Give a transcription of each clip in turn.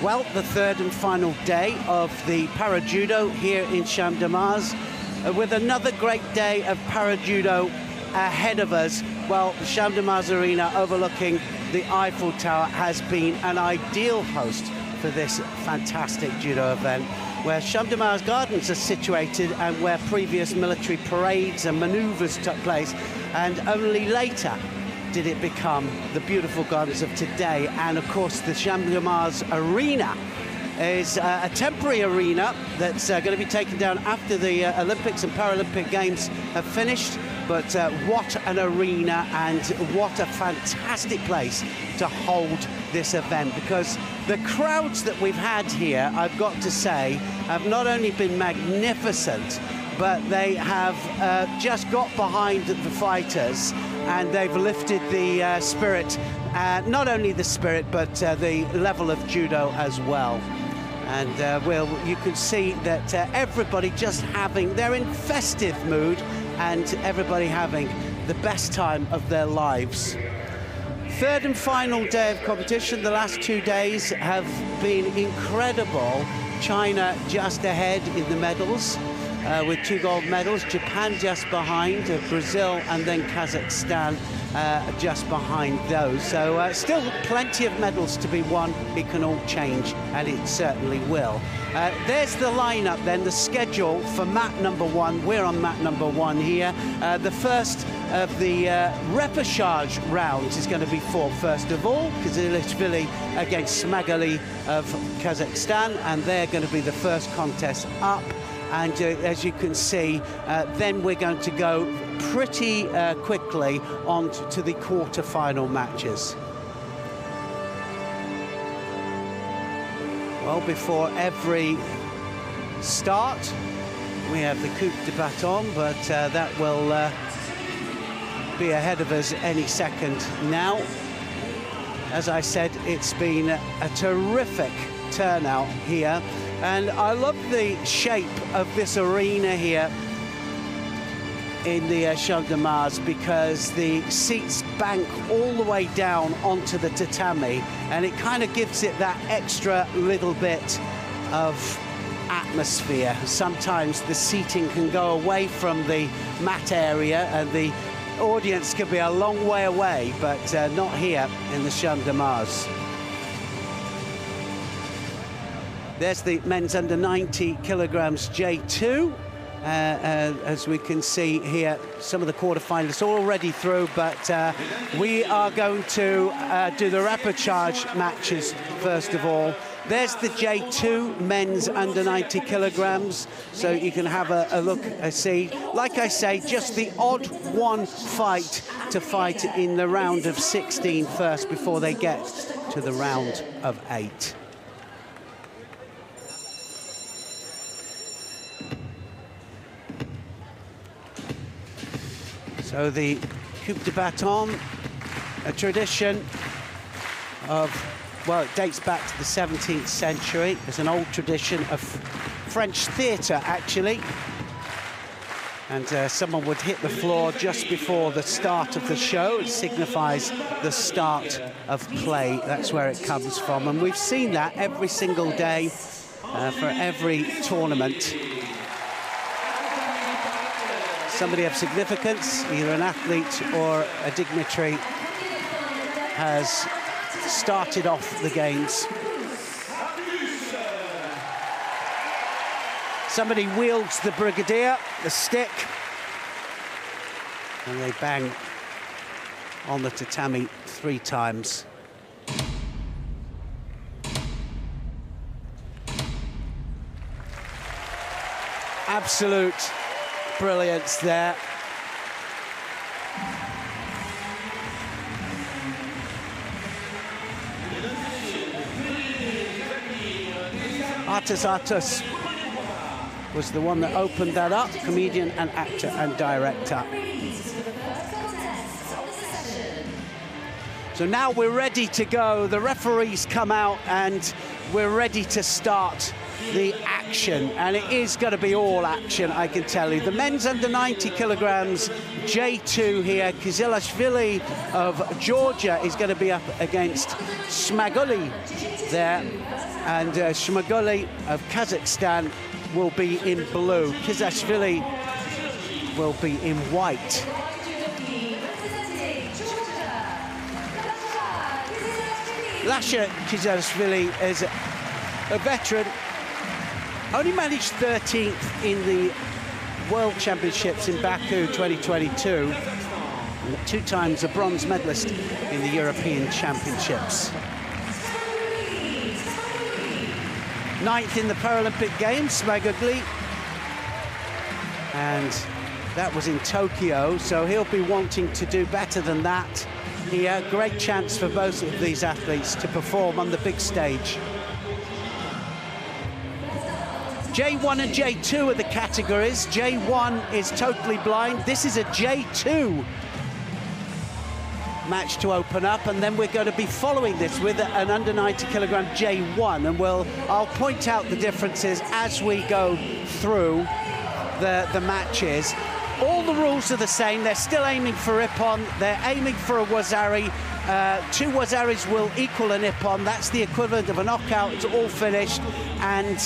Well, the third and final day of the Para-Judo here in Champ de Mars, with another great day of Para-Judo ahead of us. Well, the Champ de Mars Arena overlooking the Eiffel Tower has been an ideal host for this fantastic judo event, where Champ de Mars Gardens are situated and where previous military parades and manoeuvres took place, and only later did it become the beautiful gardens of today. And of course, the Champ de Mars Arena is a temporary arena that's going to be taken down after the Olympics and Paralympic Games have finished. But what an arena, and what a fantastic place to hold this event, because the crowds that we've had here, I've got to say, have not only been magnificent, but they have just got behind the fighters, and they've lifted the spirit, not only the spirit, but the level of judo as well. And well, you can see that everybody just having, they're in festive mood, and everybody having the best time of their lives. Third and final day of competition. The last 2 days have been incredible. China just ahead in the medals, with 2 gold medals. Japan just behind, Brazil and then Kazakhstan just behind those. So still plenty of medals to be won. It can all change, and it certainly will. There's the lineup then, the schedule for mat number 1. We're on mat number 1 here. The first of the repechage rounds is going to be fought first of all, Kazilishvili against Smagali of Kazakhstan, and they're going to be the first contest up. And as you can see, then we're going to go pretty quickly on to the quarter-final matches. Well, before every start, we have the coup de baton, but that will be ahead of us any second now. As I said, it's been a terrific turnout here. And I love the shape of this arena here in the Champ de Mars, because the seats bank all the way down onto the tatami, and it kind of gives it that extra little bit of atmosphere. Sometimes the seating can go away from the mat area and the audience could be a long way away, but not here in the Champ de Mars. There's the men's under 90 kilograms J2. As we can see here, some of the quarterfinalists already through, but we are going to do the repechage matches first of all. There's the J2 men's under 90 kilograms, so you can have a look, see. Like I say, just the odd one fight to fight in the round of 16 first before they get to the round of 8. So the coup de baton, a tradition of, well, it dates back to the 17th century. It's an old tradition of French theatre, actually. And someone would hit the floor just before the start of the show. It signifies the start of play. That's where it comes from. And we've seen that every single day for every tournament. Somebody of significance, either an athlete or a dignitary, has started off the games. Somebody wields the brigadier, the stick, and they bang on the tatami 3 times. Absolute brilliance there. Artus was the one that opened that up, comedian and actor and director. So now we're ready to go. The referees come out and we're ready to start the action, and it is going to be all action, I can tell you. The men's under 90 kilograms, J2 here, Kizilashvili of Georgia is going to be up against Smaguli there, and Smaguli of Kazakhstan will be in blue. Kizilashvili will be in white. Lasha Kizilashvili is a veteran, only managed 13th in the World Championships in Baku 2022, and 2 times a bronze medalist in the European Championships. 9th in the Paralympic Games, Smaguli, and that was in Tokyo, so he'll be wanting to do better than that here. Great chance for both of these athletes to perform on the big stage. J1 and J2 are the categories. J1 is totally blind. This is a J2 match to open up, and then we're going to be following this with an under 90 kilogram J1, and I'll point out the differences as we go through the matches. All the rules are the same. They're still aiming for Ippon. They're aiming for a Wazari. 2 Wazaris will equal an Ippon. That's the equivalent of a knockout. It's all finished. And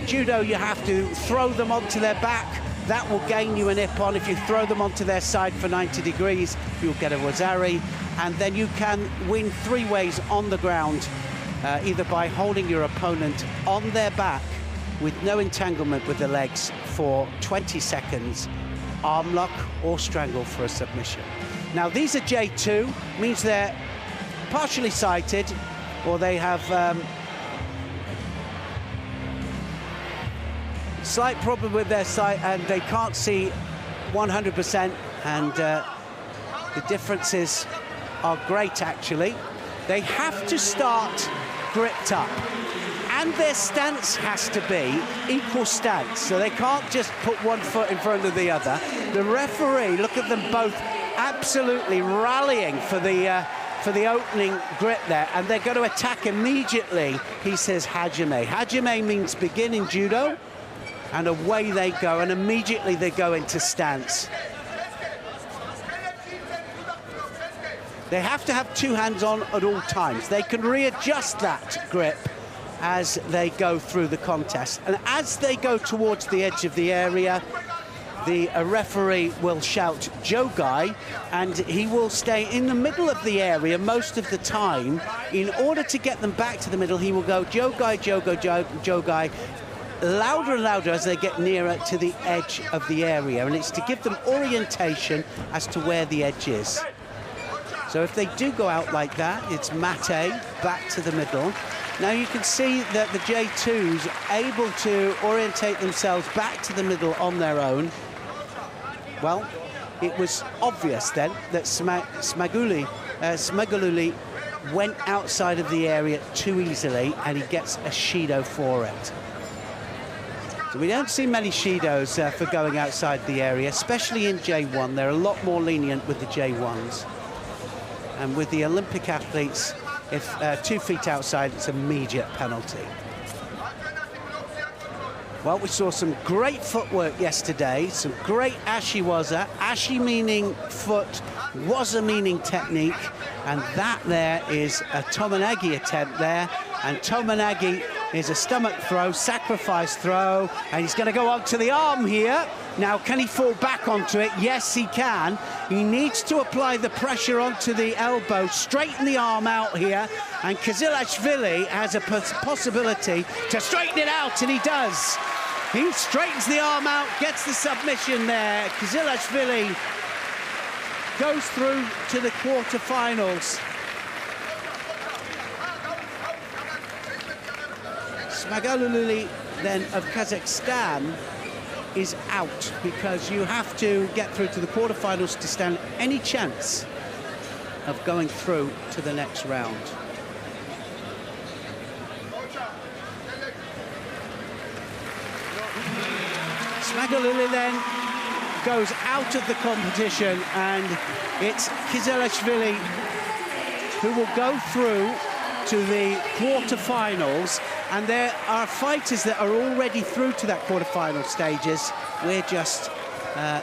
Judo, you have to throw them onto their back. That will gain you an Ippon. If you throw them onto their side for 90 degrees, you'll get a Wazari. And then you can win 3 ways on the ground, either by holding your opponent on their back with no entanglement with the legs for 20 seconds, arm lock or strangle for a submission. Now, these are J2, means they're partially sighted, or they have slight problem with their sight and they can't see 100%, and the differences are great, actually. They have to start gripped up, and their stance has to be equal stance, so they can't just put one foot in front of the other. The referee, look at them both absolutely rallying for the opening grip there, and they're going to attack immediately. He says hajime. Hajime means begin in judo, and away they go, and immediately they go into stance. They have to have 2 hands on at all times. They can readjust that grip as they go through the contest. And as they go towards the edge of the area, the referee will shout Jogai, and he will stay in the middle of the area most of the time. In order to get them back to the middle, he will go Jogai, Jogai, Jogai, louder and louder as they get nearer to the edge of the area. And it's to give them orientation as to where the edge is. So if they do go out like that, it's mate, back to the middle. Now you can see that the J2's able to orientate themselves back to the middle on their own. Well, it was obvious then that Smaguli went outside of the area too easily, and he gets a Shido for it. So we don't see many Shidos for going outside the area, especially in J1. They're a lot more lenient with the J1s. And with the Olympic athletes, if 2 feet outside, it's an immediate penalty. Well, we saw some great footwork yesterday, some great ashiwaza. Ashi meaning foot, waza meaning technique, and that there is a Tomonagi attempt there, and Tomonagi is a stomach throw, sacrifice throw, and he's going to go onto the arm here. Now, can he fall back onto it? Yes, he can. He needs to apply the pressure onto the elbow, straighten the arm out here, and Kizilashvili has a possibility to straighten it out, and he does. He straightens the arm out, gets the submission there. Kizilashvili goes through to the quarterfinals. Smaguli then of Kazakhstan is out, because you have to get through to the quarterfinals to stand any chance of going through to the next round. Smaguli then goes out of the competition, and it's Kizilashvili who will go through to the quarterfinals, and there are fighters that are already through to that quarterfinal stages. We're just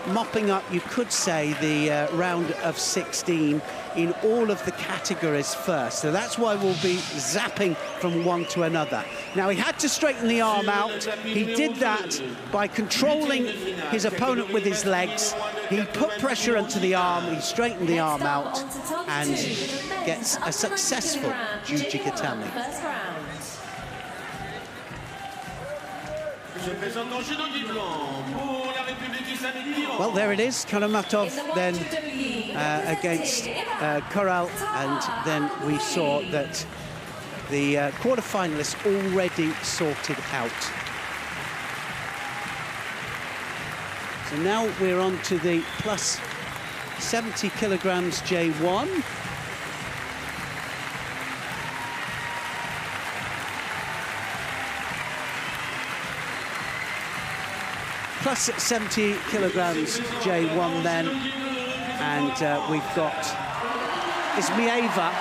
mopping up, you could say, the round of 16 in all of the categories first. So that's why we'll be zapping from one to another. Now, he had to straighten the arm out. He did that by controlling his opponent with his legs. He put pressure into the arm, he straightened the arm out, and gets a successful Jujikatami. Well, there it is, Karamatov then against Corral, and then we saw that the quarterfinalists already sorted out. So now we're on to the plus 70 kilograms J1. Plus 70 kilograms J1 then, and we've got Ismieva,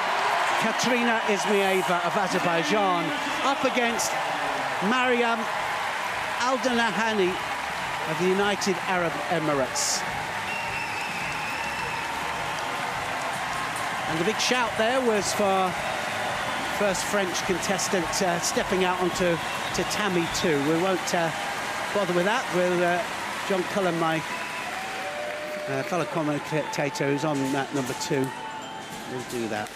Katrina Ismieva of Azerbaijan, up against Mariam Aldanahani of the United Arab Emirates. And the big shout there was for first French contestant stepping out onto tatami 2. We won't bother with that. We'll, John Cullen, my fellow commentator who's on that number 2, will do that.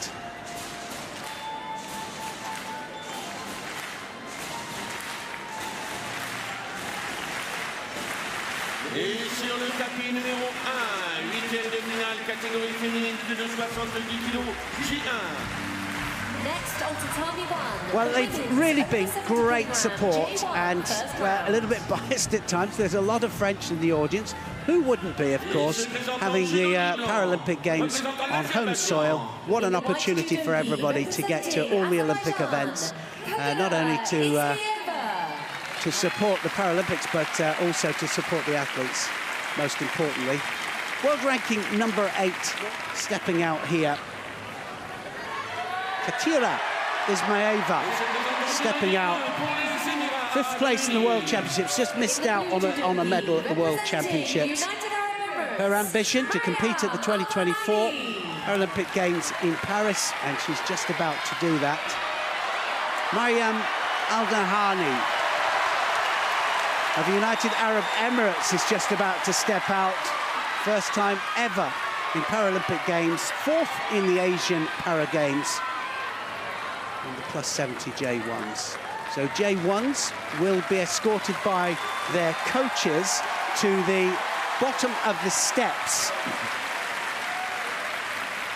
Et sur le tapis numéro 1, 8e de finale, catégorie féminine plus de 70 kg, J1. Well, they've really been great support, and well, a little bit biased at times. There's a lot of French in the audience. Who wouldn't be, of course, having the Paralympic Games on home soil? What an opportunity for everybody to get to all the Olympic events, not only to support the Paralympics, but also to support the athletes, most importantly. World ranking number 8 stepping out here. Katira Ismaeva stepping out. 5th place in the World Championships, just missed out on a medal at the World Championships. Her ambition to compete at the 2024 Paralympic Games in Paris, and she's just about to do that. Mariam Aldanahani of the United Arab Emirates is just about to step out. First time ever in Paralympic Games, 4th in the Asian Para Games. And the plus 70 J1s. So J1s will be escorted by their coaches to the bottom of the steps.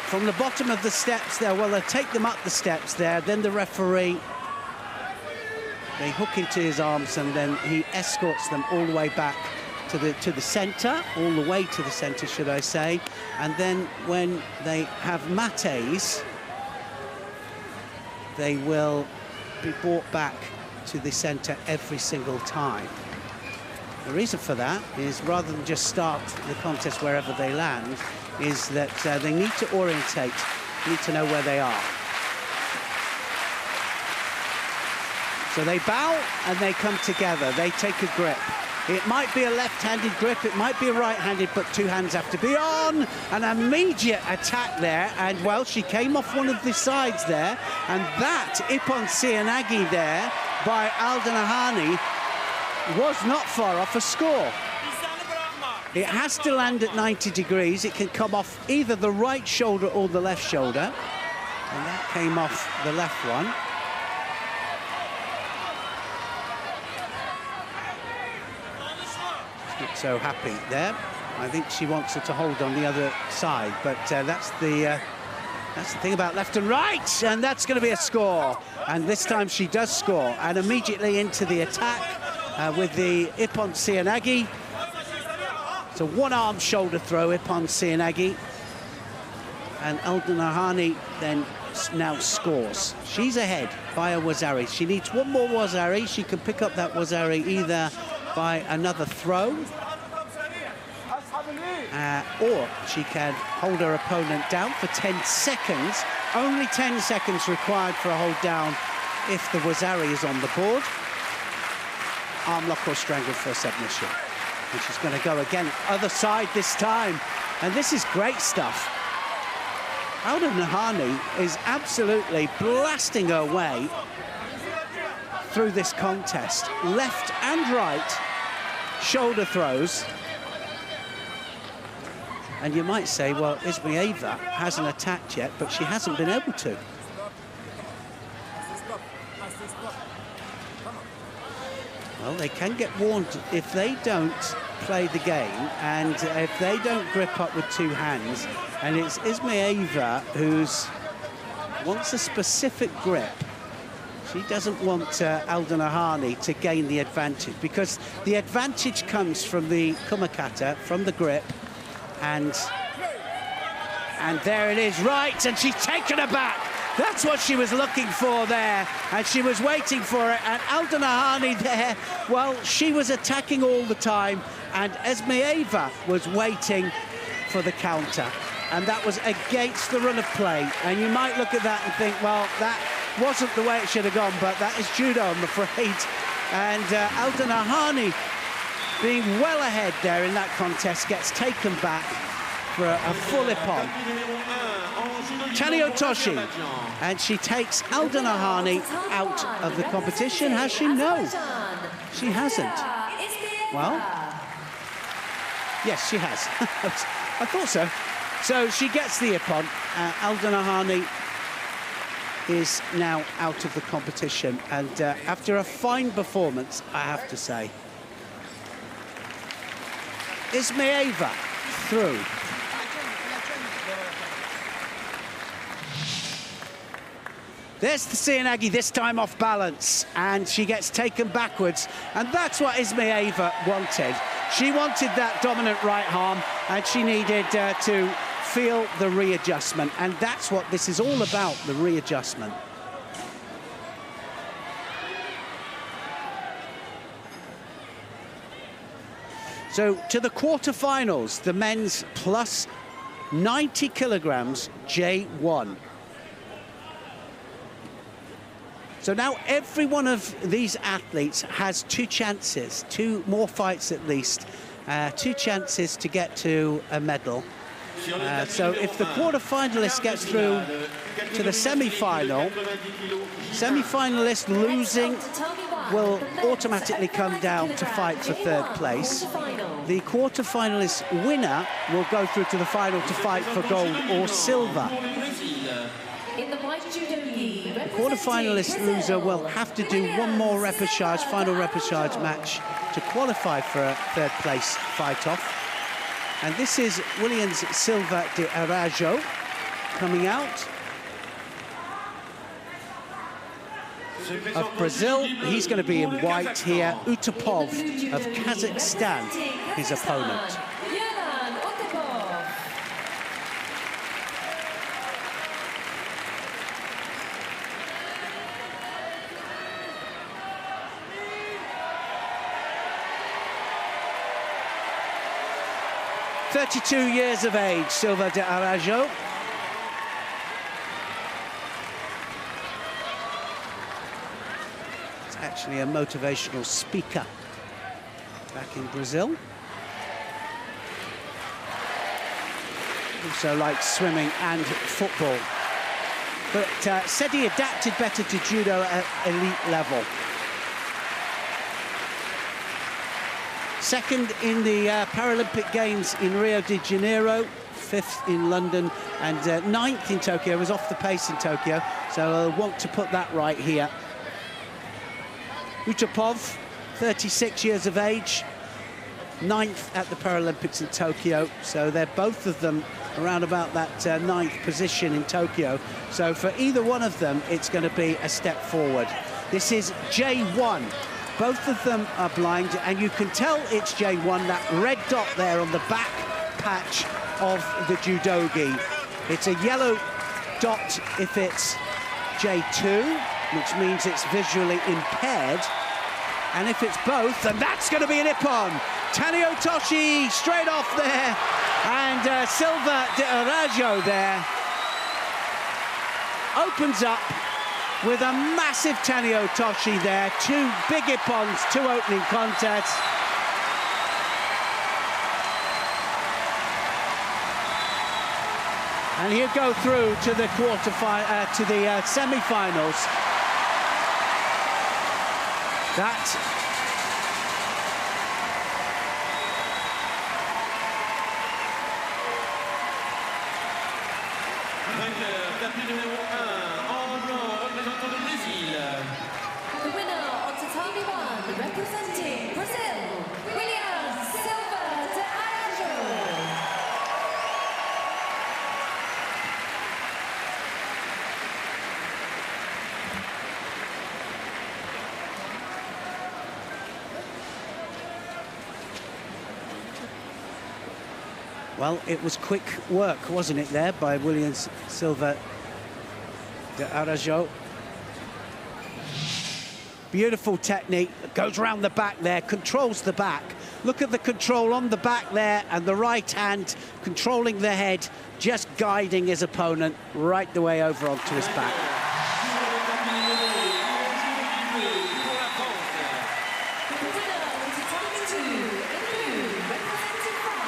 From the bottom of the steps there, well, they'll take them up the steps there, then the referee, they hook into his arms, and then he escorts them all the way back to the centre, all the way to the centre, should I say. And then when they have mates, they will be brought back to the centre every single time. The reason for that is, rather than just start the contest wherever they land, is that they need to orientate, need to know where they are. So they bow and they come together, they take a grip. It might be a left-handed grip, it might be a right-handed, but 2 hands have to be on. An immediate attack there, and well, she came off one of the sides there, and that Ippon Sianagi there by Aldanahani was not far off a score. It has to land at 90 degrees. It can come off either the right shoulder or the left shoulder, and that came off the left one. Not so happy there. I think she wants her to hold on the other side, but that's the thing about left and right, and that's going to be a score. And this time she does score, and immediately into the attack with the Ippon Sianagi. It's a one-arm shoulder throw, Ippon Sianagi, and Aldanahani then now scores. She's ahead by a wazari. She needs one more wazari. She can pick up that wazari either by another throw, or she can hold her opponent down for 10 seconds Only 10 seconds required for a hold down if the Wazari is on the board. Arm lock or strangle for a submission. And she's going to go again, other side this time. And this is great stuff. Alda Nahani is absolutely blasting her way through this contest. Left and right shoulder throws. And you might say, well, Ismaeva hasn't attacked yet, but she hasn't been able to. Well, they can get warned if they don't play the game and if they don't grip up with two hands. And it's Ismaeva who's wants a specific grip. She doesn't want Alda Nahani to gain the advantage, because the advantage comes from the kumakata, from the grip. And there it is, right, and she's taken her back. That's what she was looking for there, and she was waiting for it. And Alda Nahani there, well, she was attacking all the time, and Ismaeva was waiting for the counter. And that was against the run of play. And you might look at that and think, well, that wasn't the way it should have gone, but that is judo, I'm afraid. And Alda Nahani, being well ahead there in that contest, gets taken back for a full ippon. Tani Otoshi, and she takes Alda Nahani out of the competition. Has she? No, she hasn't. Well, yes, she has. I thought so. So she gets the ippon. Alda Nahani is now out of the competition, and after a fine performance, I have to say. Ismaeva through. There's the Seoinage, this time off balance, and she gets taken backwards, and that's what Ismaeva wanted. She wanted that dominant right arm, and she needed to feel the readjustment, and that's what this is all about, the readjustment. So to the quarterfinals, the men's plus 90 kilograms J1. So now every one of these athletes has two chances, two more fights at least, two chances to get to a medal. So if the quarterfinalist gets through to the semi-final, semi-finalist losing will automatically come down to fight for third place. The quarterfinalist winner will go through to the final to fight for gold or silver. The quarterfinalist loser will have to do one more repechage, final repechage match to qualify for a third place fight-off. And this is Williams Silva de Arajo coming out of Brazil. He's going to be in white here. Utapov of Kazakhstan, his opponent. "32 years of age, Silva de Arajo. It's actually a motivational speaker back in Brazil. Also likes swimming and football. But said he adapted better to judo at elite level. Second in the Paralympic Games in Rio de Janeiro, 5th in London, and 9th in Tokyo. Was off the pace in Tokyo, so I want to put that right here. Utapov, 36 years of age, 9th at the Paralympics in Tokyo, so they're both of them around about that 9th position in Tokyo. So for either one of them, it's going to be a step forward. This is J1. Both of them are blind, and you can tell it's J1, that red dot there on the back patch of the judogi. It's a yellow dot if it's J2, which means it's visually impaired. And if it's both, then that's going to be an ippon. Tani Otoshi straight off there, and Silva de Arajo there. opens up with a massive Tanio Toshi there. Two big ippons, two opening contests. And he'll go through to the semi-finals. That The winner on tatami 1, representing Brazil, William Silva de Araújo. Well, it was quick work, wasn't it, there by William Silva de Araújo. Beautiful technique, goes round the back there, controls the back. Look at the control on the back there, and the right hand controlling the head, just guiding his opponent right the way over onto his back.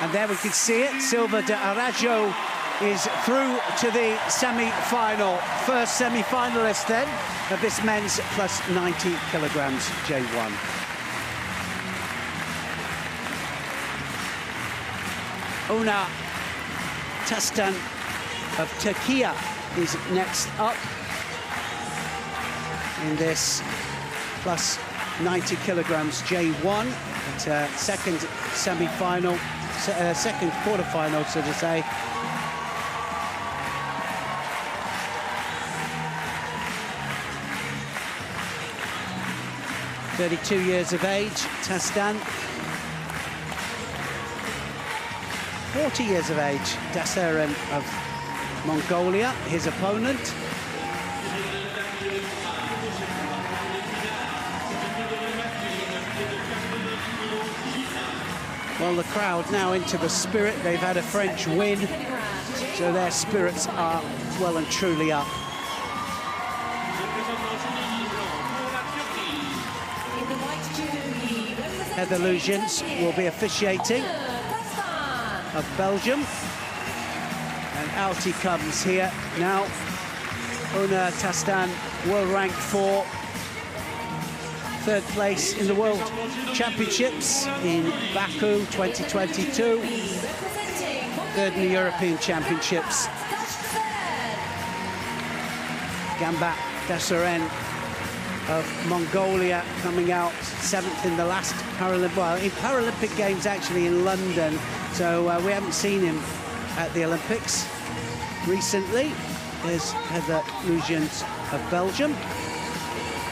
And there we can see it, Silva de Araújo is through to the semi-final. First semi-finalist then of this men's plus 90 kilograms J1. Una Tastan of Turkey is next up in this plus 90 kilograms J1 at second semi-final, second quarter-final, so to say. (32 years of age, Tastan. 40 years of age, Daseren of Mongolia, his opponent. Well, the crowd now into the spirit. They've had a French win, so their spirits are well and truly up. Heather Lugins will be officiating of Belgium. And out he comes here now. Una Tastan, world rank 4. Third place in the World Championships in Baku 2022. Third in the European Championships. Gamba Daseren of Mongolia coming out 7th in the last Paralympic Games, actually in London. So we haven't seen him at the Olympics recently. There's Heather Lugins of Belgium,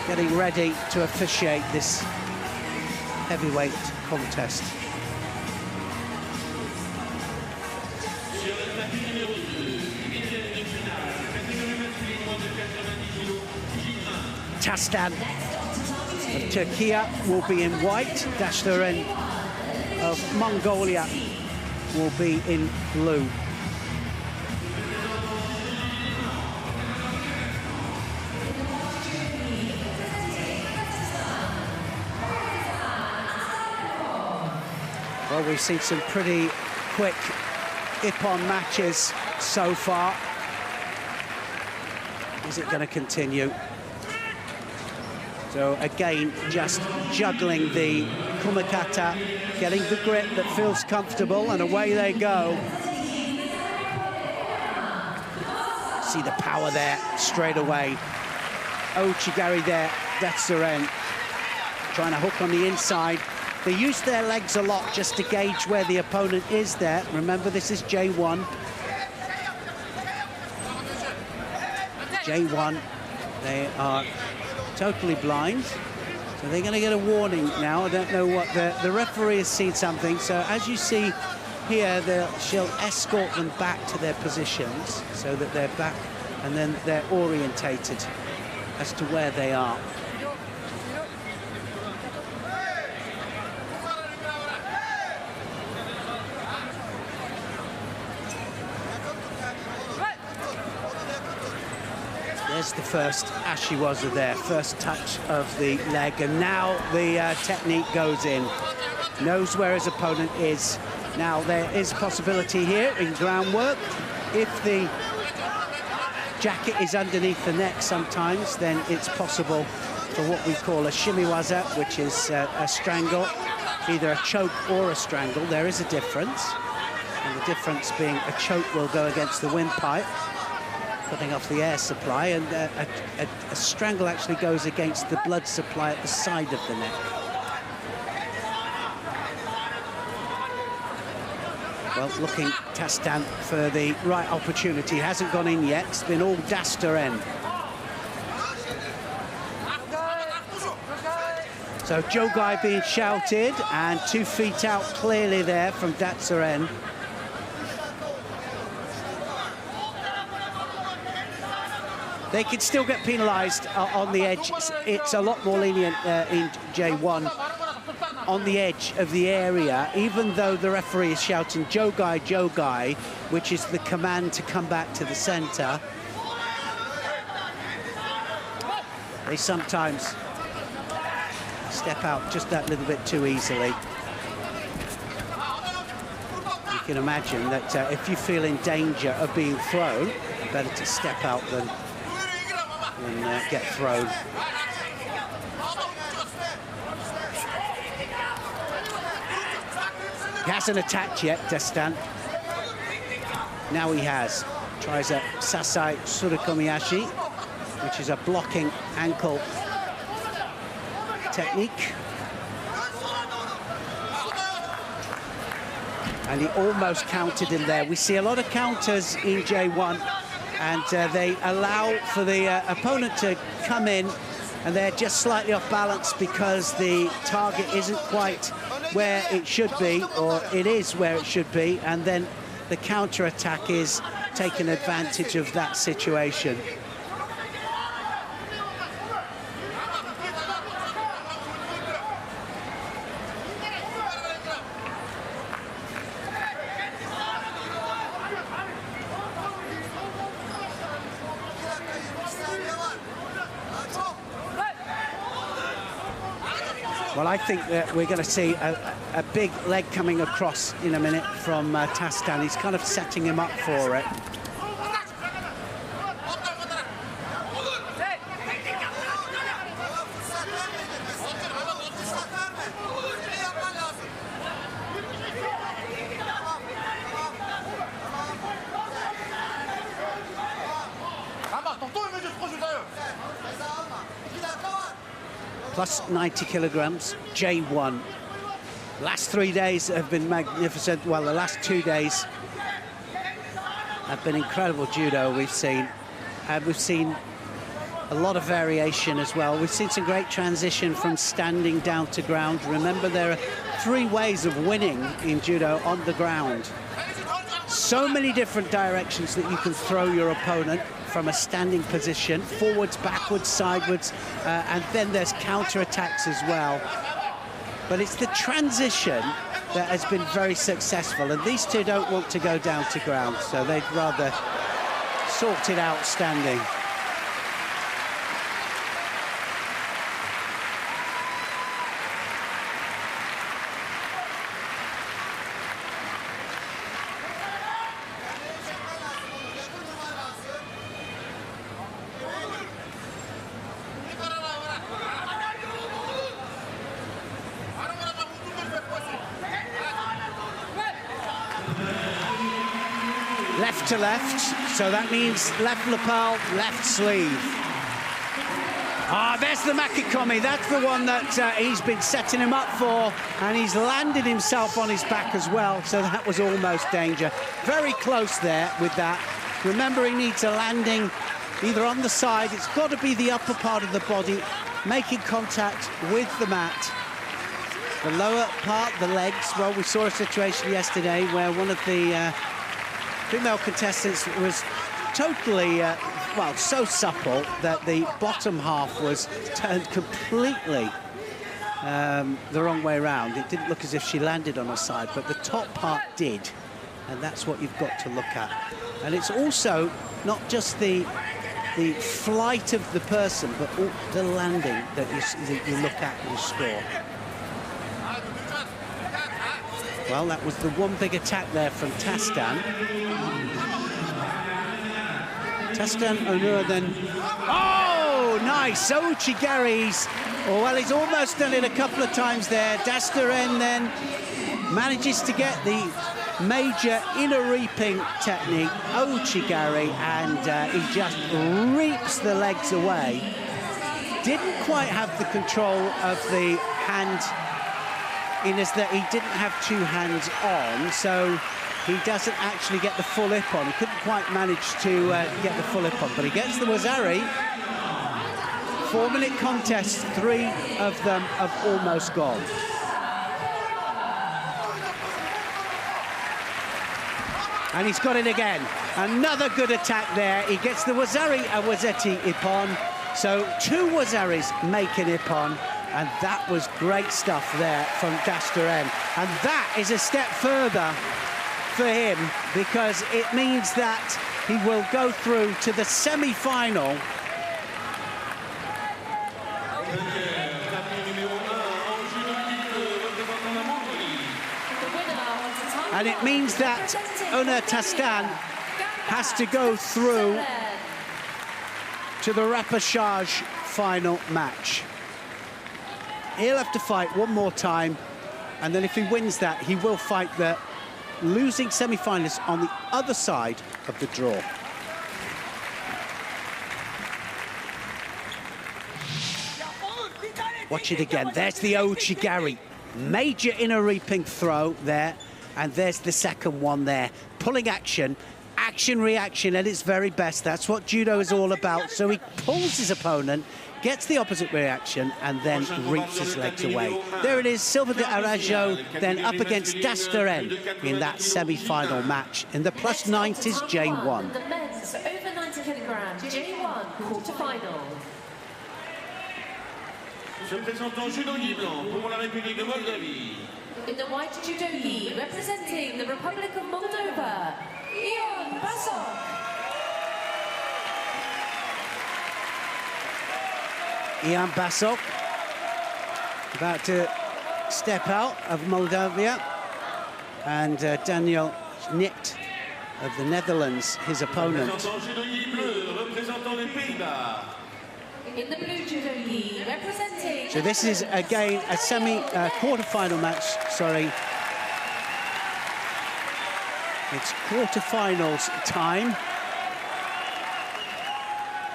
getting ready to officiate this heavyweight contest. Tastan of Turkey will be in white. Dashtaren of Mongolia will be in blue. Well, we've seen some pretty quick ippon matches so far. Is it going to continue? So again, just juggling the kumikata, getting the grip that feels comfortable, and away they go. See the power there straight away. Ochigari there, Dasaren trying to hook on the inside. They use their legs a lot just to gauge where the opponent is there. Remember, this is J1. J1, they are totally blind, so they're going to get a warning now. I don't know what the referee has seen something. So as you see here, she'll escort them back to their positions so that they're back, and then they're orientated as to where they are. There's the first ashiwaza there, first touch of the leg, and now the technique goes in. Knows where his opponent is. Now there is possibility here in groundwork. If the jacket is underneath the neck sometimes, then it's possible for what we call a shimiwaza, which is a strangle, either a choke or a strangle. There is a difference, and the difference being a choke will go against the windpipe, cutting off the air supply, and a strangle actually goes against the blood supply at the side of the neck. Well, looking Tastan for the right opportunity. Hasn't gone in yet. It's been all Dasteren. So Jogai being shouted, and 2 feet out clearly there from Dasteren. They can still get penalised on the edge. It's a lot more lenient in J1 on the edge of the area, even though the referee is shouting Jogai, Jogai, which is the command to come back to the centre. They sometimes step out just that little bit too easily. You can imagine that if you feel in danger of being thrown, better to step out than get thrown. He hasn't attacked yet, Destan. Now he has. Tries a Sasai Surukomiyashi, which is a blocking ankle technique. And he almost countered him there. We see a lot of counters in J1, and they allow for the opponent to come in, and they're just slightly off balance because the target isn't quite where it should be, or it is where it should be, and then the counter-attack is taking advantage of that situation. Well, I think that we're going to see a big leg coming across in a minute from Tastan. He's kind of setting him up for it. Plus 90 kilograms, J1. Last 3 days have been magnificent. Well, the last 2 days have been incredible judo we've seen. And we've seen a lot of variation as well. We've seen some great transition from standing down to ground. Remember, there are 3 ways of winning in judo on the ground. So many different directions that you can throw your opponent from a standing position, forwards, backwards, sideways, and then there's counter-attacks as well. But it's the transition that has been very successful, and these two don't want to go down to ground, so they'd rather sort it out standing. Left to left, so that means left lapel, left sleeve. Ah, there's the Makikomi. That's the one that he's been setting him up for, and he's landed himself on his back as well, so that was almost danger. Very close there with that. Remember, he needs a landing either on the side, it's got to be the upper part of the body, making contact with the mat. The lower part, the legs, well, we saw a situation yesterday where one of the female contestants was totally, well, so supple that the bottom half was turned completely the wrong way around. It didn't look as if she landed on her side, but the top part did, and that's what you've got to look at. And it's also not just the the flight of the person, but the landing that you look at and score. Well, that was the one big attack there from Tastan. Tastan Onur then... Oh, nice! Ouchigari's... Oh, well, he's almost done it a couple of times there. Dasteren then manages to get the major inner reaping technique, Ouchigari, and he just reaps the legs away. Didn't quite have the control of the hand, in as that he didn't have two hands on, so he doesn't actually get the full hip on. He couldn't quite manage to get the full hip on, but he gets the Wazari. 4-minute contest, 3 of them have almost gone. And he's got it again. Another good attack there. He gets the Wazari Awazeti Ippon. So 2 Wazaris make an Ippon. And that was great stuff there from Dasteren. And that is a step further for him, because it means that he will go through to the semi-final. And it means that Onur Tastan has to go through to the repechage final match. He'll have to fight one more time, and then if he wins that, he will fight the losing semi-finalist on the other side of the draw. Watch it again. There's the Ouchigari. Major inner reaping throw there. And there's the second one there. Pulling action, action-reaction at its very best. That's what judo is all about. So he pulls his opponent, gets the opposite reaction, and then reaps his legs away. There it is, Silva de Arajo, then up against Dasteren in that semi-final match in the +90s J1. The men's over 90 kilograms J1 quarterfinal. Se présentant judogi blanc pour la République de Moldavie. In the white judogi, representing the Republic of Moldova, Ion Basok. Ion Basok about to step out of Moldavia, and Daniel Schnitt of the Netherlands, his opponent. In the blue judogi, representing... So this is, again, a quarter-final match, sorry. It's quarter-finals time.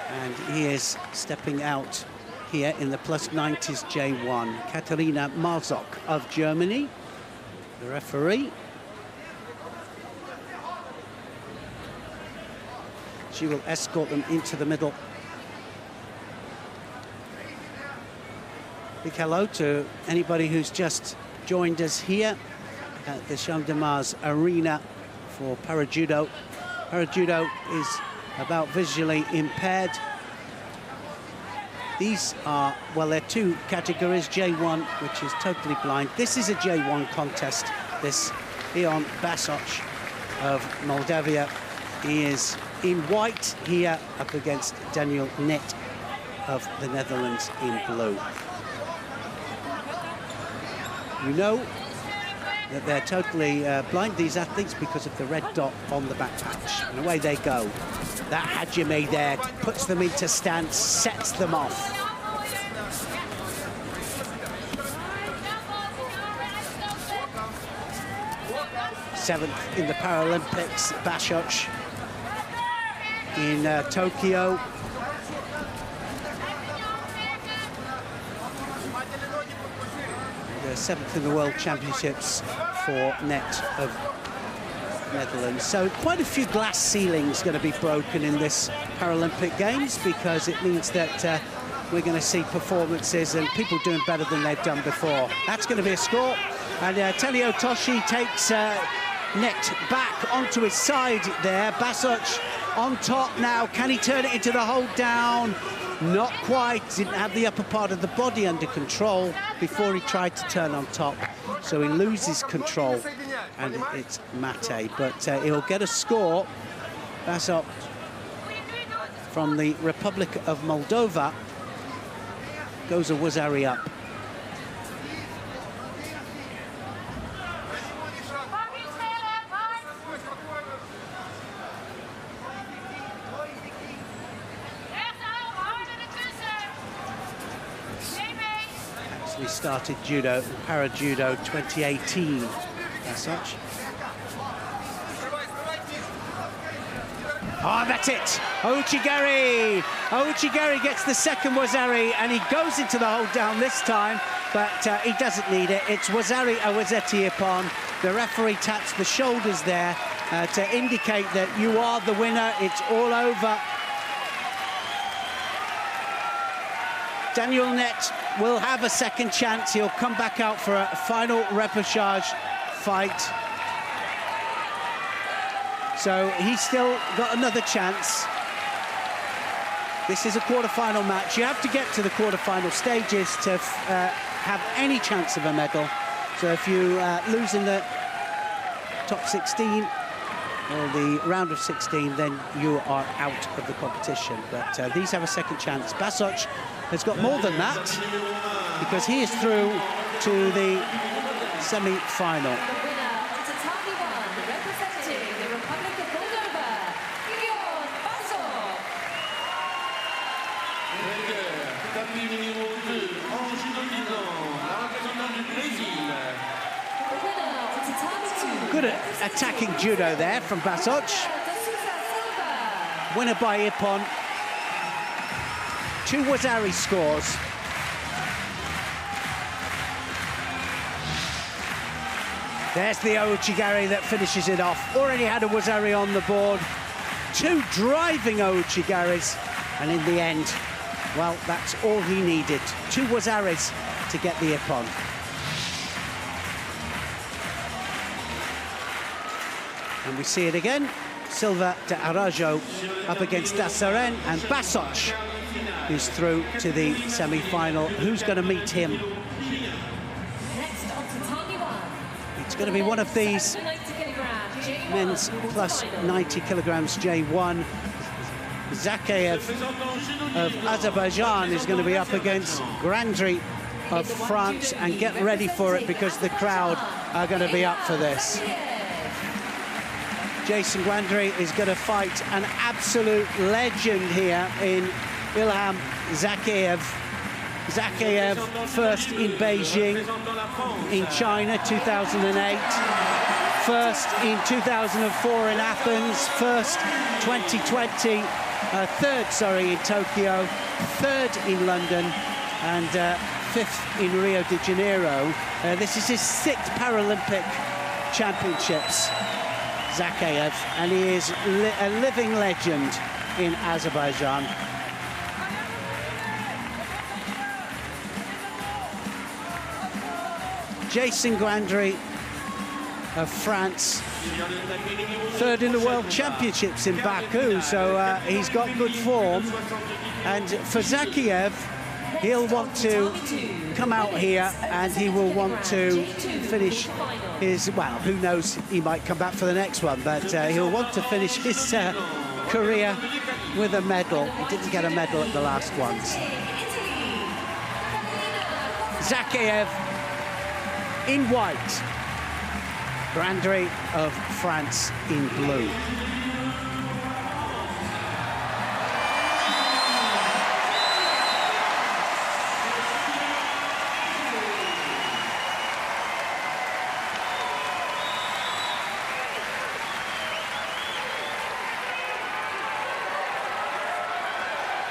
And he is stepping out here in the +90s J1. Katharina Marzok of Germany, the referee. She will escort them into the middle. Big hello to anybody who's just joined us here at the Champ de Mars Arena for Parajudo. Parajudo is about visually impaired. These are, well, they're 2 categories, J1, which is totally blind. This is a J1 contest, this Ion Basok of Moldavia. He is in white here up against Daniel Schnitt of the Netherlands in blue. You know that they're totally blind, these athletes, because of the red dot on the back patch. And away they go. That hajime there puts them into stance, sets them off. Seventh in the Paralympics, Basok in Tokyo. Seventh in the World Championships for net of Netherlands. So quite a few glass ceilings going to be broken in this Paralympic Games, because it means that we're going to see performances and people doing better than they've done before. That's going to be a score. And Telio Toshi takes Net back onto his side there. Basok on top now. Can he turn it into the hold down? Not quite. Didn't have the upper part of the body under control before he tried to turn on top. So he loses control, and it's mate. But he'll get a score. Basok from the Republic of Moldova. Goes a Wazari up. Actually started judo, para-judo 2018 as such. Oh, that's it! Ouchigari gets the second Wazari, and he goes into the hold down this time, but he doesn't need it. It's Wazari Awazeti Ippon. The referee taps the shoulders there to indicate that you are the winner. It's all over. Daniel Net will have a second chance. He'll come back out for a final repechage fight. So he's still got another chance. This is a quarter-final match. You have to get to the quarter-final stages to have any chance of a medal. So if you lose in the top 16 or the round of 16, then you are out of the competition. But these have a second chance. Basoc has got more than that because he is through to the semi-final. Good at attacking judo there from Basoc. Winner by Ippon. 2 Wazari scores. There's the Ouchigari that finishes it off. Already had a Wazari on the board. 2 driving Ouchigaris, and in the end, well, that's all he needed. 2 Wazaris to get the Ippon. And we see it again. Silva de Arajo up against Dassaren, and Basoc is through to the semi-final. Who's going to meet him? It's going to be one of these men's plus 90 kilograms J1. Zakhaev of Azerbaijan is going to be up against Grandry of France, and get ready for it because the crowd are going to be up for this. Jason Gwandry is going to fight an absolute legend here in Ilham Zakhaev. Zakhaev first in Beijing, in China, 2008. First in 2004 in Athens. First 2020. Third, in Tokyo. Third in London. And 5th in Rio de Janeiro. This is his 6th Paralympic Championships. Zakhaev, and he is a living legend in Azerbaijan. Jason Gwandry of France, 3rd in the World Championships in Baku, so he's got good form. And for Zakhaev, he'll want to come out here and he will want to finish his, well, who knows, he might come back for the next one, but he'll want to finish his career with a medal. He didn't get a medal at the last ones. Zakhaev in white, Grandry of France in blue.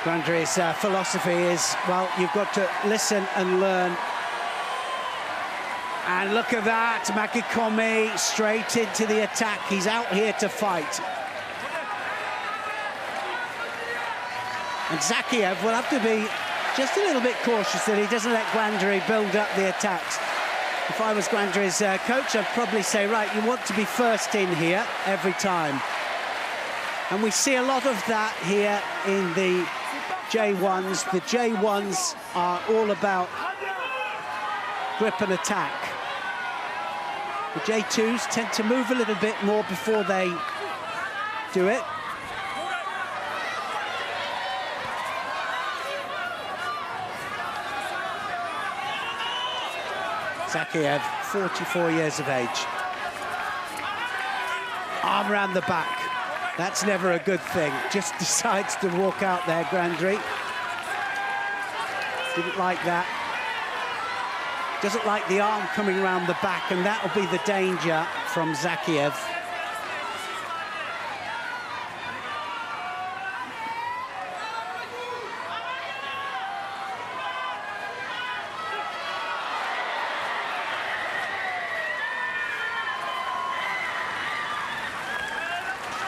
Grandry's philosophy is, well, you've got to listen and learn. And look at that, Makikomi straight into the attack. He's out here to fight. And Zakhaev will have to be just a little bit cautious that he doesn't let Gwandry build up the attacks. If I was Gwandry's coach, I'd probably say, right, you want to be first in here every time. And we see a lot of that here in the J1s. The J1s are all about grip and attack. The J2s tend to move a little bit more before they do it. Zakhaev, 44 years of age. Arm around the back. That's never a good thing. Just decides to walk out there, Grandry. Didn't like that. Doesn't like the arm coming around the back, and that'll be the danger from Zakhaev.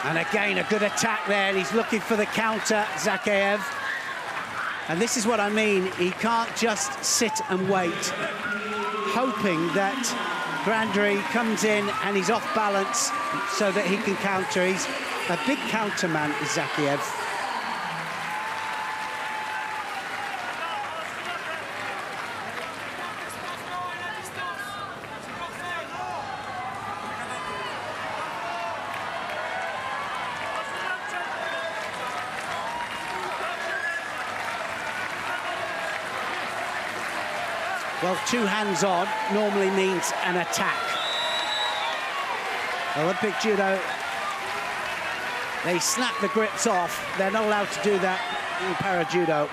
And again, a good attack there, and he's looking for the counter, Zakhaev. And this is what I mean, he can't just sit and wait, hoping that Grandry comes in and he's off balance so that he can counter. He's a big counter man, is Zakhaev. Well, two hands on normally means an attack. Olympic Judo, they snap the grips off. They're not allowed to do that in Para-Judo.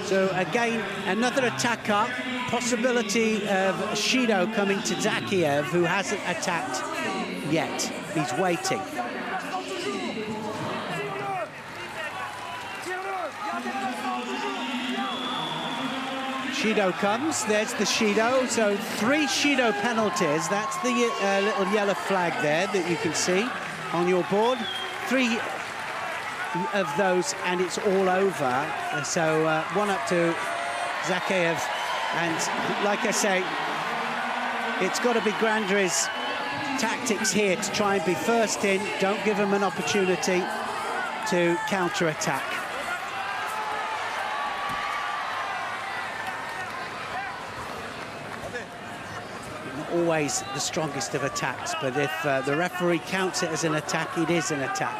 So again, another attacker, possibility of Shido coming to Zakhaev, who hasn't attacked yet. He's waiting. Shido comes, there's the Shido, so 3 Shido penalties. That's the little yellow flag there that you can see on your board. 3 of those and it's all over. So 1 up to Zakhaev, and like I say, it's got to be Grandry's tactics here to try and be first in, don't give him an opportunity to counter-attack. Always the strongest of attacks, but if the referee counts it as an attack, it is an attack.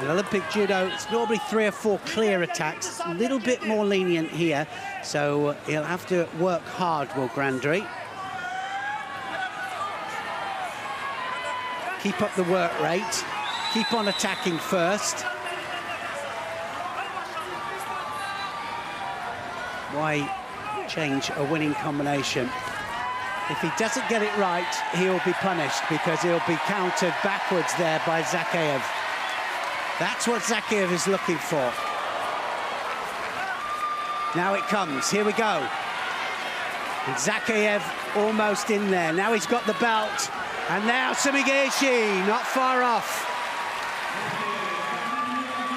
In Olympic Judo, it's normally 3 or 4 clear attacks. It's a little bit more lenient here, so he'll have to work hard, will Grandry. Keep up the work rate, keep on attacking first. Why change a winning combination? If he doesn't get it right, he'll be punished because he'll be countered backwards there by Zakhaev. That's what Zakhaev is looking for. Now it comes, here we go. And Zakhaev almost in there. Now he's got the belt. And now Sumigaeshi, not far off.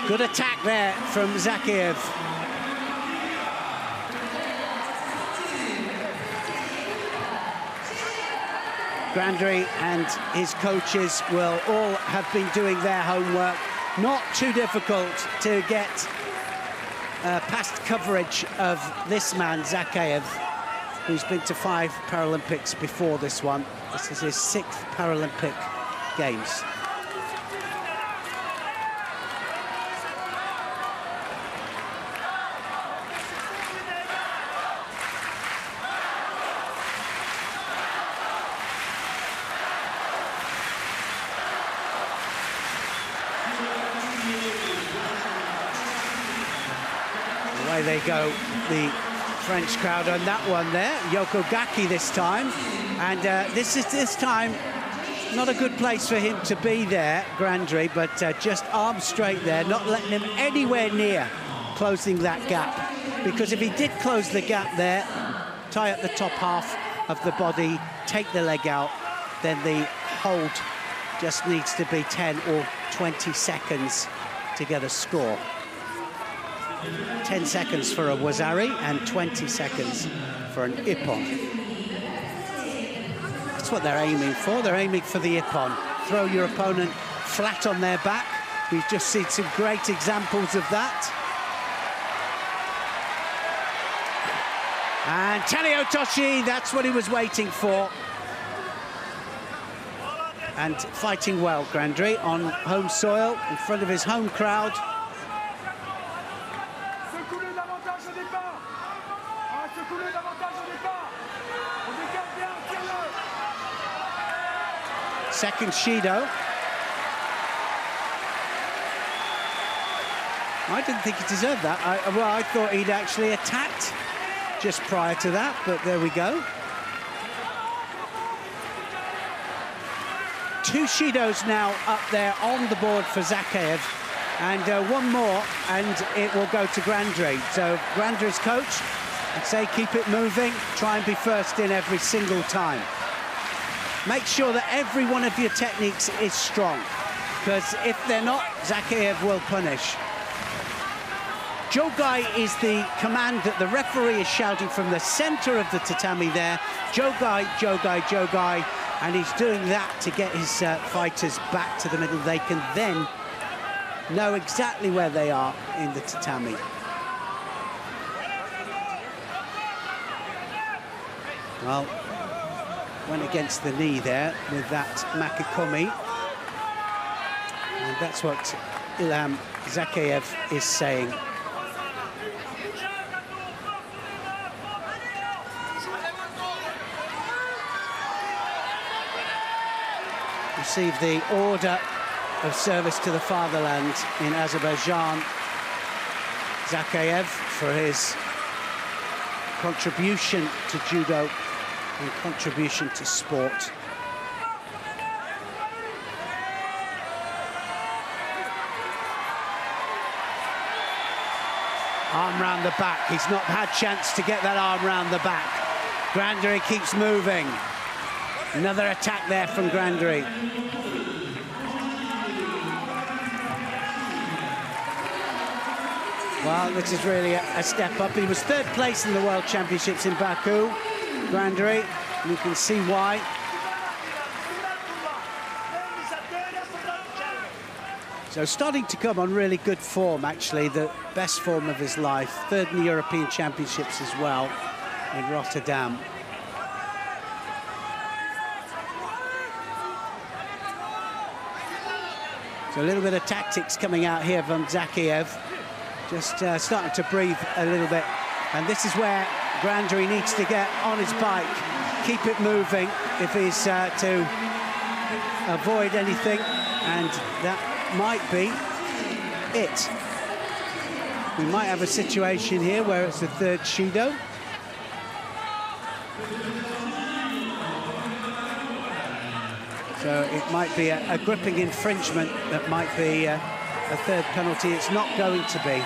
Good attack there from Zakhaev. Grandry and his coaches will all have been doing their homework. Not too difficult to get past coverage of this man, Zakhaev, who's been to 5 Paralympics before this one. This is his 6th Paralympic Games. Away they go, the French crowd on that one there. Yoko Gaki this time. And this time, not a good place for him to be there, Grandry, but just arms straight there, not letting him anywhere near closing that gap. Because if he did close the gap there, tie up the top half of the body, take the leg out, then the hold just needs to be 10 or 20 seconds to get a score. 10 seconds for a Wazari and 20 seconds for an Ippon. That's what they're aiming for. They're aiming for the Ippon. Throw your opponent flat on their back. We've just seen some great examples of that. And Taniotoshi, that's what he was waiting for. And fighting well, Grandry, on home soil, in front of his home crowd. second Shido. I didn't think he deserved that. I thought he'd actually attacked just prior to that, but there we go. 2 Shidos now up there on the board for Zakhaev, and one more, and it will go to Grandry. So Grandry's coach, I'd say keep it moving, try and be first in every single time. Make sure that every one of your techniques is strong, because if they're not, Zakhaev will punish. Jogai is the command that the referee is shouting from the center of the tatami there. Jogai, Jogai, Jogai. And he's doing that to get his fighters back to the middle. They can then know exactly where they are in the tatami. Well, went against the knee there with that Makikomi. And that's what Ilham Zakhaev is saying. Received the order of service to the fatherland in Azerbaijan. Zakhaev for his contribution to judo and contribution to sport. Arm round the back. He's not had chance to get that arm round the back. Grandry keeps moving. Another attack there from Grandry. Well, this is really a step up. He was 3rd place in the World Championships in Baku, Grandry. You can see why. So starting to come on really good form, actually, the best form of his life. 3rd in the European Championships as well in Rotterdam. So a little bit of tactics coming out here from Zakhaev. Just starting to breathe a little bit. And this is where Grandry needs to get on his bike, keep it moving if he's to avoid anything. And that might be it. We might have a situation here where it's the 3rd Shido. So it might be a gripping infringement that might be a 3rd penalty. It's not going to be.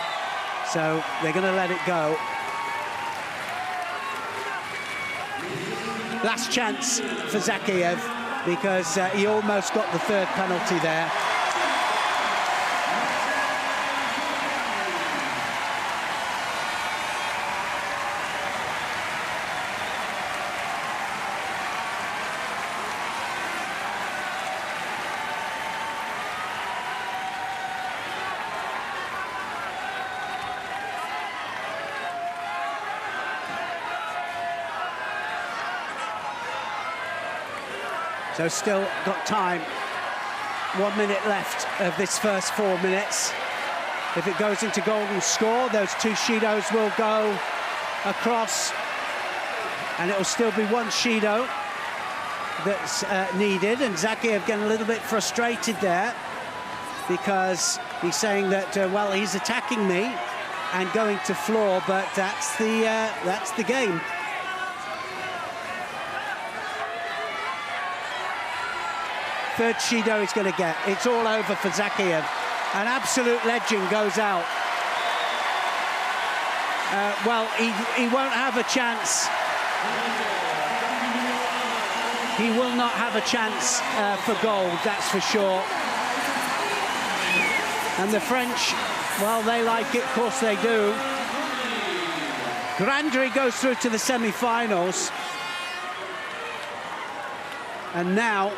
So they're going to let it go. Last chance for Zakhaev, because he almost got the 3rd penalty there. So still got time. 1 minute left of this first 4 minutes. If it goes into golden score, those 2 Shidos will go across, and it will still be 1 Shido that's needed. And Zakhaev getting a little bit frustrated there, because he's saying that, well, he's attacking me and going to floor, but that's the game. Third Shido he's going to get. It's all over for Zakhaev. An absolute legend goes out. Well, he won't have a chance. He will not have a chance for gold, that's for sure. And the French, well, they like it, of course they do. Grandry goes through to the semi-finals. And now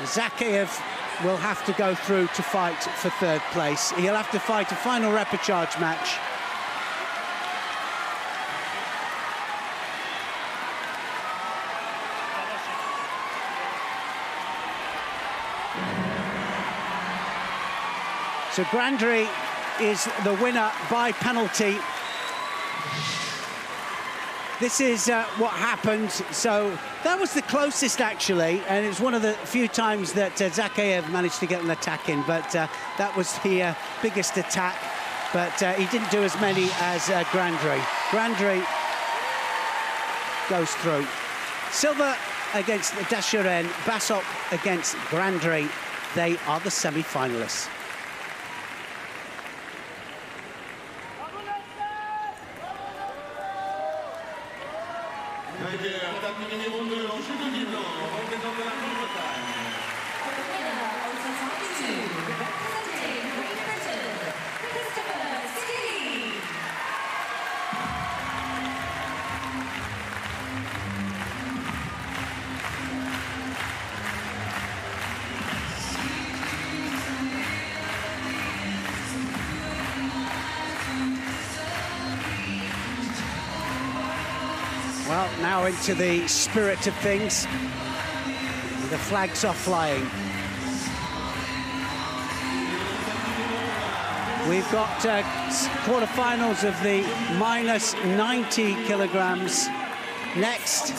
Zakhaev will have to go through to fight for 3rd place. He'll have to fight a final repechage match. So Grandry is the winner by penalty. this is what happened. So that was the closest, actually, and it's one of the few times that Zakhaev managed to get an attack in, but that was the biggest attack, but he didn't do as many as Grandry. Grandry goes through. Silva against Dashiren, Basok against Grandry. They are the semi-finalists. Well, now into the spirit of things. The flags are flying. We've got quarterfinals of the minus 90 kilograms next.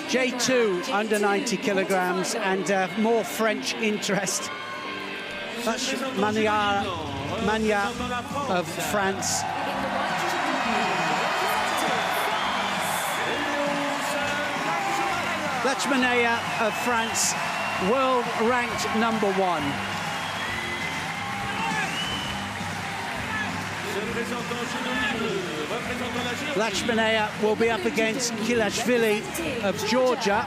J2 under 90 kilograms and more French interest. That's Mania of France. Lachmanea of France, world ranked #1. Lachmanea will be up against Kilashvili of Georgia.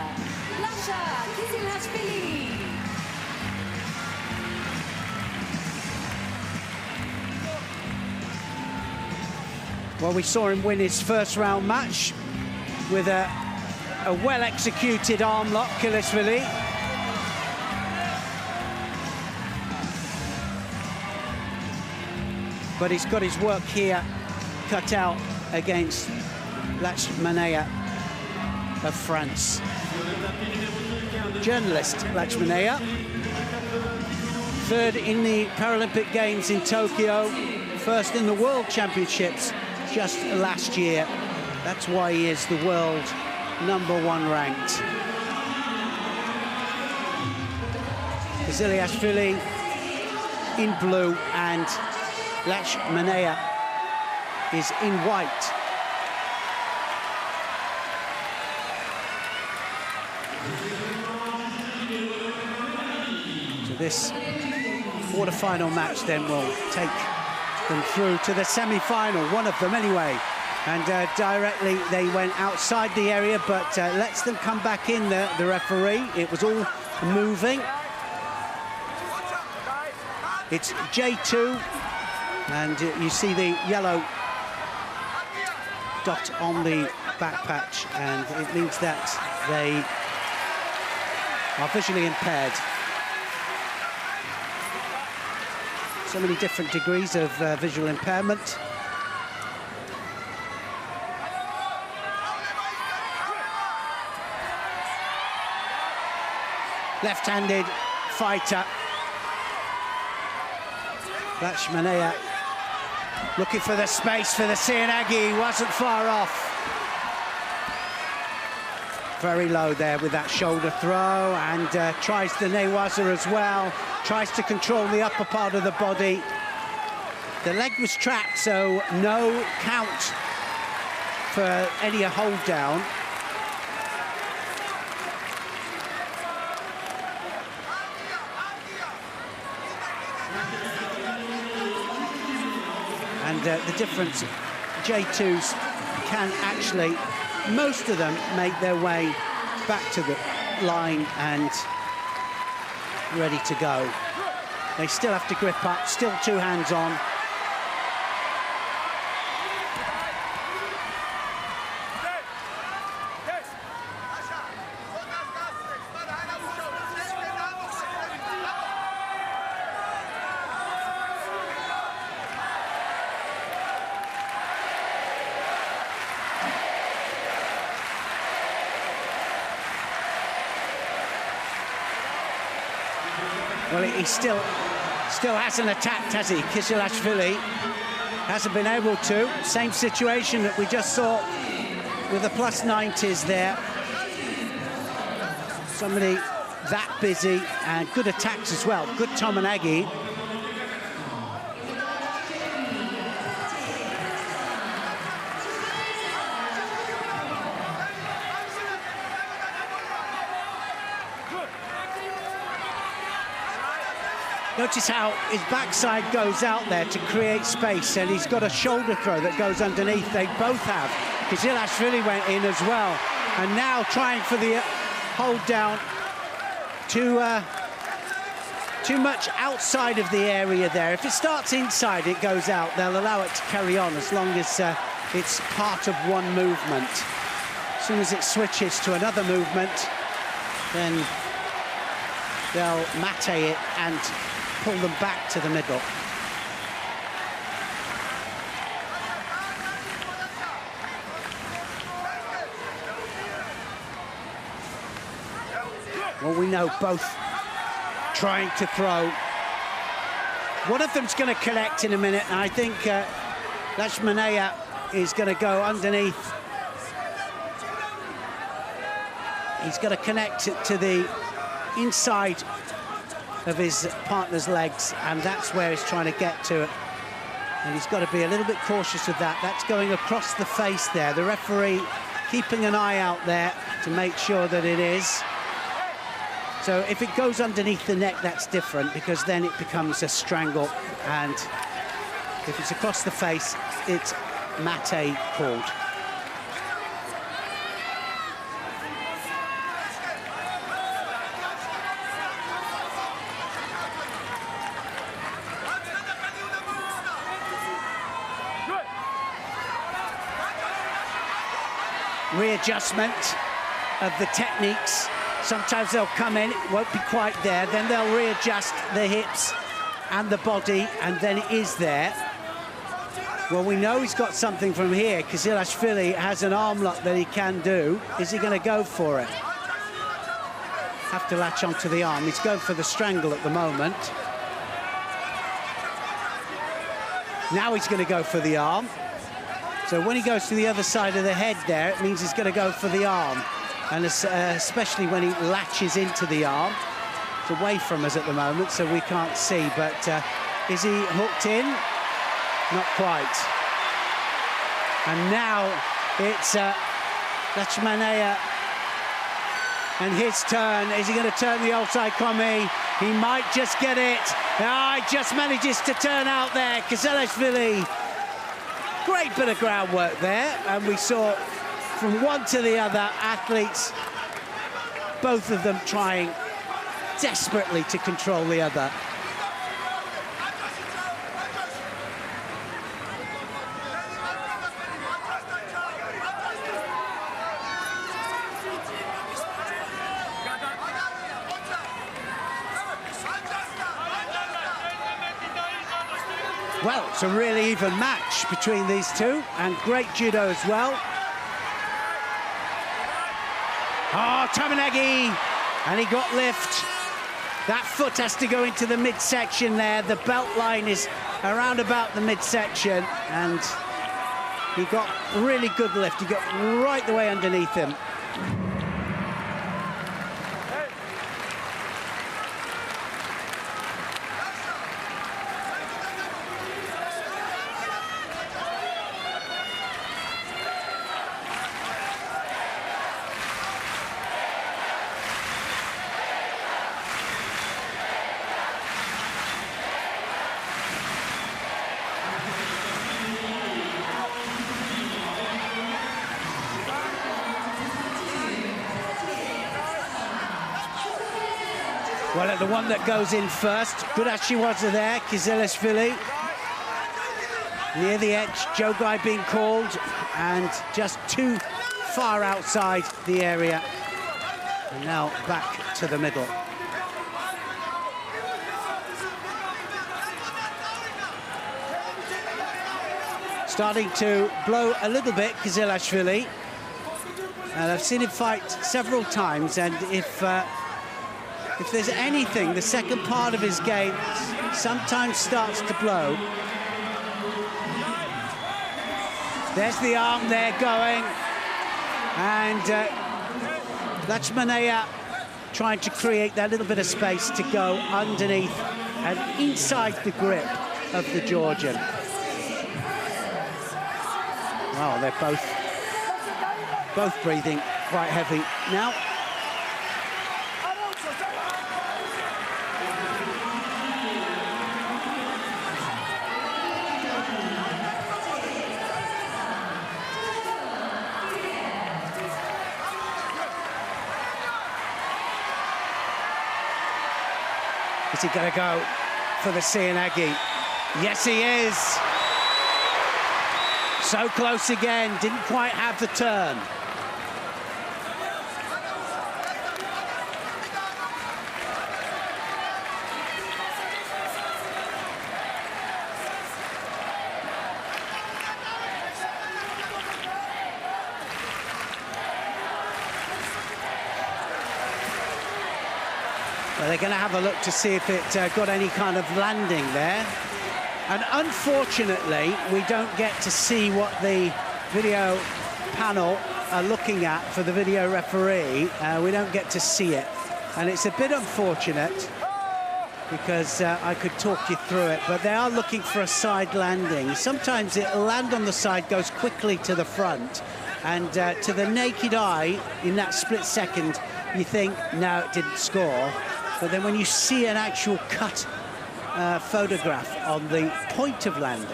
Well, we saw him win his first round match with a well-executed arm lock, Kilashvili. But he's got his work here cut out against Lachmanea of France. Journalist Lachmanea, third in the Paralympic Games in Tokyo, first in the World Championships just last year. That's why he is the world #1 ranked. Ziliashvili in blue and Lachmanea is in white. So this quarter-final match then will take them through to the semi-final, one of them anyway. And directly they went outside the area, but lets them come back in, the referee. It was all moving. It's J2, and you see the yellow dot on the back patch, and it means that they are visually impaired. So many different degrees of visual impairment. Left-handed fighter. Lachmanea looking for the space for the Sianagi, he wasn't far off. Very low there with that shoulder throw, and tries the Newaza as well, tries to control the upper part of the body. The leg was trapped, so no count for any hold down. And the difference, J2s can actually, most of them make their way back to the line and ready to go. They still have to grip up, still two hands on. Well, he's still Still hasn't attacked, has he? Kizilashvili hasn't been able to. Same situation that we just saw with the +90s there. Somebody that busy and good attacks as well. Good Tominagi. Notice how his backside goes out there to create space, and he's got a shoulder throw that goes underneath. They both have. Kizilashvili went in as well, and now trying for the hold down. Too much outside of the area there. If it starts inside, it goes out. They'll allow it to carry on as long as it's part of one movement. As soon as it switches to another movement, then they'll mate it and pull them back to the middle. Well, we know both trying to throw. One of them's going to connect in a minute, and I think Lashmaneya is going to go underneath. He's going to connect it to the inside of his partner's legs, and that's where he's trying to get to it. And he's got to be a little bit cautious of that. That's going across the face there. The referee keeping an eye out there to make sure that it is. So if it goes underneath the neck, that's different, because then it becomes a strangle. And if it's across the face, it's mate called. Readjustment of the techniques. Sometimes they'll come in, it won't be quite there, then they'll readjust the hips and the body, and then it is there. Well, we know he's got something from here. Kizilashvili has an arm lock that he can do. Is he going to go for it? Have to latch onto the arm. He's going for the strangle at the moment. Now he's going to go for the arm. So when he goes to the other side of the head there, it means he's going to go for the arm. And especially when he latches into the arm. It's away from us at the moment, so we can't see. But is he hooked in? Not quite. And now it's Lashmaneya and his turn. Is he going to turn the old side komi? He might just get it. Ah, he just manages to turn out there. Kizilashvili. Great bit of groundwork there, and we saw from one to the other athletes, both of them trying desperately to control the other. Well, it's a really even match between these two, and great judo as well. Oh, Tominagi, and he got lift. That foot has to go into the midsection there. The belt line is around about the midsection, and he got really good lift. He got right the way underneath him. Well, the one that goes in first, good Ashiwaza there, Kizilashvili. Near the edge, Jogai being called, and just too far outside the area. And now back to the middle. Starting to blow a little bit, Kizilashvili. And I've seen him fight several times, and if if there's anything, the second part of his game sometimes starts to blow. There's the arm there going, and Lakshmanaya trying to create that little bit of space to go underneath and inside the grip of the Georgian. Oh, they're both breathing quite heavy now. Is he going to go for the Sianagi? Yes, he is. So close again, didn't quite have the turn. Well, they're going to have a look to see if it got any kind of landing there. And unfortunately, we don't get to see what the video panel are looking at for the video referee. We don't get to see it. And it's a bit unfortunate because I could talk you through it, but they are looking for a side landing. Sometimes it'll land on the side, goes quickly to the front, and to the naked eye, in that split second, you think, no, it didn't score. But then when you see an actual cut photograph on the point of landing,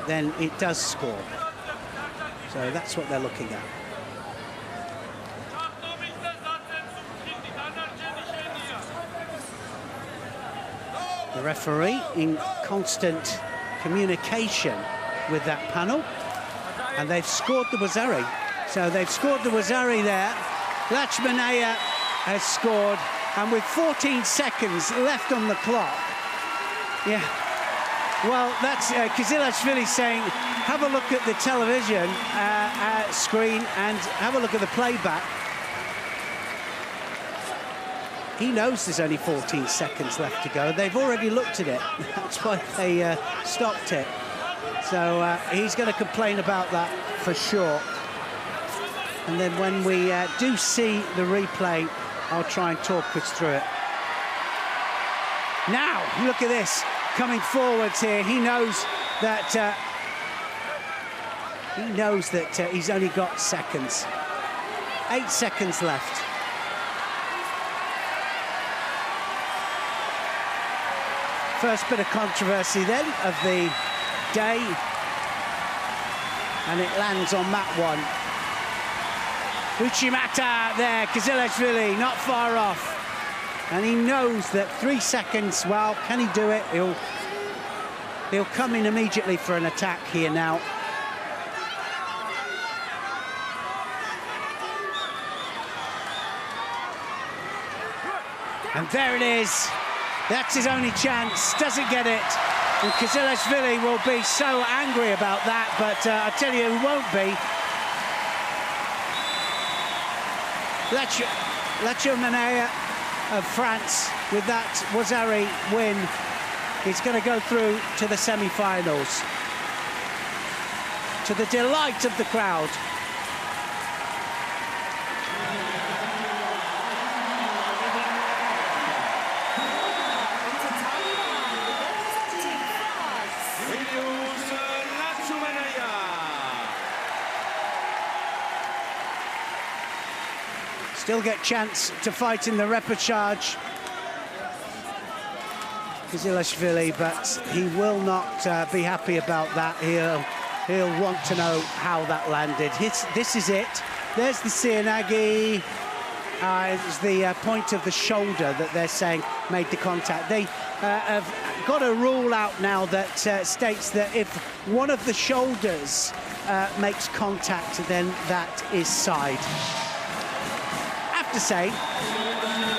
then it does score. So that's what they're looking at. The referee in constant communication with that panel, and they've scored the Wazari. So they've scored the Wazari there. Lakshmanaya has scored, and with 14 seconds left on the clock. Yeah, well, that's Kizilashvili saying, have a look at the television screen and have a look at the playback. He knows there's only 14 seconds left to go. They've already looked at it. That's why they stopped it. So he's going to complain about that for sure. And then when we do see the replay, I'll try and talk us through it. Now, look at this, coming forwards here. He knows that he's only got seconds. 8 seconds left. First bit of controversy then of the day, and it lands on mat one. Uchimata there, Kizilashvili, not far off. And he knows that 3 seconds, well, can he do it? He'll come in immediately for an attack here now. And there it is. That's his only chance, doesn't get it. And Kizilashvili will be so angry about that, but I tell you, he won't be. Lakshmanaya of France, with that Wazari win, is going to go through to the semi-finals, to the delight of the crowd. Still get chance to fight in the repechage, Kizilashvili, but he will not be happy about that. He'll want to know how that landed. This is it. There's the Sianagi. It's the point of the shoulder that they're saying made the contact. They have got a rule out now that states that if one of the shoulders makes contact, then that is side. To say,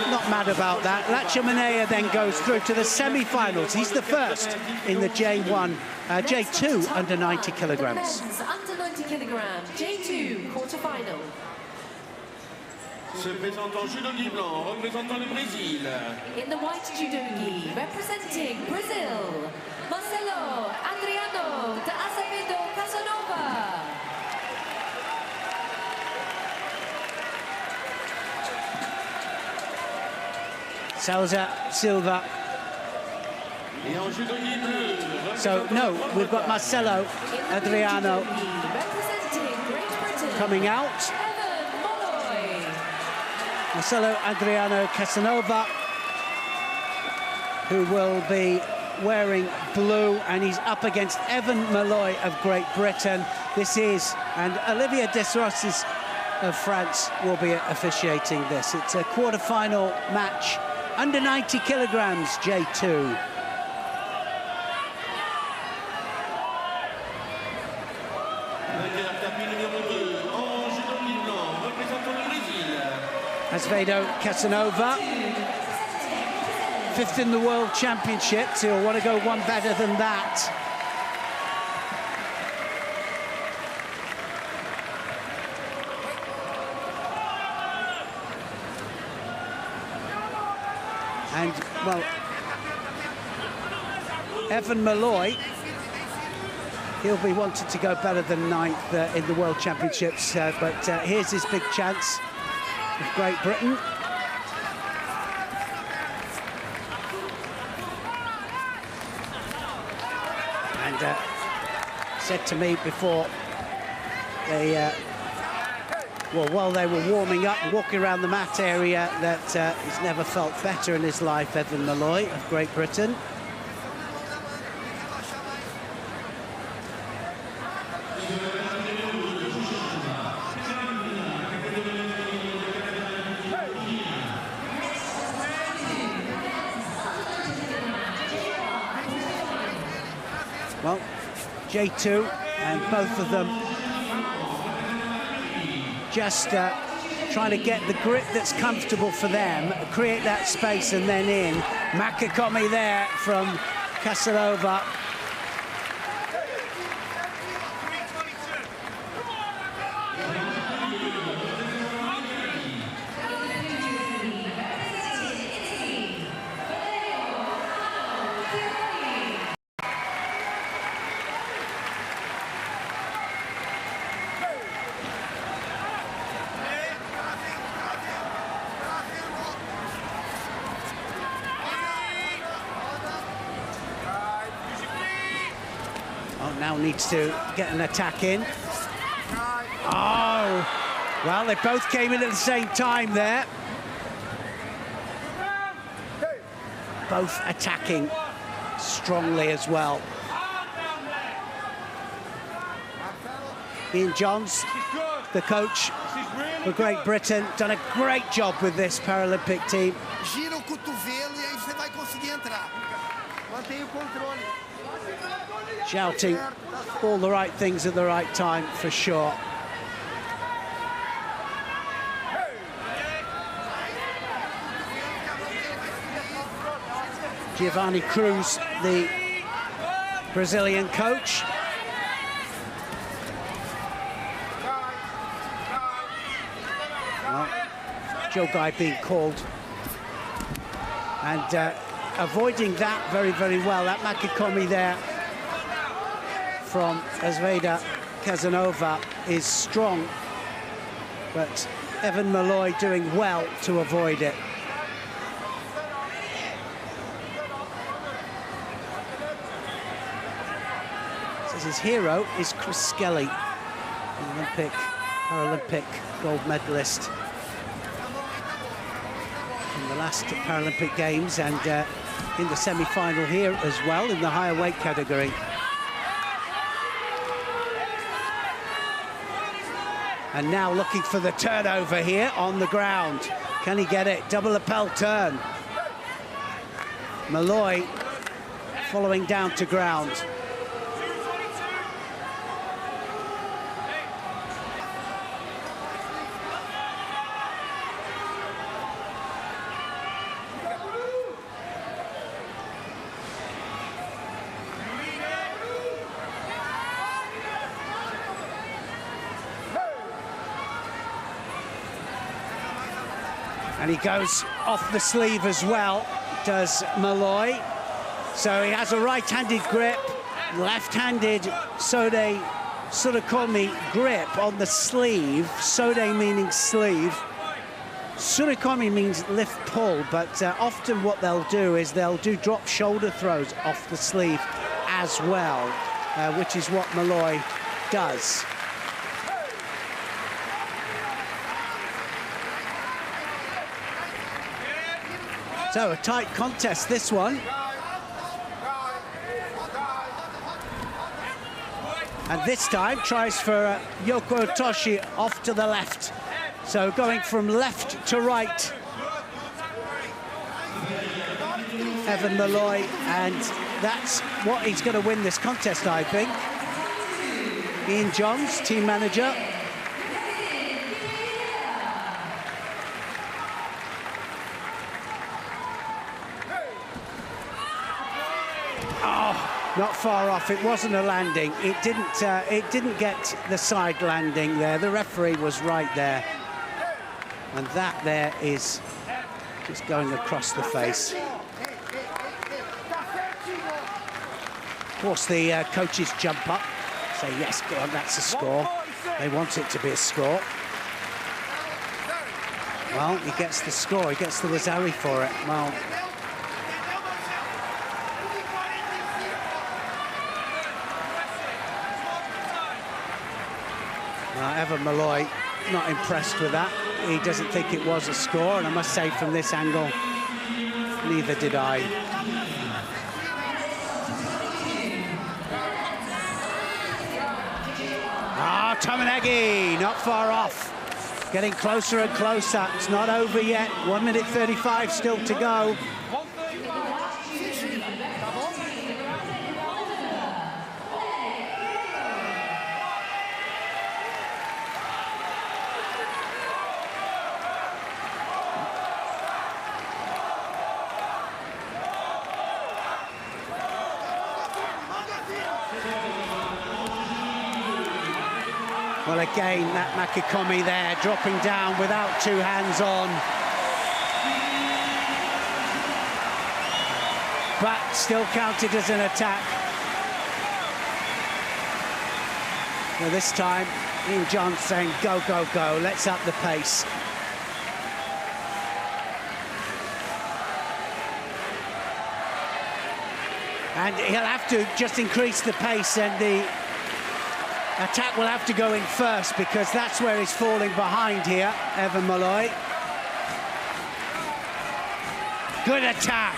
not mad about that. Lakshmanaya then goes through to the semi-finals. He's the first in the J2 under 90 kilograms. Under 90 kilograms, J2 quarterfinal. Se présentant judogi blanc, représentant le Brésil. In the white judogi, representing Brazil, Marcelo Adriano de Azevedo Casanova. Souza Silva. Et en judogi bleu, So, no, we've got Marcelo Adriano Representing Great Britain, coming out. Evan Molloy. Marcelo Adriano Casanova, who will be wearing blue, and he's up against Evan Molloy of Great Britain. This is, and Olivier Desrosses of France will be officiating this. It's a quarter-final match, under 90 kilograms, J2. Azevedo Casanova, 5th in the World Championships. He'll want to go one better than that. And, well, Evan Molloy, he'll be wanting to go better than 9th in the World Championships, but here's his big chance of Great Britain. And said to me before they, well, while they were warming up and walking around the mat area, that he's never felt better in his life, Evan Molloy of Great Britain. Well, J2 and both of them just trying to get the grip that's comfortable for them, create that space and then in. Makakomi there from Casanova. Now needs to get an attack in. Oh, well, they both came in at the same time there. Both attacking strongly as well. Ian Johns, the coach for Great Britain, done a great job with this Paralympic team. Gira o cotovelo e aí você vai conseguir entrar. Mantenha o controle. Shouting all the right things at the right time, for sure. Giovanni Cruz, the Brazilian coach. Well, Joe Guy being called. And avoiding that very, very well. That Makakomi there from Azevedo Casanova is strong, but Evan Molloy doing well to avoid it. Says his hero is Chris Skelly, Olympic, Paralympic gold medalist from the last Paralympic Games, and in the semi-final here as well in the higher weight category. And now looking for the turnover here on the ground. Can he get it? Double lapel turn. Molloy following down to ground. And he goes off the sleeve as well, does Malloy. So he has a right-handed grip, left-handed Surikomi grip on the sleeve. Sode meaning sleeve. Surikomi means lift pull, but often what they'll do is they'll do drop shoulder throws off the sleeve as well, which is what Malloy does. So a tight contest, this one. And this time tries for Yoko Toshi off to the left. So going from left to right. Evan Malloy, and that's what he's going to win this contest, I think. Ian Johns, team manager. Not far off. It wasn't a landing. It didn't get the side landing there. The referee was right there, and that there is just going across the face. Of course, the coaches jump up, say yes, go on, that's a score. They want it to be a score. Well, he gets the score. He gets the Wazzari for it. Well. Evan Malloy not impressed with that. He doesn't think it was a score, and I must say from this angle, neither did I. Tominagi, not far off. Getting closer and closer. It's not over yet. 1 minute 35 still to go. Well, again, that Makikomi there, dropping down without two hands on. But still counted as an attack. Well, this time, Ian John saying, go, go, go, let's up the pace. And he'll have to just increase the pace, and the attack will have to go in first, because that's where he's falling behind here, Evan Malloy. Good attack.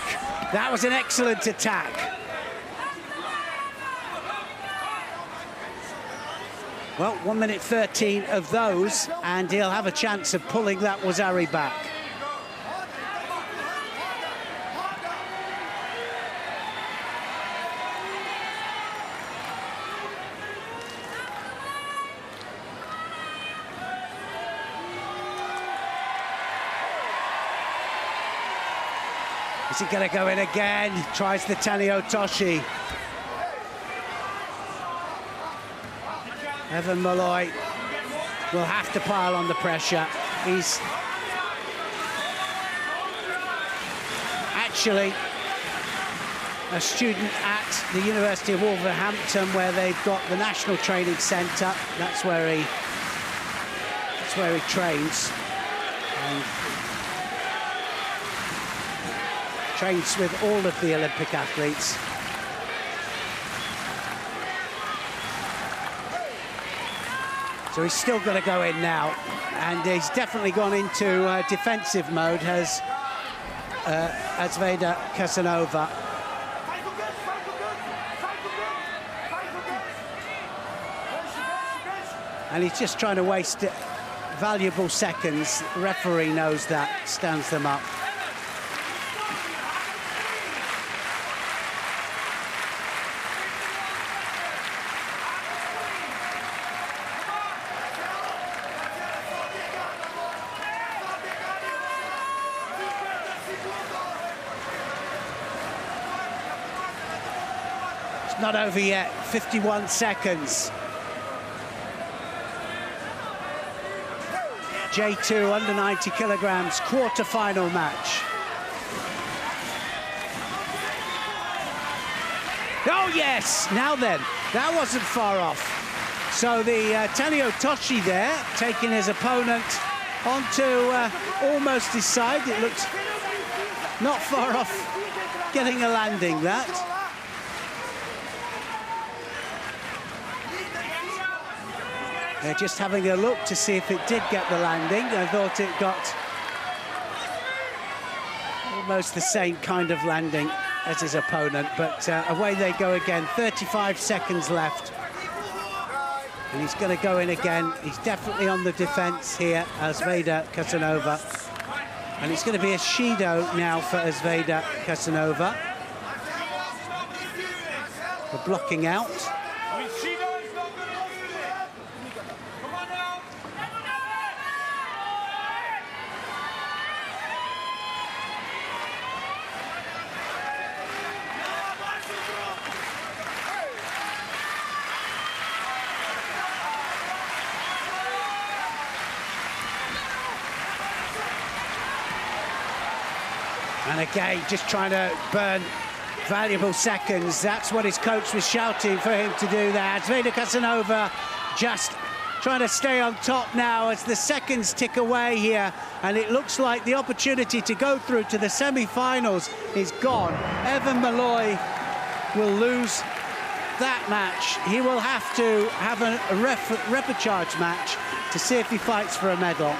That was an excellent attack. Well, 1 minute 13 of those, and he'll have a chance of pulling that Wazzari back. Is he going to go in again? Tries the Tanio Toshi. Evan Malloy will have to pile on the pressure. He's actually a student at the University of Wolverhampton, where they've got the National Training Centre. That's where he trains. And trains with all of the Olympic athletes. So he's still going to go in now, and he's definitely gone into defensive mode, has Azveda Casanova. And he's just trying to waste valuable seconds. The referee knows that, stands them up. Not over yet, 51 seconds. J2 under 90 kilograms quarter-final match. Oh yes, now then, that wasn't far off. So the Tanio Toshi there, taking his opponent onto almost his side. It looked not far off getting a landing, that. They're just having a look to see if it did get the landing. I thought it got almost the same kind of landing as his opponent, but away they go again. 35 seconds left. And he's going to go in again. He's definitely on the defense here, Azveda Casanova. And it's going to be a Shido now for Azveda Casanova. The blocking out. And again, just trying to burn valuable seconds. That's what his coach was shouting for him to do there. Azveda Casanova just trying to stay on top now as the seconds tick away here. And it looks like the opportunity to go through to the semi-finals is gone. Evan Malloy will lose that match. He will have to have a repechage match to see if he fights for a medal.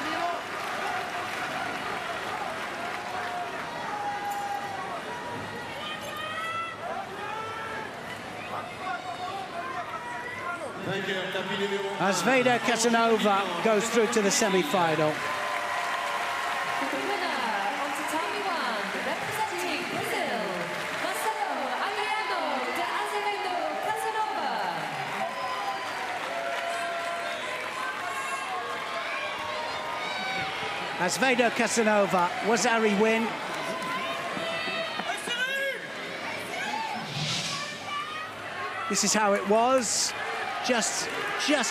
Azveda Casanova goes through to the semi-final. The winner on tatami 1, representing Brazil, Marcelo Adriano de Azevedo Casanova. Azveda Casanova, Wazari win. This is how it was. Just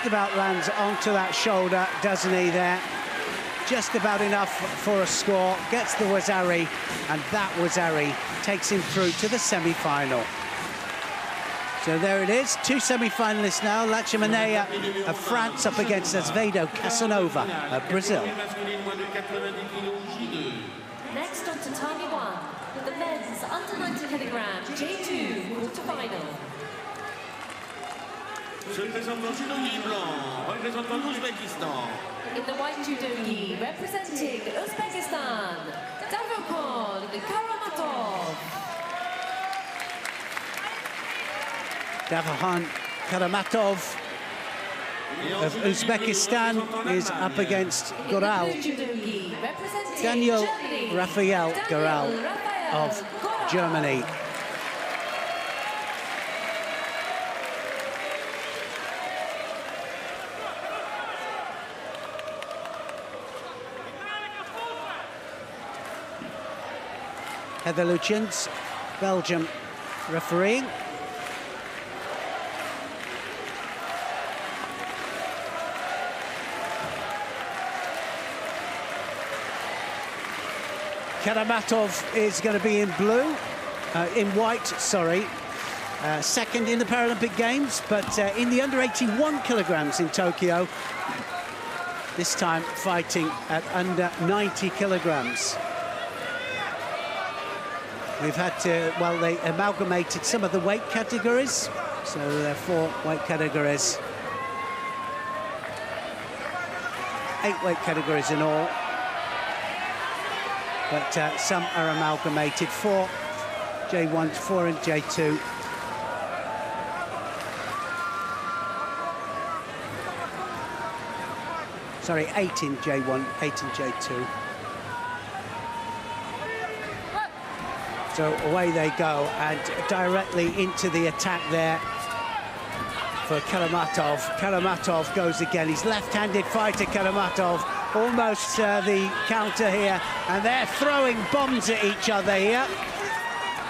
about lands onto that shoulder, doesn't he, there? Just about enough for a score. Gets the Wazari, and that Wazari takes him through to the semi-final. So there it is, two semi-finalists now. Lachimanea of France up against Azveda Casanova of Brazil. Next on tatami 1, the men's under 90 kilogram J2 quarter-final. Se présente en judo-gi blanc, représentant l'Ouzbékistan. In the white judo-gi, representing Uzbekistan, Davokon Karamatov. Davokon Karamatov of Uzbekistan is up against Goral. Daniel Raphael Goral of Germany. Heather Lucians, Belgium refereeing. Karamatov is going to be in blue, in white, sorry. Second in the Paralympic Games, but in the under 81 kilograms in Tokyo. This time fighting at under 90 kilograms. We've had to, well, they amalgamated some of the weight categories, so there are 4 weight categories. 8 weight categories in all. But some are amalgamated, 4 J1, 4 in J2. Sorry, 8 in J1, 8 in J2. So away they go, and directly into the attack there for Karamatov. Karamatov goes again. He's left-handed fighter, Karamatov. Almost the counter here, and they're throwing bombs at each other here.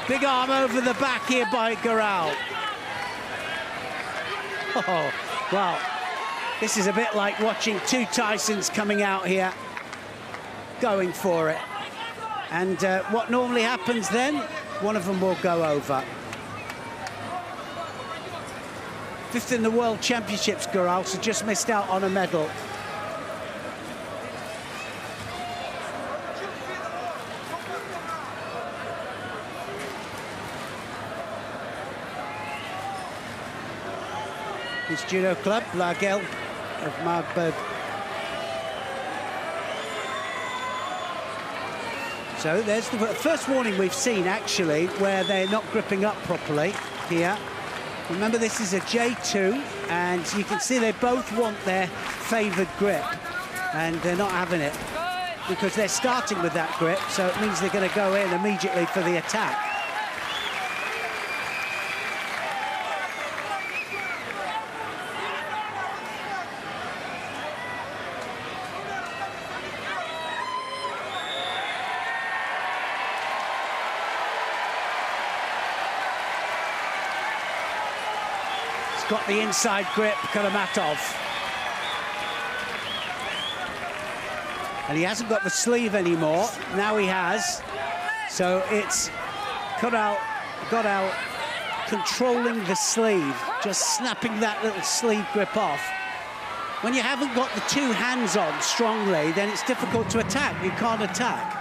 Big arm over the back here by Goral. Oh, well, This is a bit like watching two Tysons coming out here, going for it. And what normally happens then, one of them will go over. 5th in the World Championships, Gural, so just missed out on a medal. His judo club, La Gueule of Marburg. So there's the first warning we've seen, actually, where they're not gripping up properly here. Remember, this is a J2, and you can see they both want their favoured grip, and they're not having it because they're starting with that grip, so it means they're going to go in immediately for the attack. Got the inside grip, Karamatov. And he hasn't got the sleeve anymore. Now he has. So it's Gural controlling the sleeve, just snapping that little sleeve grip off. When you haven't got the two hands on strongly, then it's difficult to attack. You can't attack.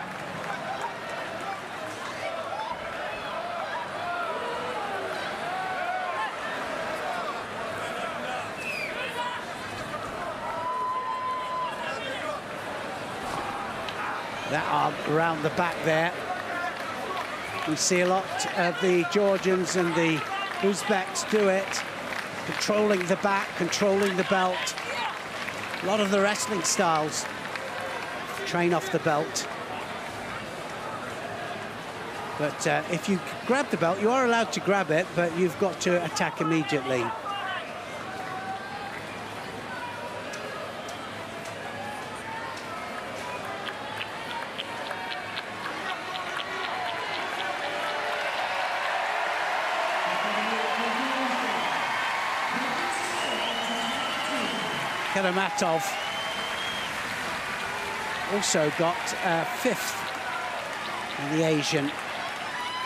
That arm around the back there. We see a lot of the Georgians and the Uzbeks do it, controlling the back, controlling the belt. A lot of the wrestling styles train off the belt. But if you grab the belt, you are allowed to grab it, but you've got to attack immediately. Karamatov also got 5th in the Asian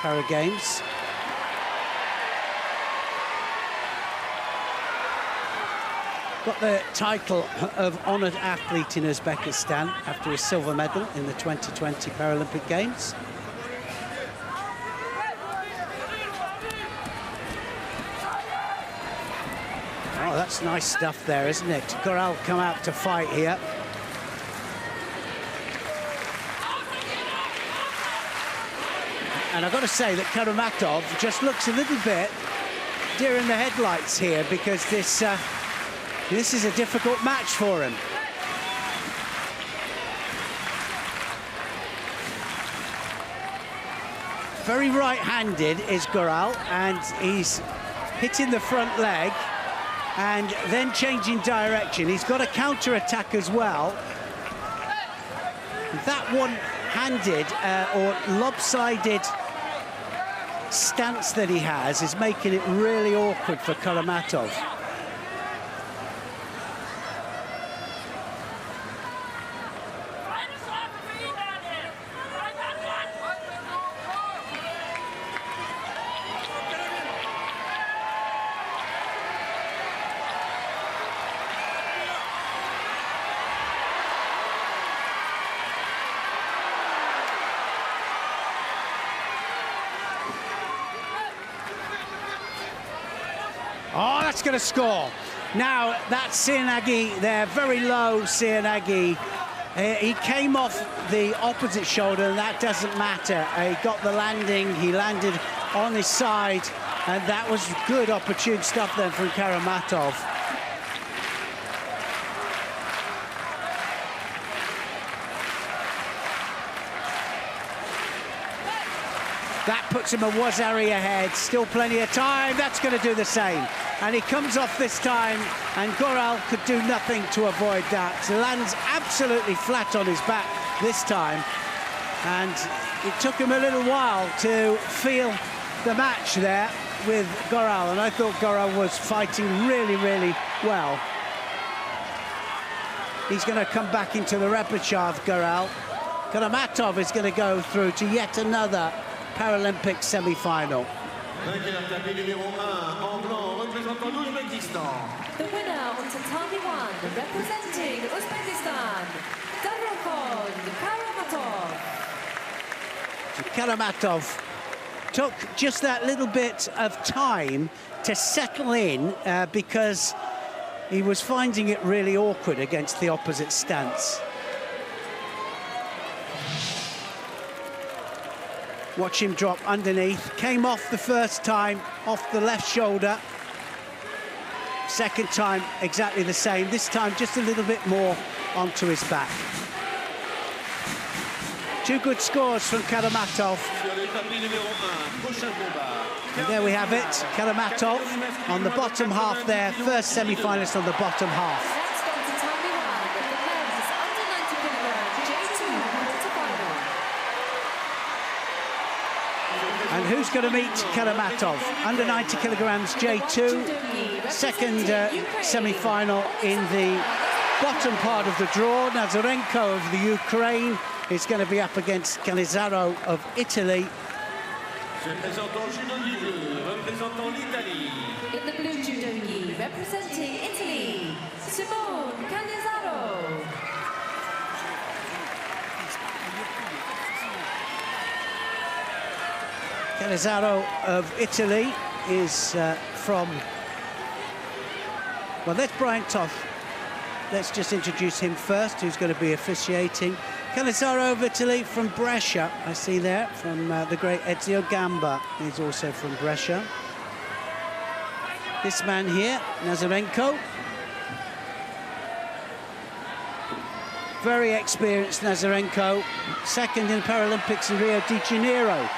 Para Games. Got the title of honoured athlete in Uzbekistan after his silver medal in the 2020 Paralympic Games. Oh, that's nice stuff there, isn't it? Gural come out to fight here. And I've got to say that Karamatov just looks a little bit deer in the headlights here, because this is a difficult match for him. Very right-handed is Gural, and he's hitting the front leg and then changing direction. He's got a counter-attack as well. That one-handed or lopsided stance that he has is making it really awkward for Karamatov. Oh, that's going to score. Now, that's Sianagi there, very low Sianagi. He came off the opposite shoulder, and that doesn't matter. He got the landing, he landed on his side, and that was good opportune stuff then from Karamatov. That puts him a Wazari ahead, still plenty of time, that's going to do the same. And he comes off this time, and Gural could do nothing to avoid that. Lands absolutely flat on his back this time, and it took him a little while to feel the match there with Gural, and I thought Gural was fighting really, really well. he's going to come back into the repertoire of Garal. Karamatov is going to go through to yet another Paralympic semi-final. The winner on tatami 1, representing Uzbekistan, Karamatov. Karamatov took just that little bit of time to settle in because he was finding it really awkward against the opposite stance. Watch him drop underneath. Came off the first time, off the left shoulder. Second time, exactly the same. This time, just a little bit more onto his back. Two good scores from Karamatov. And there we have it, Karamatov on the bottom half there, first semi-finalist on the bottom half. And who's going to meet Karamatov? Under 90 kilograms, J2, second semi-final in the bottom part of the draw. Nazarenko of the Ukraine is going to be up against Cannizzaro of Italy. In the blue judo gi, representing Italy, Simone Cannizzaro. Cannizzaro of Italy is from, well, that's Brian Toth. Let's just introduce him first, who's going to be officiating. Cannizzaro of Italy from Brescia, I see there, from the great Ezio Gamba. He's also from Brescia. This man here, Nazarenko. Very experienced Nazarenko, second in Paralympics in Rio de Janeiro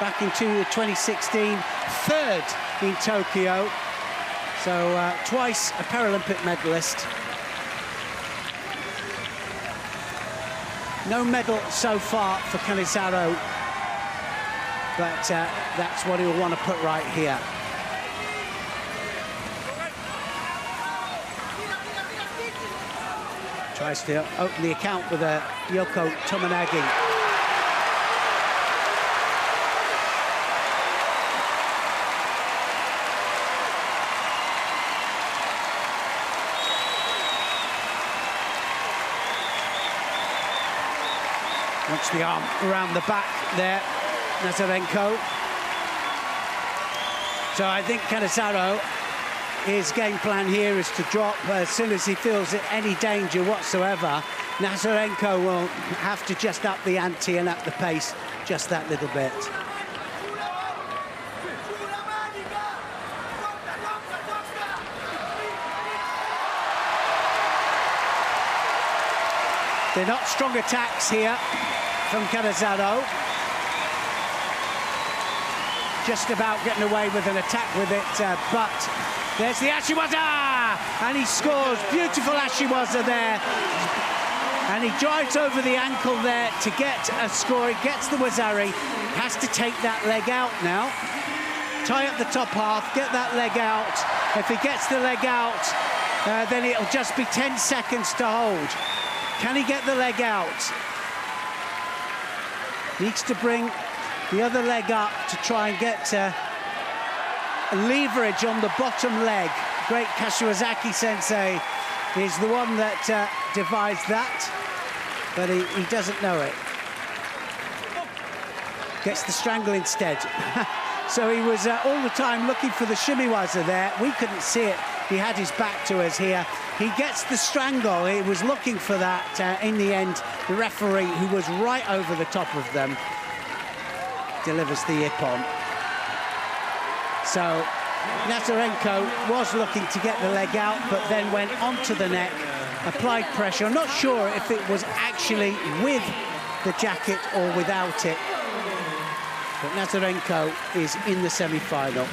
back in 2016, third in Tokyo. So twice a Paralympic medalist. No medal so far for Cannizzaro, but that's what he'll want to put right here. Tries to open the account with a Yoko Tomonagi. Wants the arm around the back there, Nazarenko. So I think Cannizzaro, his game plan here is to drop as soon as he feels any danger whatsoever. Nazarenko will have to just up the ante and up the pace just that little bit. They're not strong attacks here from Cannizzaro. Just about getting away with an attack with it, but there's the Ashiwaza! And he scores, beautiful Ashiwaza there. And he drives over the ankle there to get a score. He gets the Wazari, has to take that leg out now. Tie up the top half, get that leg out. If he gets the leg out, then it'll just be 10 seconds to hold. Can he get the leg out? Needs to bring the other leg up to try and get leverage on the bottom leg. Great Kashiwazaki sensei is the one that devised that, but he doesn't know it. Gets the strangle instead. So he was all the time looking for the shimiwaza there. We couldn't see it. He had his back to us here. He gets the strangle. He was looking for that. In the end, the referee, who was right over the top of them, delivers the ippon. So Nazarenko was looking to get the leg out, but then went onto the neck, applied pressure. I'm not sure if it was actually with the jacket or without it, but Nazarenko is in the semi-final.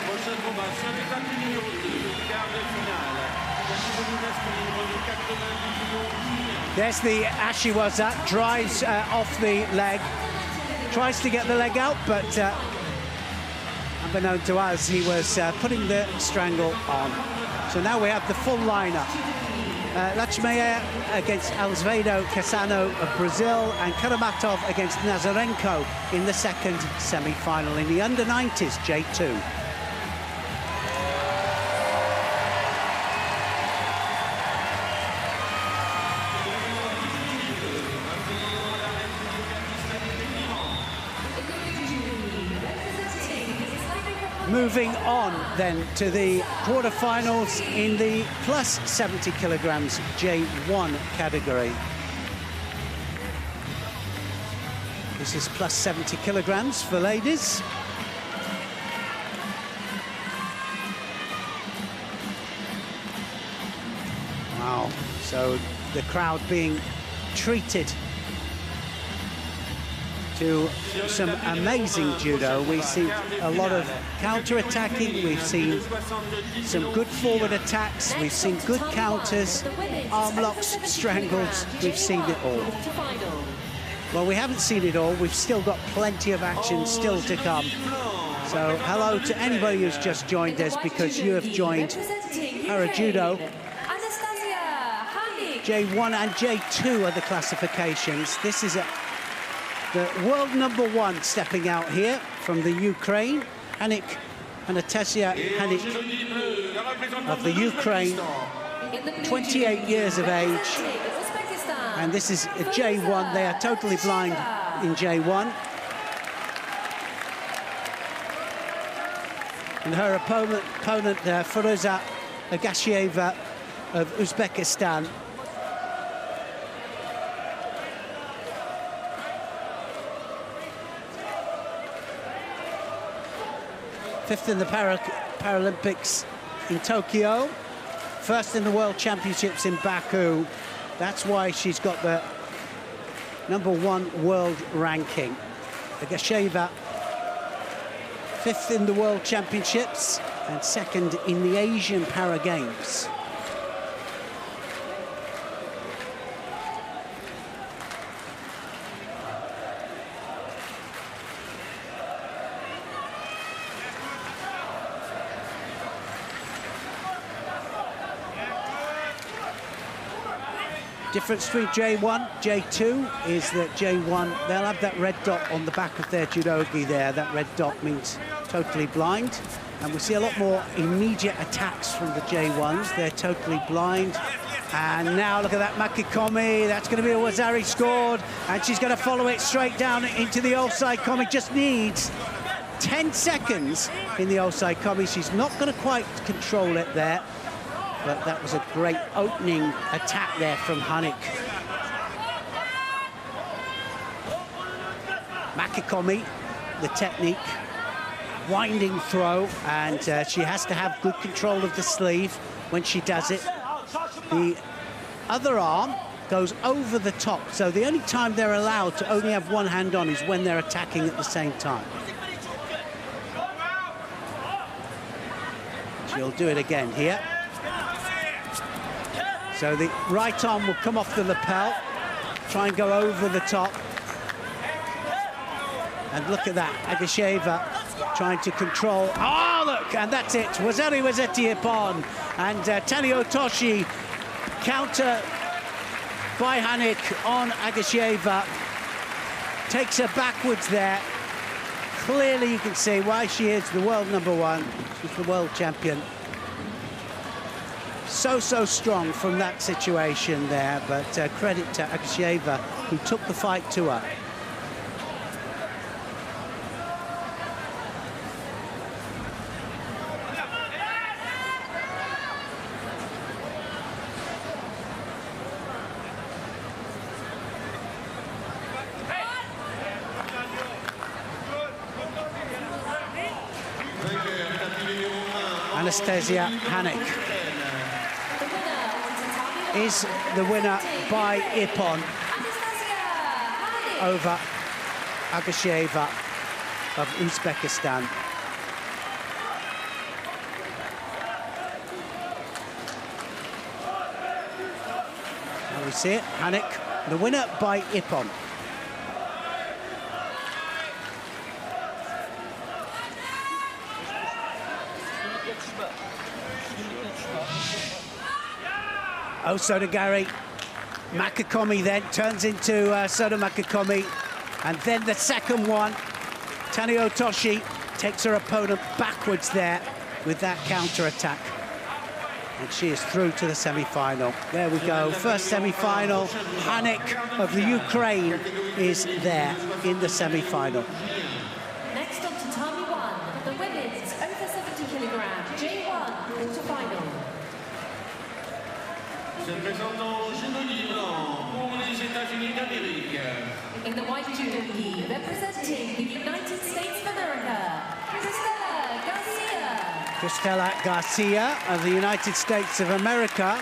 Prochain combat sur les tapis numéro 2, quart de finale. There's the Ashiwaza, drives off the leg, tries to get the leg out, but unbeknown to us, he was putting the strangle on. So now we have the full lineup. Lachmeyer against Alzvedo Cassano of Brazil, and Karamatov against Nazarenko in the second semi-final. In the under-90s, J2. Moving on then to the quarterfinals in the plus 70 kilograms J1 category. This is plus 70 kilograms for ladies. Wow, so the crowd being treated to some amazing judo. We've seen a lot of counter-attacking, we've seen some good forward attacks, we've seen good counters, arm locks, strangles, we've seen it all. Well, we haven't seen it all, we've still got plenty of action still to come. So hello to anybody who's just joined us, because you have joined Parajudo. J1 and J2 are the classifications. This is the world #1 stepping out here from the Ukraine, Anastasia Hanik of the Ukraine, 28 years of age, and this is a J1. They are totally blind in J1. And her opponent Firoza Agashieva of Uzbekistan. Fifth in the Paralympics in Tokyo, first in the World Championships in Baku. That's why she's got the #1 world ranking. Agasheva, fifth in the World Championships and second in the Asian Para Games. Difference between J1, J2 is that J1, they'll have that red dot on the back of their judogi there. That red dot means totally blind. And we see a lot more immediate attacks from the J1s. They're totally blind. And now look at that Makikomi. That's going to be a Wazari scored. And she's going to follow it straight down into the offside Komi. Just needs 10 seconds in the offside Komi. She's not going to quite control it there. But that was a great opening attack there from Hanik. Makikomi, the technique, winding throw, and she has to have good control of the sleeve when she does it. The other arm goes over the top, so the only time they're allowed to only have one hand on is when they're attacking at the same time. She'll do it again here. So the right arm will come off the lapel, try and go over the top. And look at that, Agasheva trying to control. Oh, look, and that's it. Wazari Wazeti Ippon. And Tanio Toshi, counter by Hanik on Agasheva. Takes her backwards there. Clearly you can see why she is the world #1. She's the world champion. So strong from that situation there, but credit to Agasheva, who took the fight to her. Anastasia Hanik is the winner by Ippon over Agasheva of Uzbekistan. we see it, Hanek, the winner by Ippon. Oh, Sodagari. Makakomi then turns into Soda Makakomi. And then the second one, Tanio Otoshi takes her opponent backwards there with that counter-attack. And she is through to the semi-final. There we go, first semi-final. Hanek of the Ukraine is there in the semi-final. Next on tatami 1, the women's over 70 kilogram J1 quarterfinal. Se présentant au judo libre pour les États-Unis d'Amérique. In the white judo gi, representing the United States of America, Cristela Garcia of the United States of America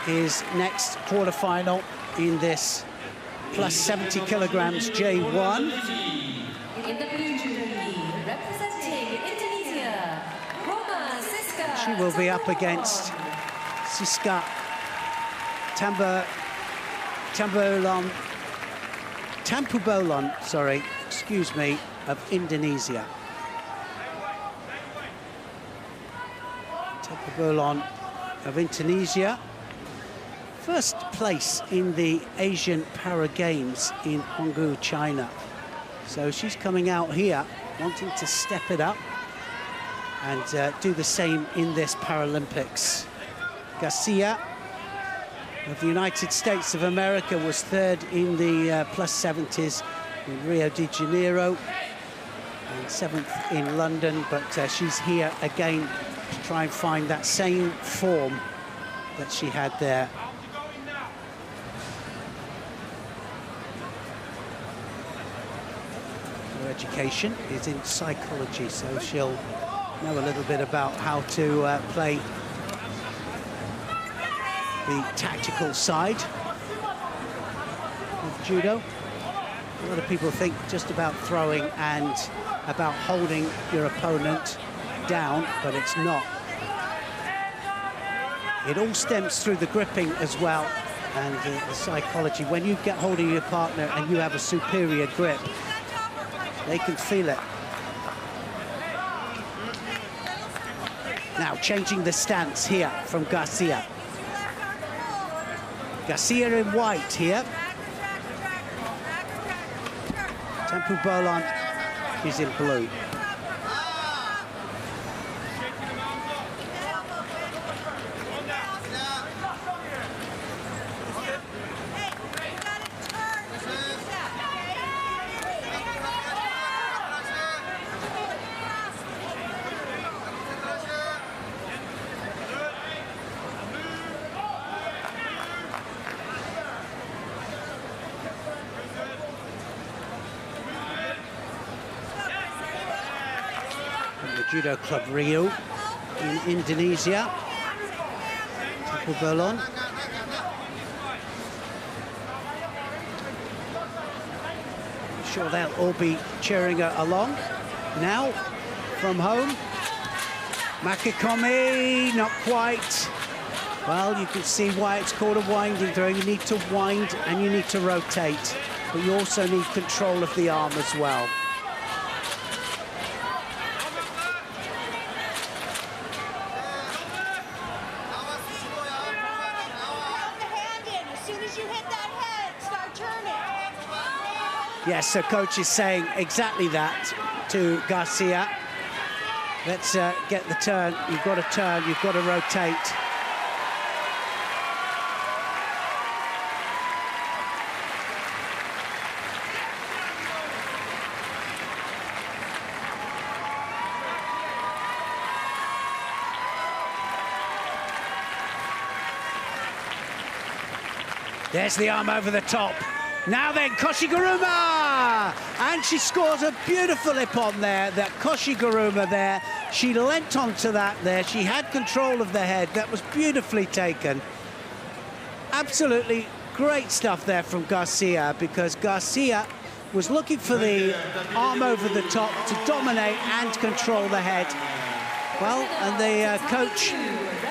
is next quarterfinal in this plus 70 kilograms J1. In the blue judo gi, representing Indonesia, Roma Siska. She will be up against Siska Tampubolon, sorry, excuse me, of Indonesia. Tampubolon of Indonesia. First place in the Asian Para Games in Honggu, China. So she's coming out here wanting to step it up and do the same in this Paralympics. Garcia of the United States of America was third in the plus 70s in Rio de Janeiro and seventh in London, but she's here again to try and find that same form that she had there. Her education is in psychology, so she'll know a little bit about how to play the tactical side of judo. A lot of people think just about throwing and about holding your opponent down, but it's not. It all stems through the gripping as well and the psychology. When you get hold of your partner and you have a superior grip, they can feel it. Now changing the stance here from Garcia. Garcia in white here. Tampubolon is in blue. Judo Club Rio in Indonesia. Tampubolon. I'm sure they'll all be cheering her along. Now, from home, Makakomi, not quite. Well, you can see why it's called a winding throw. You need to wind and you need to rotate, but you also need control of the arm as well. Yes, so coach is saying exactly that to Garcia. Let's get the turn. You've got to turn, you've got to rotate. There's the arm over the top. Now then, Koshiguruma! And she scores a beautiful ippon there, that Koshiguruma there. She leant onto that there. She had control of the head. That was beautifully taken. Absolutely great stuff there from Garcia, because Garcia was looking for the arm over the top to dominate and control the head. Well, and the coach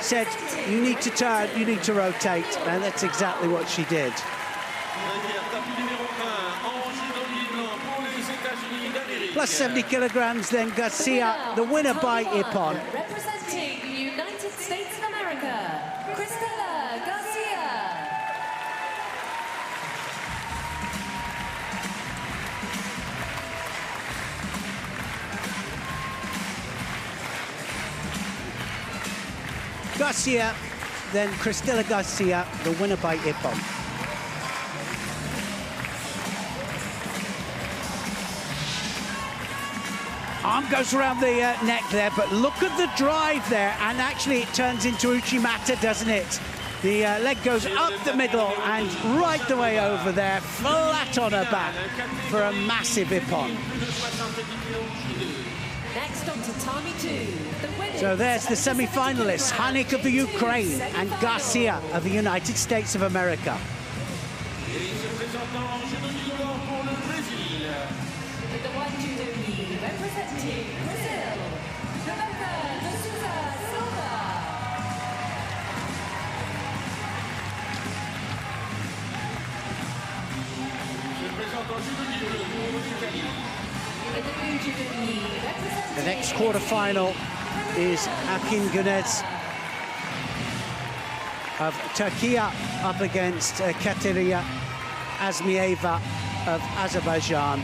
said, you need to turn, you need to rotate, and that's exactly what she did. Plus 70 kilograms, then Garcia, the winner by Ippon. Representing the United States of America, Cristela Garcia. Garcia, then Cristela Garcia, the winner by Ippon. Arm goes around the neck there, but look at the drive there, and actually it turns into Uchimata, doesn't it? The leg goes up the middle and right the way over there, flat on her back for a massive Ippon. Next on tatami 2, the winners. So there's the semi-finalists, Hanik of the Ukraine and Garcia of the United States of America. With the white judo gi, representing Brazil, Rebecca de Souza Silva. With the blue judo gi, representing The next quarter-final is Akin Gunez of Turkey up against Katerina Azmieva of Azerbaijan.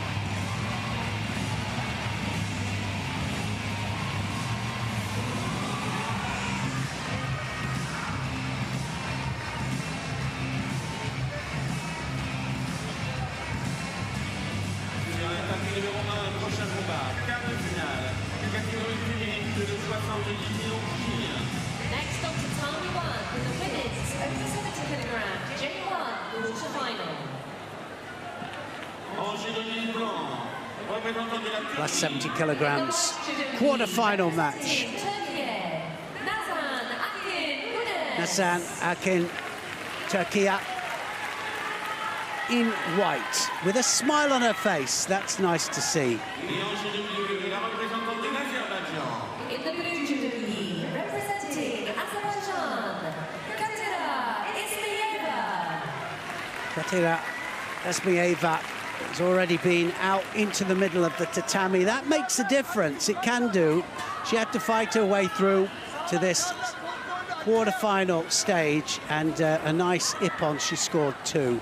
Next on tatami 1, with the women's over 70 kilogram J1 quarterfinal. Plus 70 kilograms. Quarter-final match. Nazan Akin, Turkey in white, with a smile on her face. That's nice to see. In the blue judo gi, representing Azerbaijan, Katerina Azmieva has already been out into the middle of the tatami. That makes a difference. It can do. She had to fight her way through to this quarter-final stage, and a nice Ippon. She scored 2.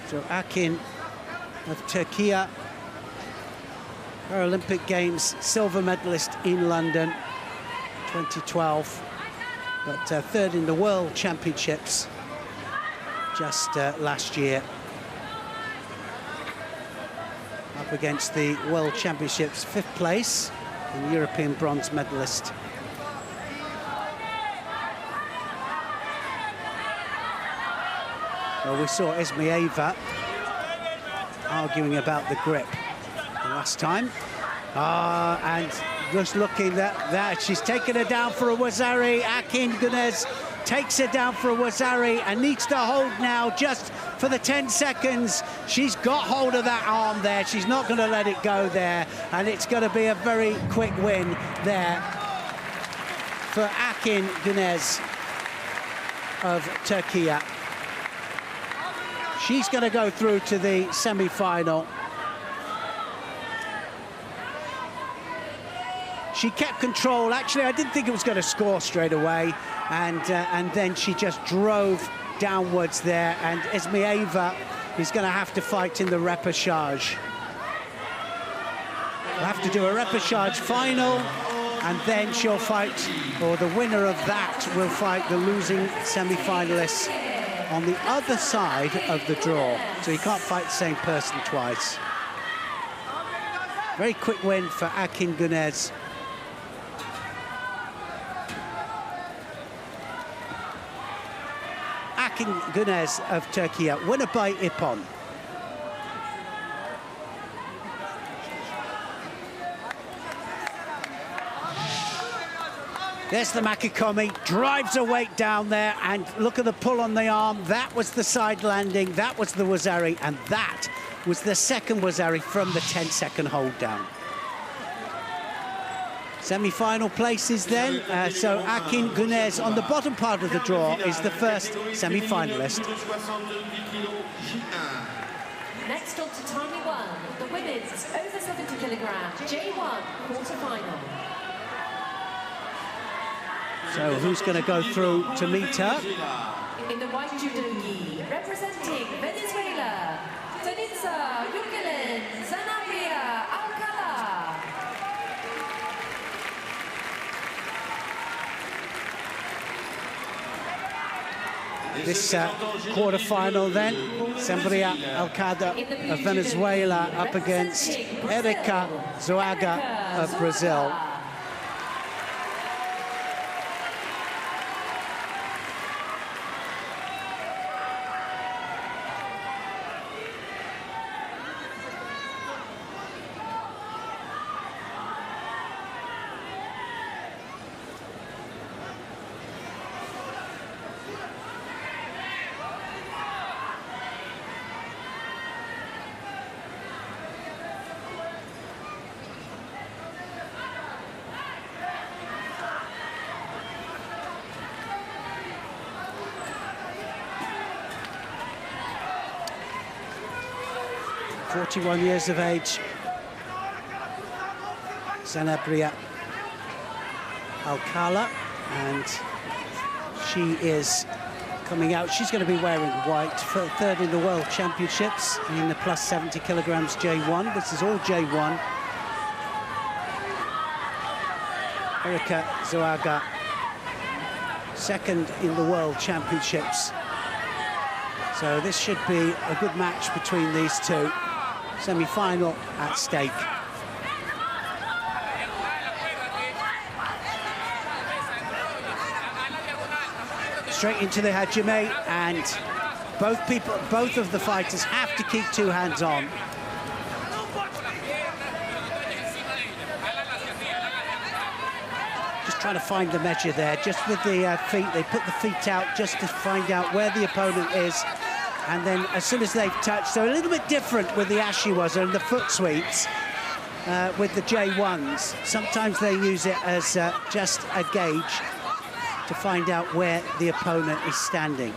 So Akin of Turkey, Paralympic Games silver medalist in London 2012, but third in the World Championships just last year. Up against the World Championships 5th place and European bronze medalist. Well, we saw Azmieva arguing about the grip the last time. And just looking at that, she's taken her down for a Wazari. Akin Gunez takes her down for a Wazari and needs to hold now just for the 10 seconds. She's got hold of that arm there. She's not going to let it go there. And it's going to be a very quick win there for Akin Gunez of Turkey. She's going to go through to the semi-final. She kept control. Actually, I didn't think it was going to score straight away, and then she just drove downwards there. And Azmieva is going to have to fight in the repechage. We'll have to do a repechage final, and then she'll fight, or the winner of that will fight the losing semi-finalists on the other side of the draw. So you can't fight the same person twice. Very quick win for Akin Gunez. Akin Gunez of Turkey, winner by Ippon. There's the Makikomi, drives her weight down there, and look at the pull on the arm. That was the side landing, that was the Wazari, and that was the second Wazari from the 10-second hold down. Semi-final places then, so Akin Gunez on the bottom part of the draw is the first semi-finalist. Next on to Timely 1, the women's over 70 kilogram J1 quarterfinal. So who's going to go through to meet her? In the white judogi, representing Venezuela, Tanitza Yukelen Zanabria Alcala. This quarter-final then, Sembria Alcada of Venezuela up against Erika Zoaga of Brazil. ...41 years of age, Sanabria Alcala, and she is coming out. She's going to be wearing white for third in the World Championships in the plus 70 kilograms J1. This is all J1. Erika Zoaga, second in the World Championships. So this should be a good match between these two. Semi-final at stake. Straight into the hajime, and both of the fighters have to keep two hands on. Just trying to find the measure there, just with the feet. They put the feet out just to find out where the opponent is. And then as soon as they've touched, so a little bit different with the ashiwaza and the foot sweeps with the J1s. Sometimes they use it as just a gauge to find out where the opponent is standing.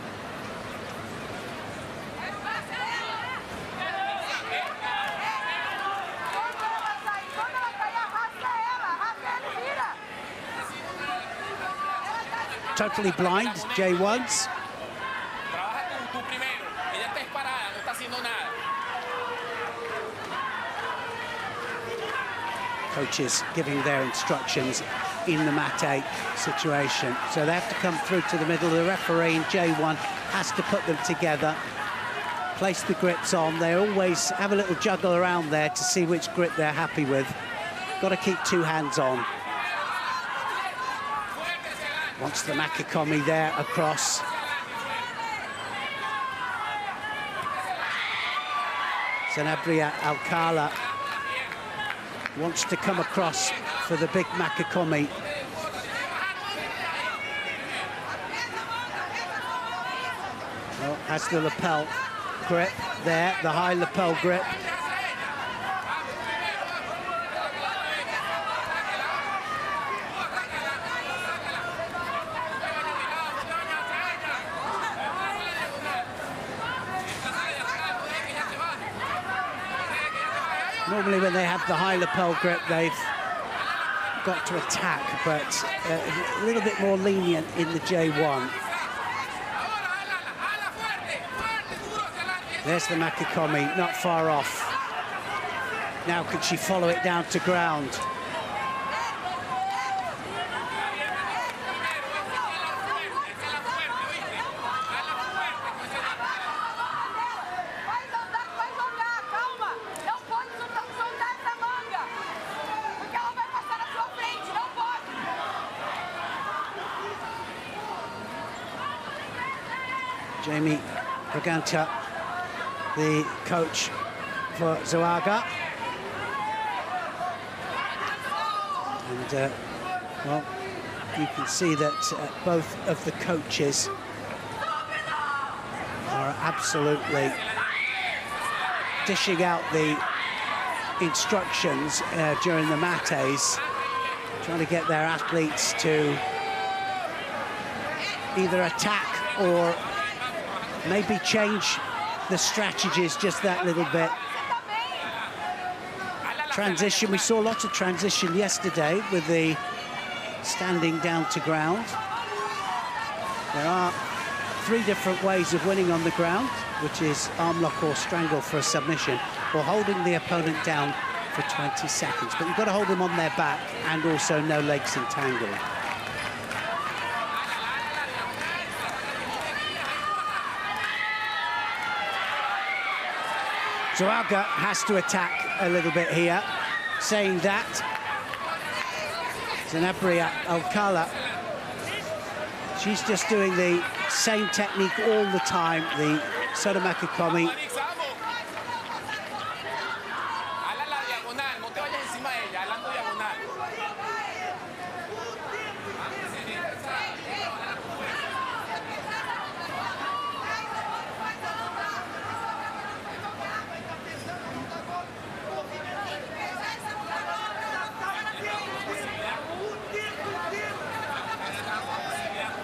Totally blind, J1s. Coaches giving their instructions in the mate situation. So they have to come through to the middle. The referee in J1 has to put them together, place the grips on. They always have a little juggle around there to see which grip they're happy with. Got to keep two hands on. Wants the Makikomi there across. Sanabria Alcala wants to come across for the big Makikomi. Well, has the lapel grip there, the high lapel grip. Normally when they have the high lapel grip, they've got to attack, but a little bit more lenient in the J1. There's the Makikomi, not far off. Now could she follow it down to ground? Jamie Braganta, the coach for Zoaga. And, well, You can see that both of the coaches are absolutely dishing out the instructions during the mates, trying to get their athletes to either attack or maybe change the strategies just that little bit. Transition, we saw lots of transition yesterday with the standing down to ground. There are 3 different ways of winning on the ground, which is arm lock or strangle for a submission, or holding the opponent down for 20 seconds. But you've got to hold them on their back and also no legs entangled. Zouaga has to attack a little bit here. Saying that, Zenabria Alcala, she's just doing the same technique all the time, the Sotomaki Komi.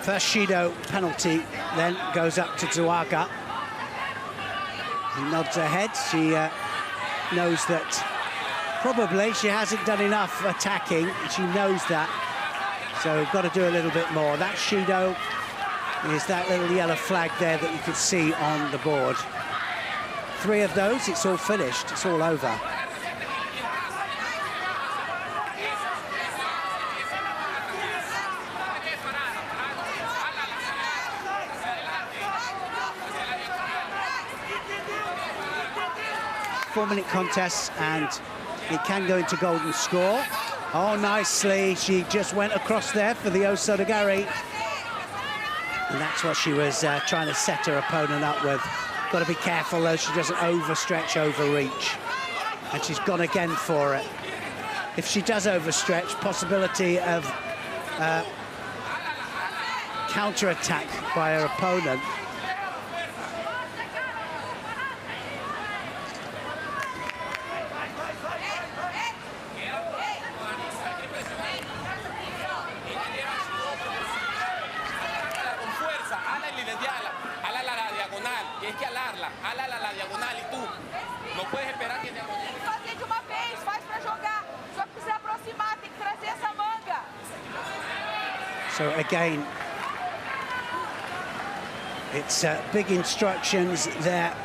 First Judo penalty then goes up to Zouaga. He nods her head. She knows that probably she hasn't done enough attacking. She knows that. So we've got to do a little bit more. That Judo is that little yellow flag there that you can see on the board. 3 of those, it's all finished. It's all over. Four-minute contest, and it can go into golden score. Oh, nicely. She just went across there for the Osotogari. And that's what she was trying to set her opponent up with. Got to be careful, though, she doesn't overstretch, overreach. And she's gone again for it. If she does overstretch, possibility of counter-attack by her opponent. So again, it's big instructions there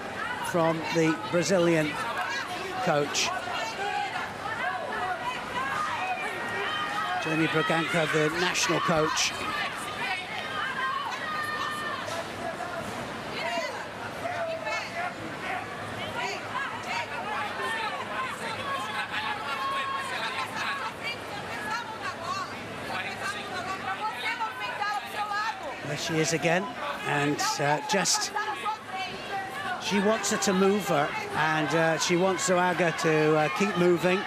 from the Brazilian coach. Jenny Braganca, the national coach. There she is again, and she wants her to move her, and she wants Zouaga to keep moving.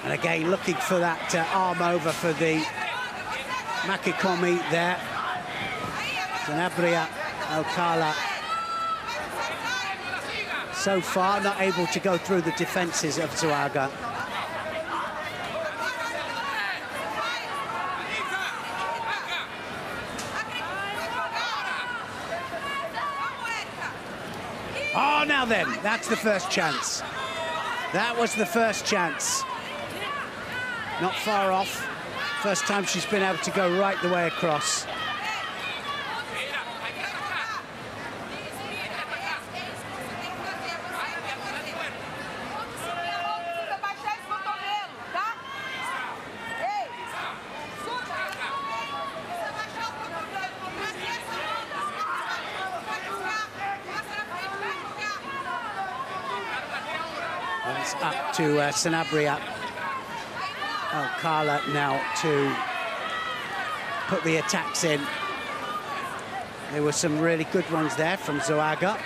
And again, looking for that arm over for the Makikomi there. Zenabria Alcala. So far, not able to go through the defences of Zouaga. Oh, now then, that's the first chance. That was the first chance. Not far off. First time she's been able to go right the way across. It's up to Zenabria Alcala now to put the attacks in. There were some really good ones there from Zouaga.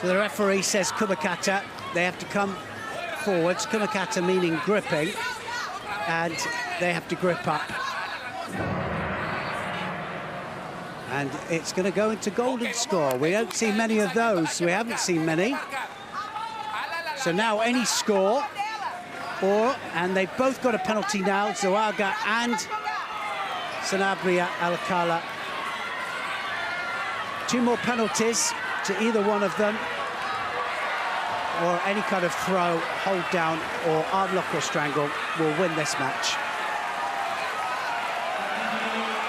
So the referee says kumakata. They have to come forwards. Kumakata meaning gripping. And they have to grip up. And it's going to go into golden score. We don't see many of those. We haven't seen many. So now any score, and they've both got a penalty now, Zouaga and Sanabria Alcala. 2 more penalties to either one of them, or any kind of throw, hold down, or arm lock or strangle will win this match.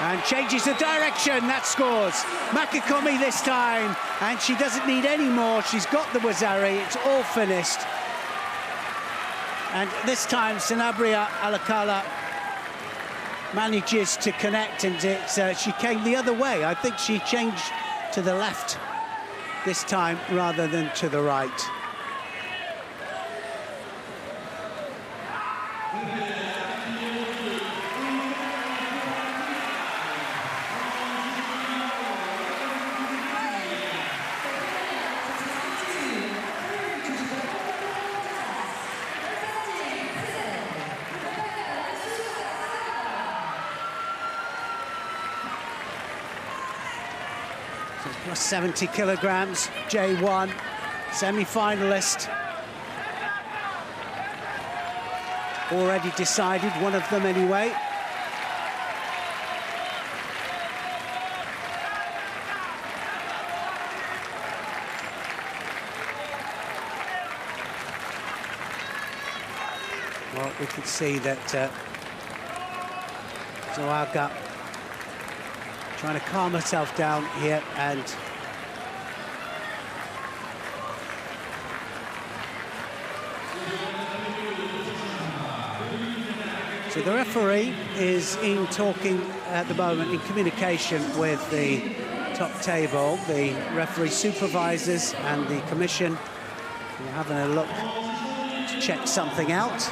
And changes the direction, that scores. Makikomi this time, and she doesn't need any more. She's got the wazari, it's all finished. And this time, Sanabria Alcala manages to connect, and she came the other way. I think she changed to the left this time rather than to the right. Plus 70 kilograms, J1, semi-finalist. Already decided, one of them anyway. Well, we can see that Zouaga trying to calm herself down here, and so the referee is in talking at the moment, in communication with the top table, the referee supervisors and the commission. We're having a look to check something out.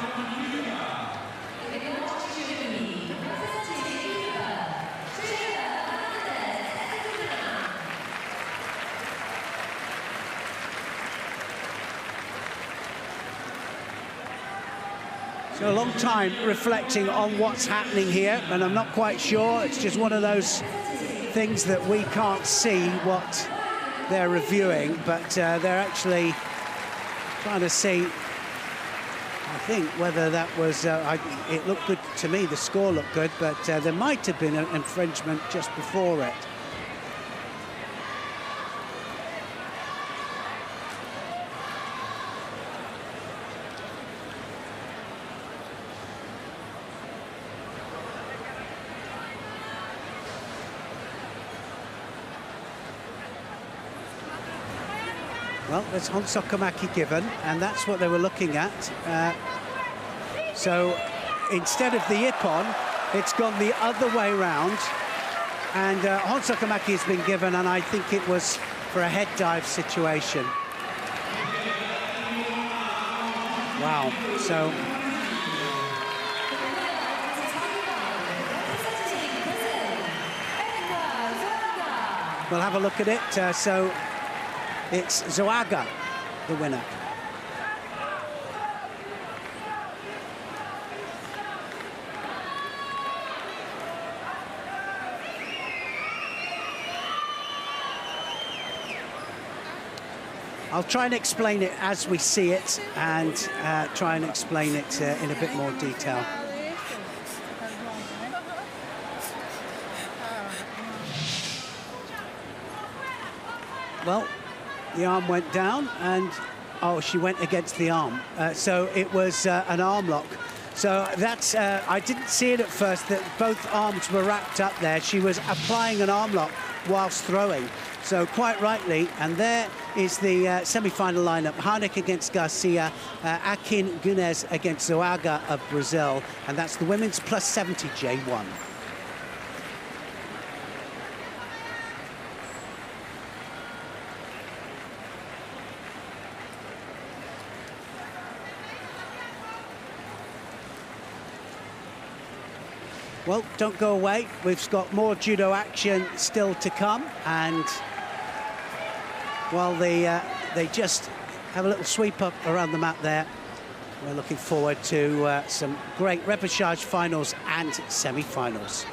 A long time reflecting on what's happening here, and I'm not quite sure. It's just one of those things that we can't see what they're reviewing, but they're actually trying to see, I think, whether that was, it looked good to me, the score looked good, but there might have been an infringement just before it. Well, there's Honsokamaki given, and that's what they were looking at. So instead of the ippon, it's gone the other way round, and Honsokamaki has been given, and I think it was for a head dive situation. Wow, so we'll have a look at it. So it's Zouaga, the winner. I'll try and explain it as we see it, and try and explain it in a bit more detail. Well, the arm went down, and oh, she went against the arm. So it was an arm lock. So that's, I didn't see it at first, that both arms were wrapped up there. She was applying an arm lock whilst throwing. So quite rightly, and there is the semi-final lineup. Harnik against Garcia, Akin Gunes against Zouaga of Brazil, and that's the women's plus 70 J1. Well, don't go away. We've got more judo action still to come, and well, the they just have a little sweep up around the mat there. We're looking forward to some great repechage finals and semi-finals.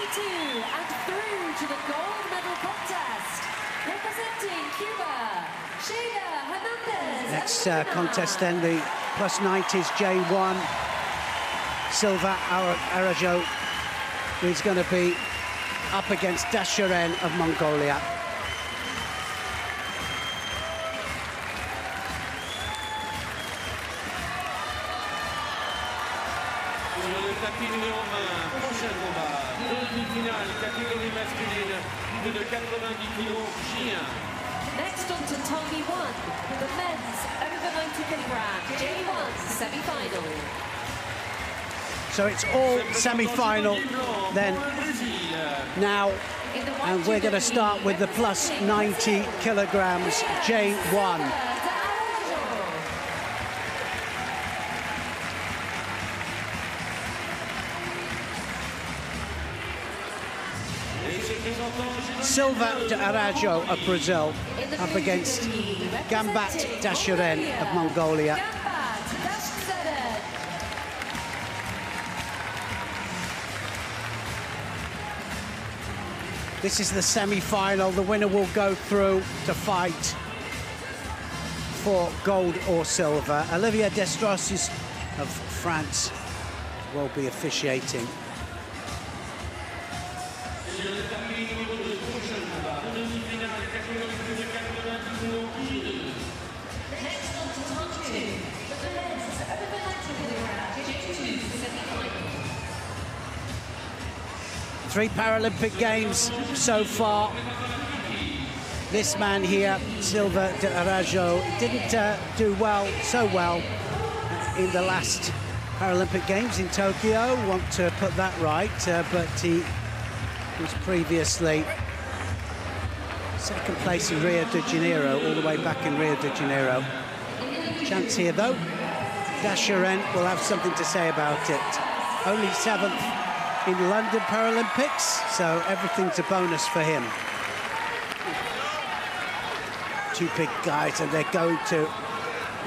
and through to the gold medal contest. Representing Cuba, Sheila Hernandez. Next contest then, the plus 90s J1. Silva Arajo is going to be up against Dashiren of Mongolia. tapis numéro 1, prochain combat. Demi-finale, catégorie masculine, plus de 90 kg, J1. Next on to Tommy 1, the men's over 90 kilogram J1 semi-final. So it's all semi-final then now, and we're going to start with the plus 90 kilograms J1. Silva de Arajo of Brazil up against Gambat Dashiren of Mongolia. This is the semi-final. The winner will go through to fight for gold or silver. Olivier Destrosses of France will be officiating. Three Paralympic Games so far. This man here, Silva de Arajo, didn't do so well in the last Paralympic Games in Tokyo. Want to put that right, but he was previously second place in Rio de Janeiro, all the way back in Rio de Janeiro. Chance here though. Dashiren will have something to say about it. Only 7th in London Paralympics, so everything's a bonus for him. Two big guys, and they're going to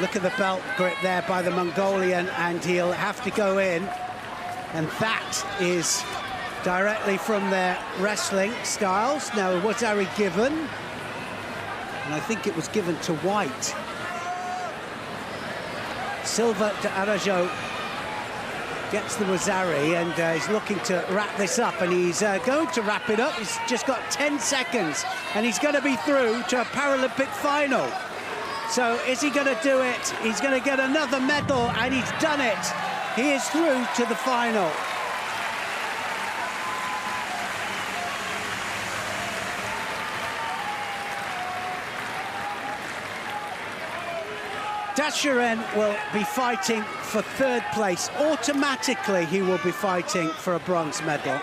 look at the belt grip there by the Mongolian, and he'll have to go in, and that is directly from their wrestling styles. Now, was Harry given? And I think it was given to White. Silva de Arajo gets the Wazari, and he's looking to wrap this up, and he's going to wrap it up. He's just got 10 seconds, and he's going to be through to a Paralympic final. So is he going to do it? He's going to get another medal, and he's done it. He is through to the final. Dashiren will be fighting for 3rd place. Automatically, he will be fighting for a bronze medal.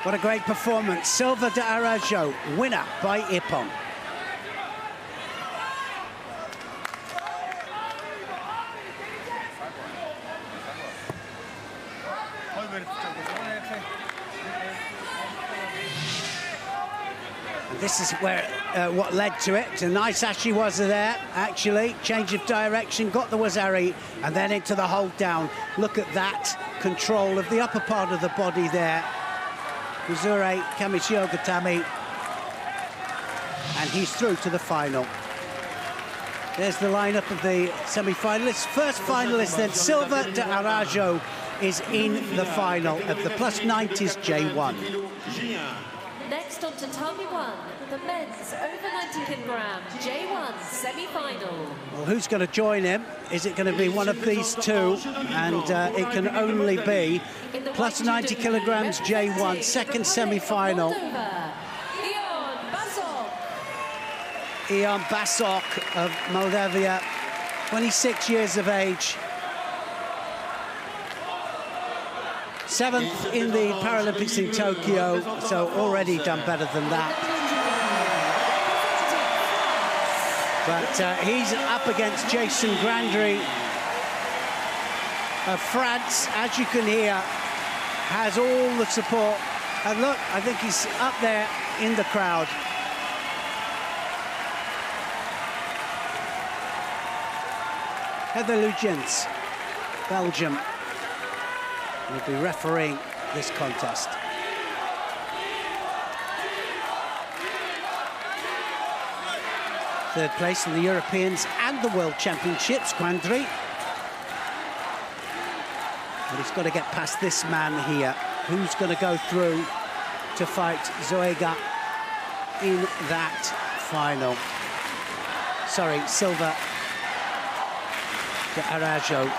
What a great performance. Silva de Arajo, winner by Ippon. And this is where what led to it. A nice ashiwaza there, actually. Change of direction, got the wazari, and then into the hold down. Look at that control of the upper part of the body there. Uzure Kamishiogatami, and he's through to the final. There's the lineup of the semi-finalists. First finalist then, Silva de Arajo, is in the final of the plus 90s J1. Next on to Tommy 1, the men's over 90 kilogram J1 semi-final. Well, who's going to join him? Is it going to be one of these two? And it can only be plus 90 kilograms J1, second semi-final. Ion Basok of Moldavia, 26 years of age. 7th in the Paralympics in Tokyo, so already done better than that. But he's up against Jason Grandry of France, as you can hear, has all the support. And look, I think he's up there in the crowd. Heather Lugens, Belgium, will be refereeing this contest. Third place in the Europeans and the World Championships, Grandry. But he's got to get past this man here. Who's going to go through to fight Zoega in that final? Sorry, Silva de Arajo.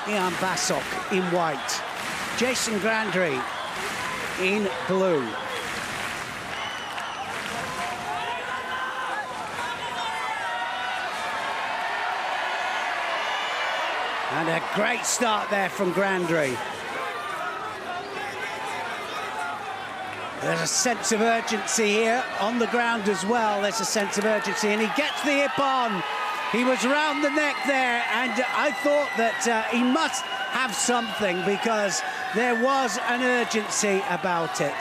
Ian Bassok in white. Jason Grandry in blue. And a great start there from Grandry. There's a sense of urgency here on the ground as well. There's a sense of urgency, and he gets the hip on. He was round the neck there, and I thought that he must have something because there was an urgency about it.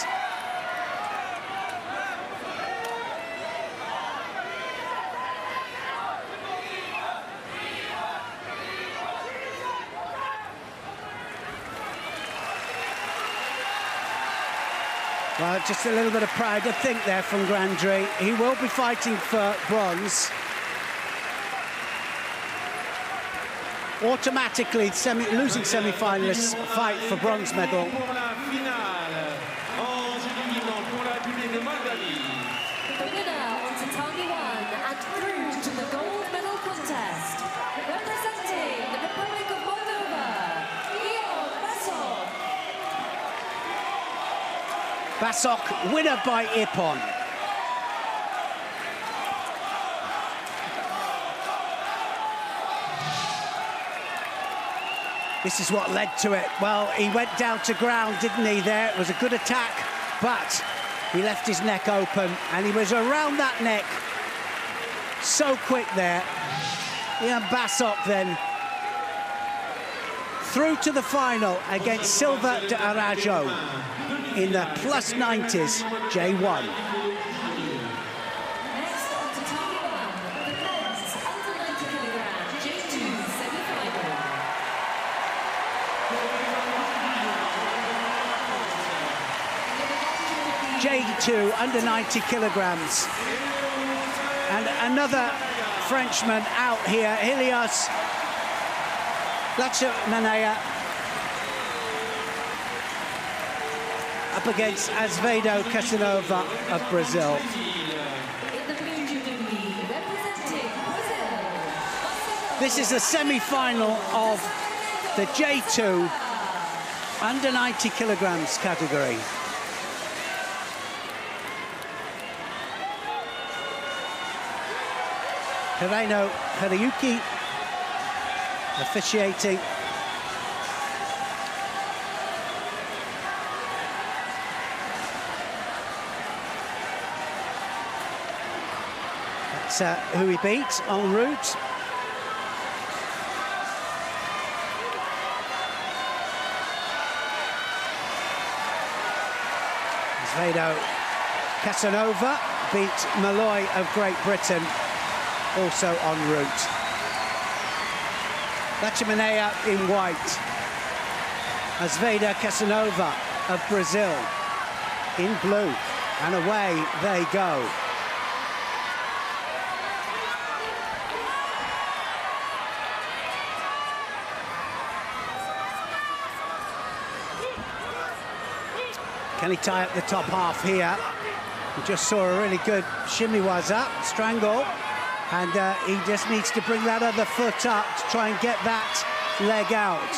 Well, just a little bit of pride, I think, there from Grandry. He will be fighting for bronze. Automatically, losing semi-finalists fight for bronze medal. The winner on tatami 1 and through to the gold medal contest, representing the Republic of Moldova, Bassok. Bassok, winner by Ippon. This is what led to it. Well, he went down to ground, didn't he, there? It was a good attack, but he left his neck open, and he was around that neck so quick there. Ian Bassok then through to the final against Silva de Arajo in the plus 90s J1. Next on tatami 1, the men's under 90 kilogram J2 semi-final. J2 under 90 kilograms. And another Frenchman out here, Helios Lachmanaya, up against Azevedo Casanova of Brazil. In the blue judo league, representing Brazil, This is a semi-final of the J2 under 90 kilograms category. Hirano Hirayuki officiating. That's who he beat en route. Azevedo Casanova beat Malloy of Great Britain, also en route. Lachmanaya in white. Azevedo Casanova of Brazil in blue. And away they go. Can he tie up the top half here? We just saw a really good shimmy waza, strangle, and he just needs to bring that other foot up to try and get that leg out.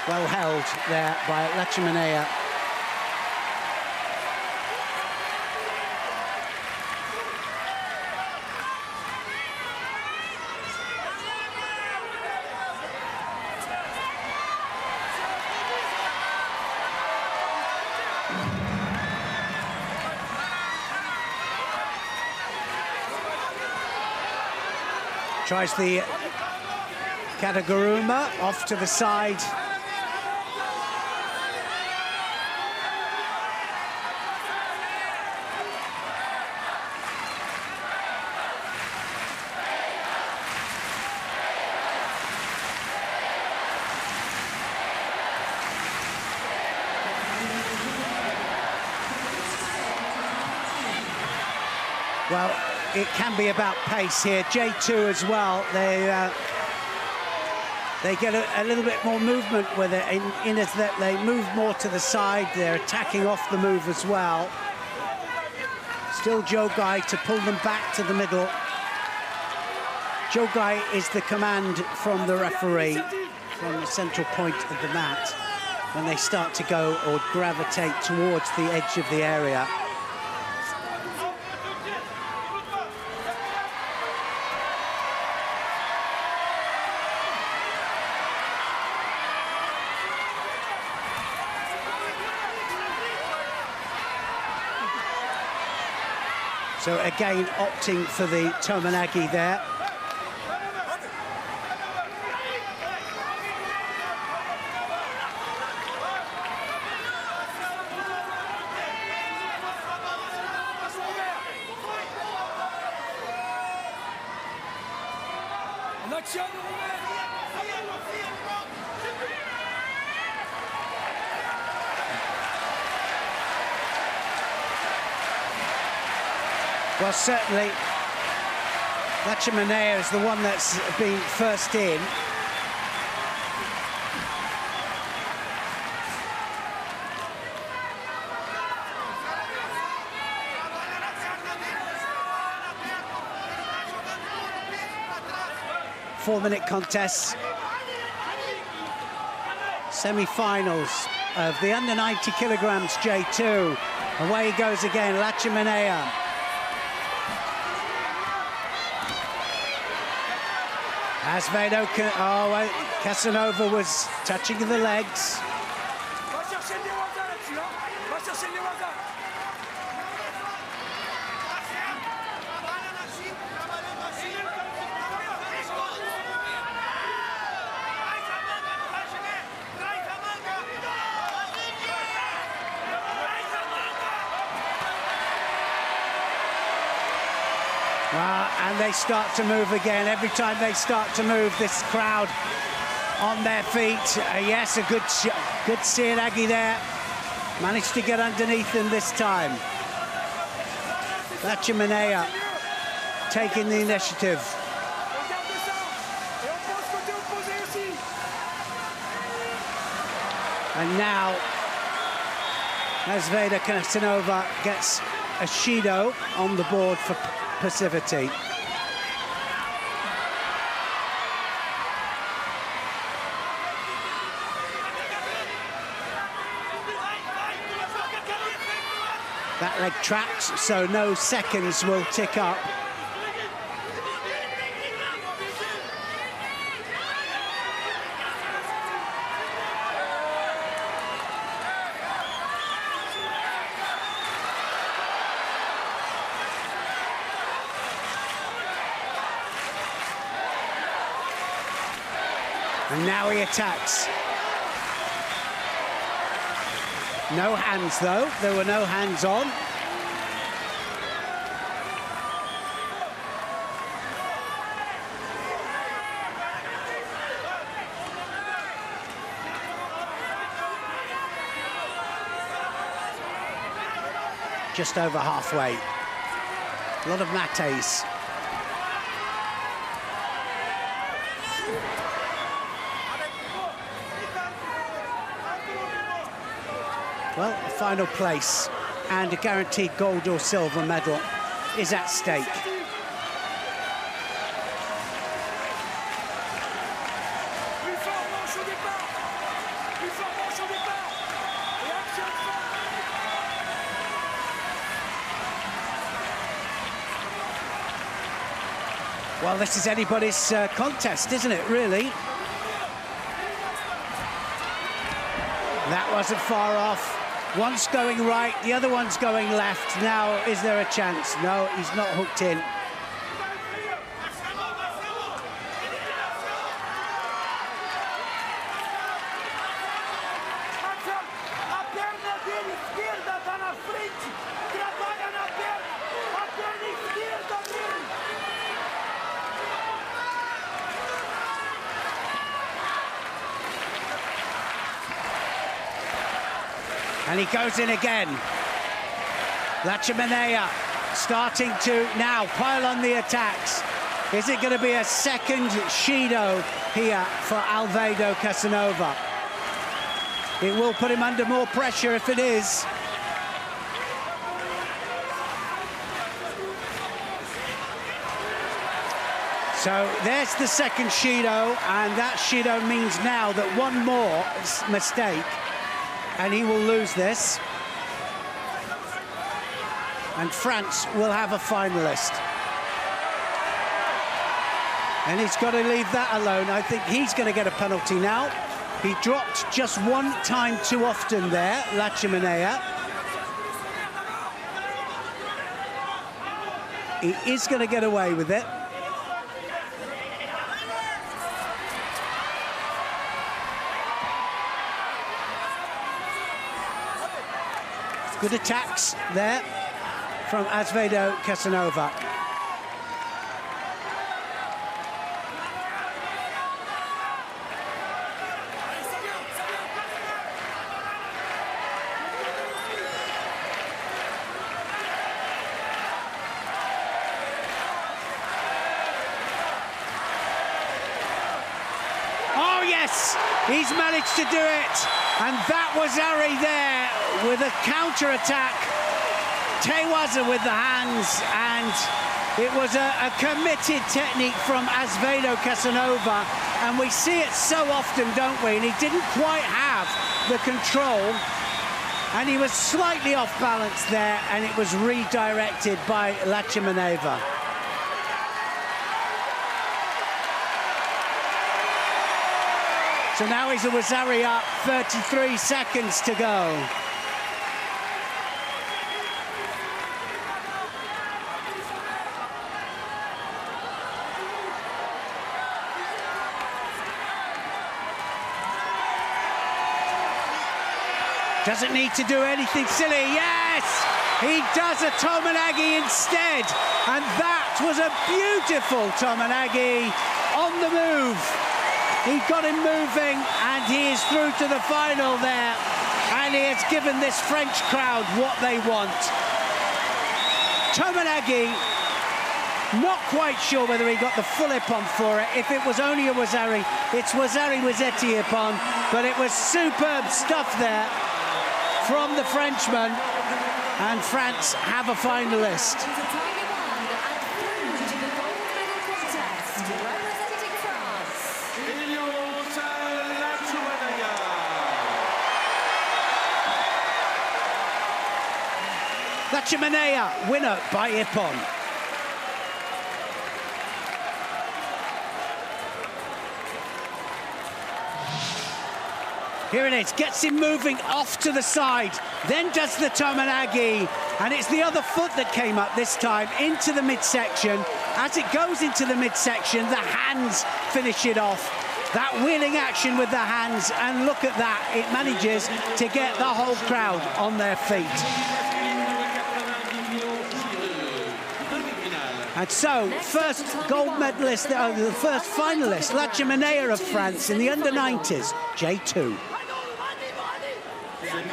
Well held there by Lachmanaya. Tries the Kataguruma off to the side. Well, it can be about pace here. J2 as well. They get a little bit more movement with it in as that they move more to the side. They're attacking off the move as well. Still Jogai to pull them back to the middle. Jogai is the command from the referee, from the central point of the mat, when they start to go or gravitate towards the edge of the area. So again, opting for the Tomonagi there. Well, certainly, Lachimanea is the one that's been first in. Four-minute contests. Semi-finals of the under 90 kilograms J2. Away he goes again, Lachimanea. Asvedo, Casanova was touching the legs. And they start to move again. Every time they start to move, this crowd on their feet. Yes, a good Seoinagi there. Managed to get underneath him this time. Lachimanea taking the initiative. And now, Asvedo Casanova gets a Shido on the board for passivity. That leg tracks, so no seconds will tick up. And now he attacks. No hands, though. There were no hands on. Just over halfway. A lot of mates. Well, a final place and a guaranteed gold or silver medal is at stake. Well, this is anybody's contest, isn't it, really? That wasn't far off. One's going right, the other one's going left. Now, is there a chance? No, he's not hooked in. And he goes in again. Lachimanea starting to now pile on the attacks. Is it going to be a second Judo here for Alfredo Casanova? It will put him under more pressure if it is. So there's the second Shido, and that Shido means now that one more mistake and he will lose this. And France will have a finalist. And he's got to leave that alone. I think he's going to get a penalty now. He dropped just one time too often there, Lachimanea. He is going to get away with it. Good attacks there from Alfredo Casanova. Oh yes, he's managed to do it. And that was Ari there with a counter-attack. Tewaza with the hands, and it was a committed technique from Alfredo Casanova, and we see it so often, don't we? And he didn't quite have the control, and he was slightly off balance there, and it was redirected by Lachimaneva. So now he's a Wazari up, 33 seconds to go. Doesn't need to do anything silly. Yes! He does a Tominagi instead. And that was a beautiful Tominagi on the move. He got him moving, and he is through to the final there. And he has given this French crowd what they want. Tominagi, not quite sure whether he got the full ippon for it. If it was only a Wazari, it's Wazari-Wazetti ippon, but it was superb stuff there from the Frenchman, and France have a finalist. Lachimanea, winner by ippon. Here it is, gets him moving off to the side, then does the Tominagi, and it's the other foot that came up this time into the midsection. As it goes into the midsection, the hands finish it off. That wheeling action with the hands, and look at that, it manages to get the whole crowd on their feet. And so, first gold medalist, the first finalist, Lachimanea of France in the under-90s, J2. In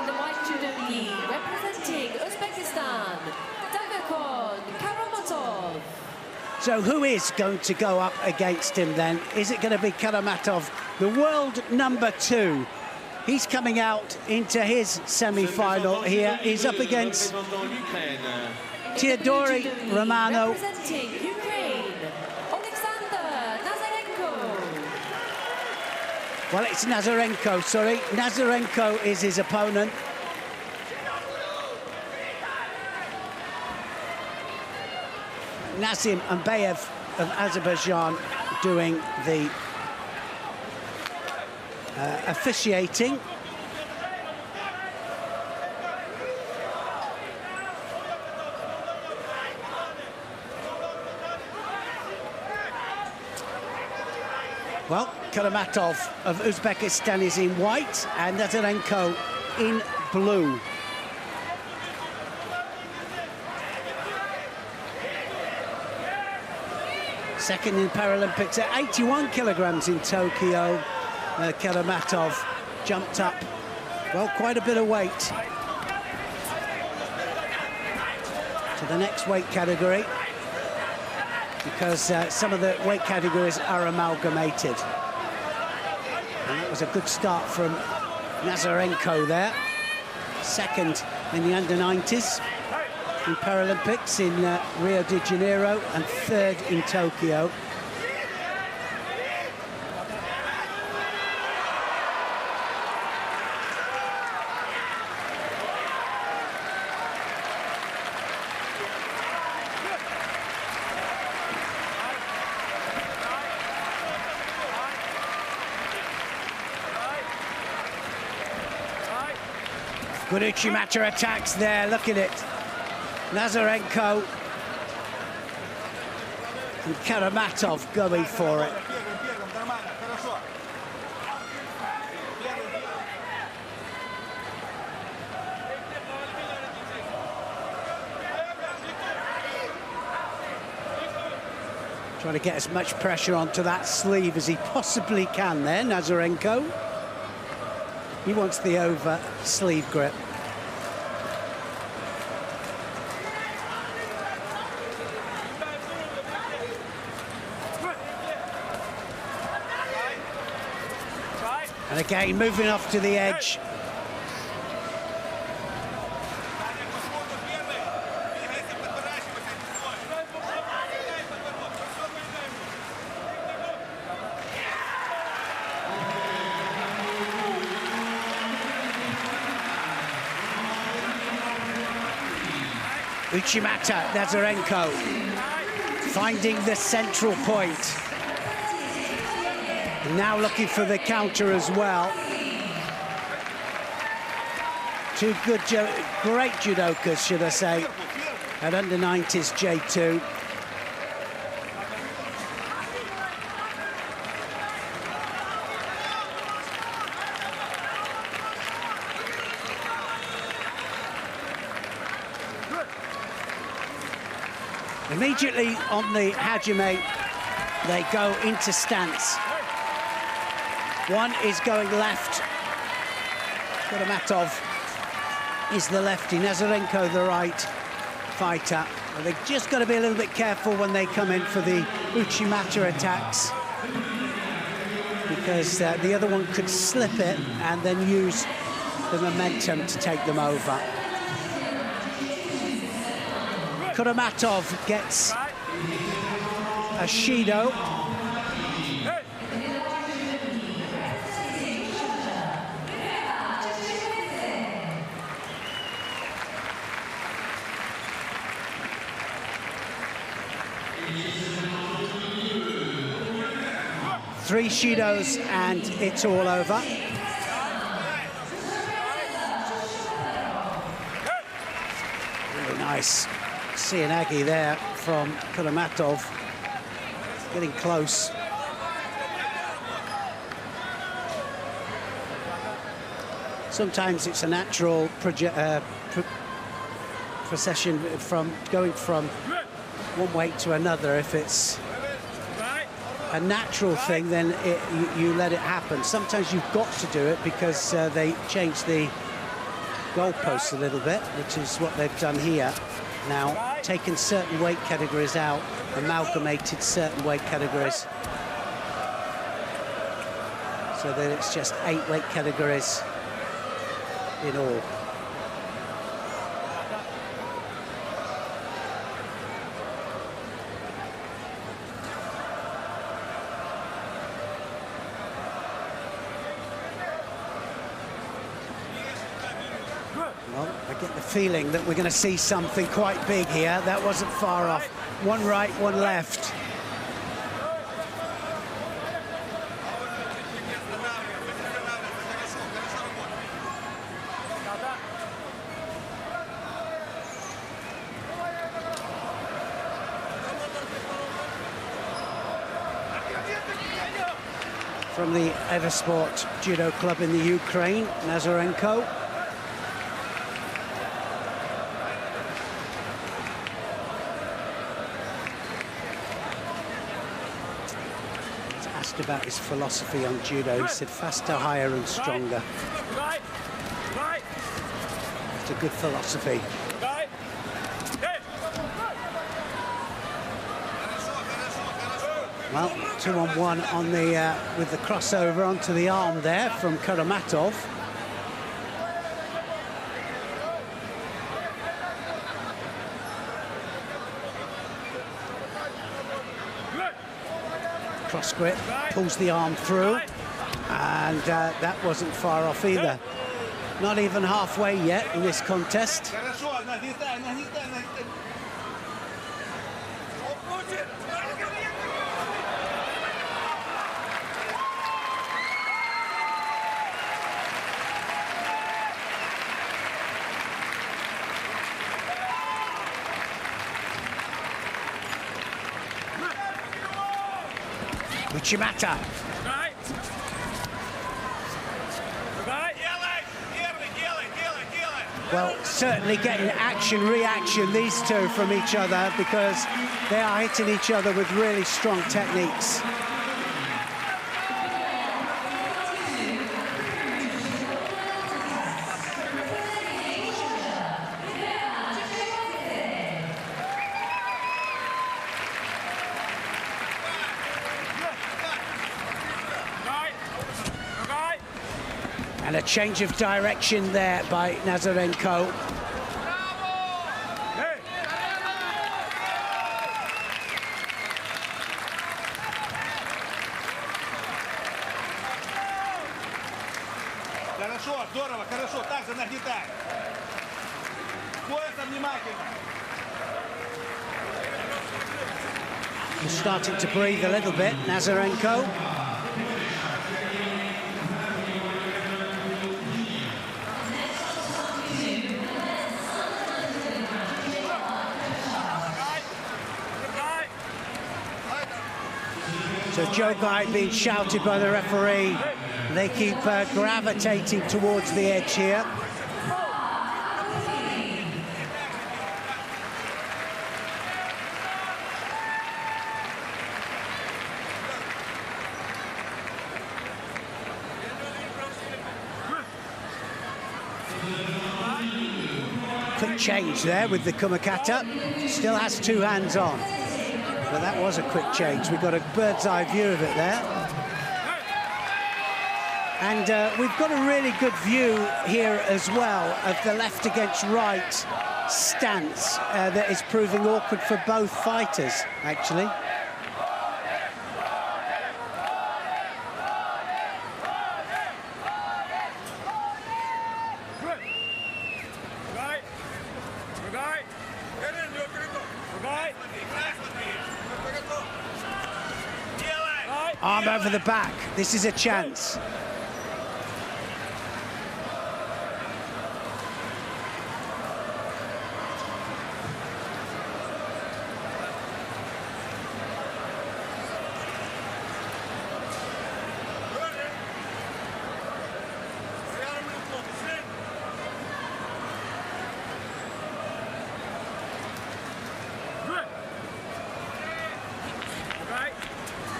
the white judo gi, representing Uzbekistan, Dagakon Karamatov. So who is going to go up against him then? Is it going to be Karamatov, the world #2? He's coming out into his semi-final here. He's up against Teodori Romano. Representing Ukraine, Alexander Nazarenko. Well, it's Nazarenko, sorry. Nazarenko is his opponent. Nazim Ambayev of Azerbaijan doing the officiating. Well, Karamatov of Uzbekistan is in white and Nazarenko in blue. Second in Paralympics at 81 kilograms in Tokyo. Karamatov jumped up, well, quite a bit of weight to the next weight category, because some of the weight categories are amalgamated. And that was a good start from Nazarenko there. Second in the under-90s in Paralympics in Rio de Janeiro, and third in Tokyo. Good Uchimata attacks there, look at it. Nazarenko and Karamatov going for it. Trying to get as much pressure onto that sleeve as he possibly can there, Nazarenko. He wants the over sleeve grip. And again, moving off to the edge. Uchimata, Nazarenko, finding the central point. Now looking for the counter as well. Two good, great judokas, should I say, at under-90s J2. Immediately on the Hajime, they go into stance. One is going left. Karamatov is the lefty, Nazarenko the right fighter. But they've just got to be a little bit careful when they come in for the Uchimata attacks, because the other one could slip it and then use the momentum to take them over. Karamatov gets a Shido. Three Shidos and it's all over. Really nice Sianagi there from Karamatov, getting close. Sometimes it's a natural procession from going from one weight to another. If it's a natural thing, then you let it happen. Sometimes you've got to do it because they change the goalposts a little bit, which is what they've done here. Now, taken certain weight categories out, amalgamated certain weight categories, so that it's just 8 weight categories in all. Well, I get the feeling that we're going to see something quite big here. That wasn't far off. One right, one left. From the Eversport Judo Club in the Ukraine, Nazarenko. asked about his philosophy on judo, he said faster, higher and stronger. It's a good philosophy. Well, 2-on-1 on the with the crossover onto the arm there from Karamatov. Cross grip, pulls the arm through, and that wasn't far off either. Not even halfway yet in this contest. Uchimata. Well, certainly getting action-reaction, these two, from each other, because they are hitting each other with really strong techniques. And a change of direction there by Nazarenko. Хорошо, здорово, хорошо, так же нагнетай. Поясом внимательно. He's starting to breathe a little bit, Nazarenko. So Joe Guy being shouted by the referee. They keep gravitating towards the edge here. Quick change there with the Kumakata. Still has two hands on. But that was a quick change. We've got a bird's eye view of it there. And we've got a really good view here as well of the left against right stance that is proving awkward for both fighters, actually. Arm over the back. This is a chance.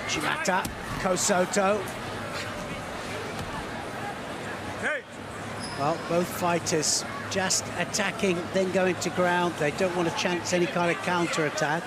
Shimata, Kosoto. Well, both fighters just attacking, then going to ground. They don't want to chance any kind of counter-attack.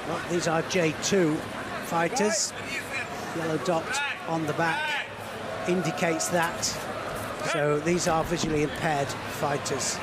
Well, these are J2 fighters. Yellow dot on the back indicates that. So these are visually impaired fighters.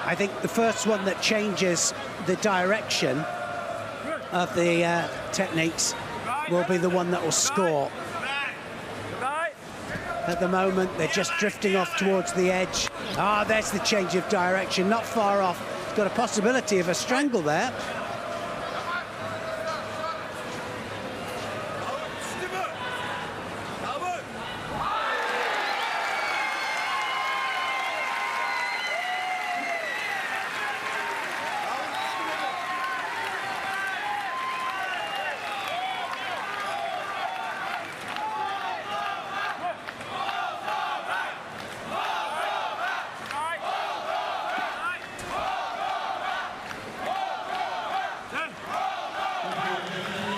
I think the first one that changes the direction of the techniques will be the one that will score. at the moment. They're just drifting off towards the edge. Ah, there's the change of direction, not far off. Got a possibility of a strangle there.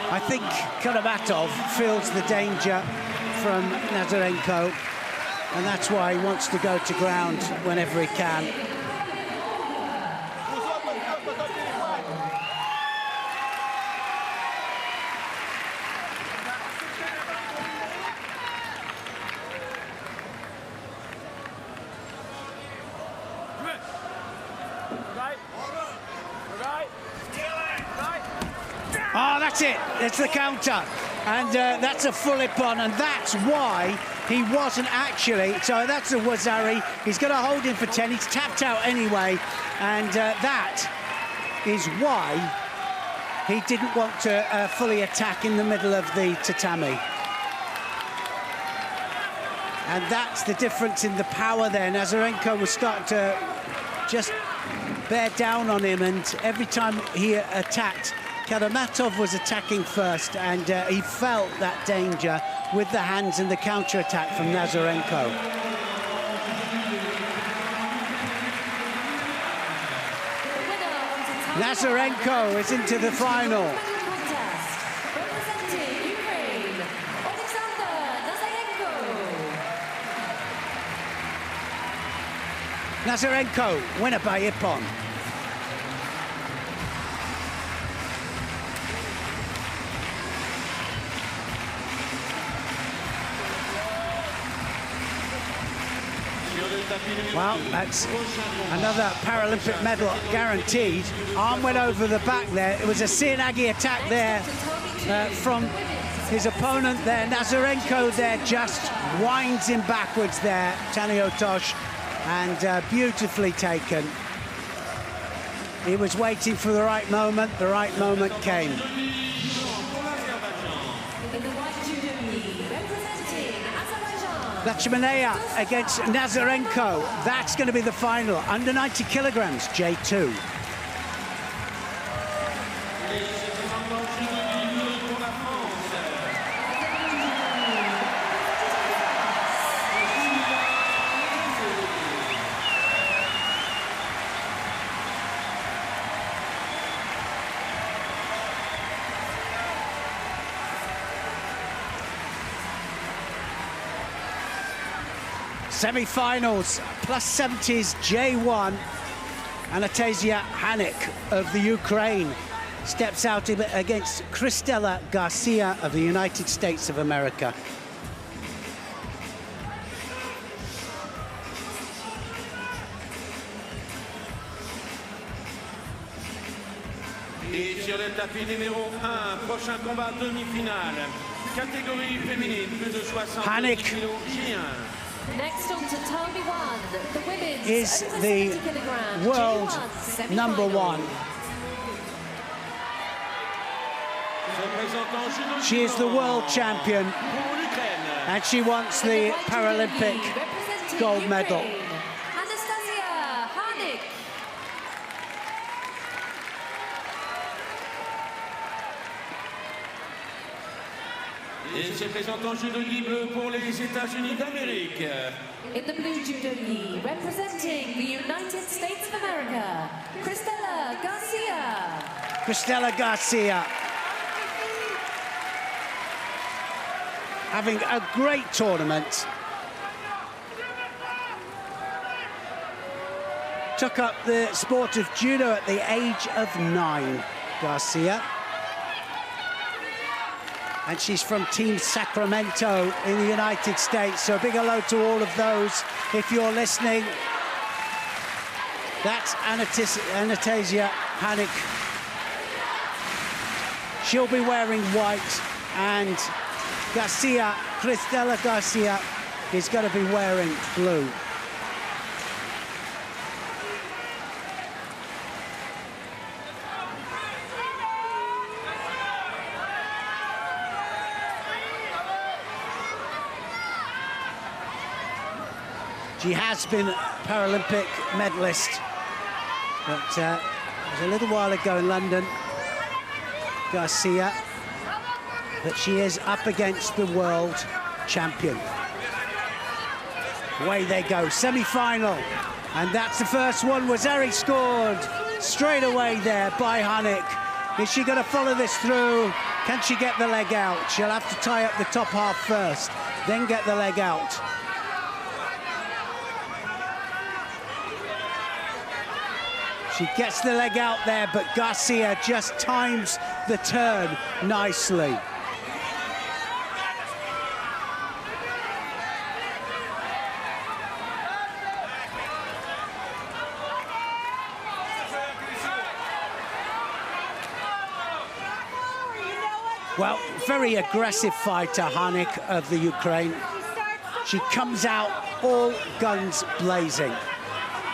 I think Karamatov feels the danger from Nazarenko, and that's why he wants to go to ground whenever he can. Oh, that's it. It's the counter. And that's a full ippon, and that's why he wasn't actually. So that's a Wazari. He's going to hold him for 10. He's tapped out anyway. And that is why he didn't want to fully attack in the middle of the tatami. And that's the difference in the power there. Nazarenko was starting to just bear down on him, and every time he attacked, Karamatov was attacking first, and he felt that danger with the hands and the counter-attack from Nazarenko. Nazarenko is into the final. Nazarenko, winner by ippon. Well, that's another Paralympic medal guaranteed. Arm went over the back there. It was a Seoinage attack there from his opponent there. Nazarenko there just winds him backwards there, Taniotosh, and beautifully taken. He was waiting for the right moment came. Lachmanea against Nazarenko. That's going to be the final. Under 90 kilograms, J2. Semi-finals, +70s J1. Anastasia Hanik of the Ukraine steps out against Kristela Garcia of the United States of America. Et sur le tapis numéro 1, prochain combat demi-finale, catégorie féminine, plus de 60 kg J1. Next on to Tommy 1, the women's is the world #1. She is the world champion, and she wants the Paralympic gold medal. Anastasia Hanik. Et ses représentants judo bleu pour les États-Unis d'Amérique. In the blue judo gi, representing the United States of America, Kristela Garcia. Kristela Garcia having a great tournament. Took up the sport of judo at the age of 9, Garcia. And she's from Team Sacramento in the United States. So a big hello to all of those, if you're listening. That's Anastasia Hanik. She'll be wearing white, and Garcia, Kristela Garcia, is going to be wearing blue. She has been a Paralympic medalist, but it was a little while ago in London, Garcia, that she is up against the world champion. Away they go, semi-final, and that's the first one. Wazzari scored straight away there by Hanek. Is she going to follow this through? Can she get the leg out? She'll have to tie up the top half first, then get the leg out. She gets the leg out there, but Garcia just times the turn nicely. Well, very aggressive fighter, Hanek of the Ukraine. She comes out all guns blazing.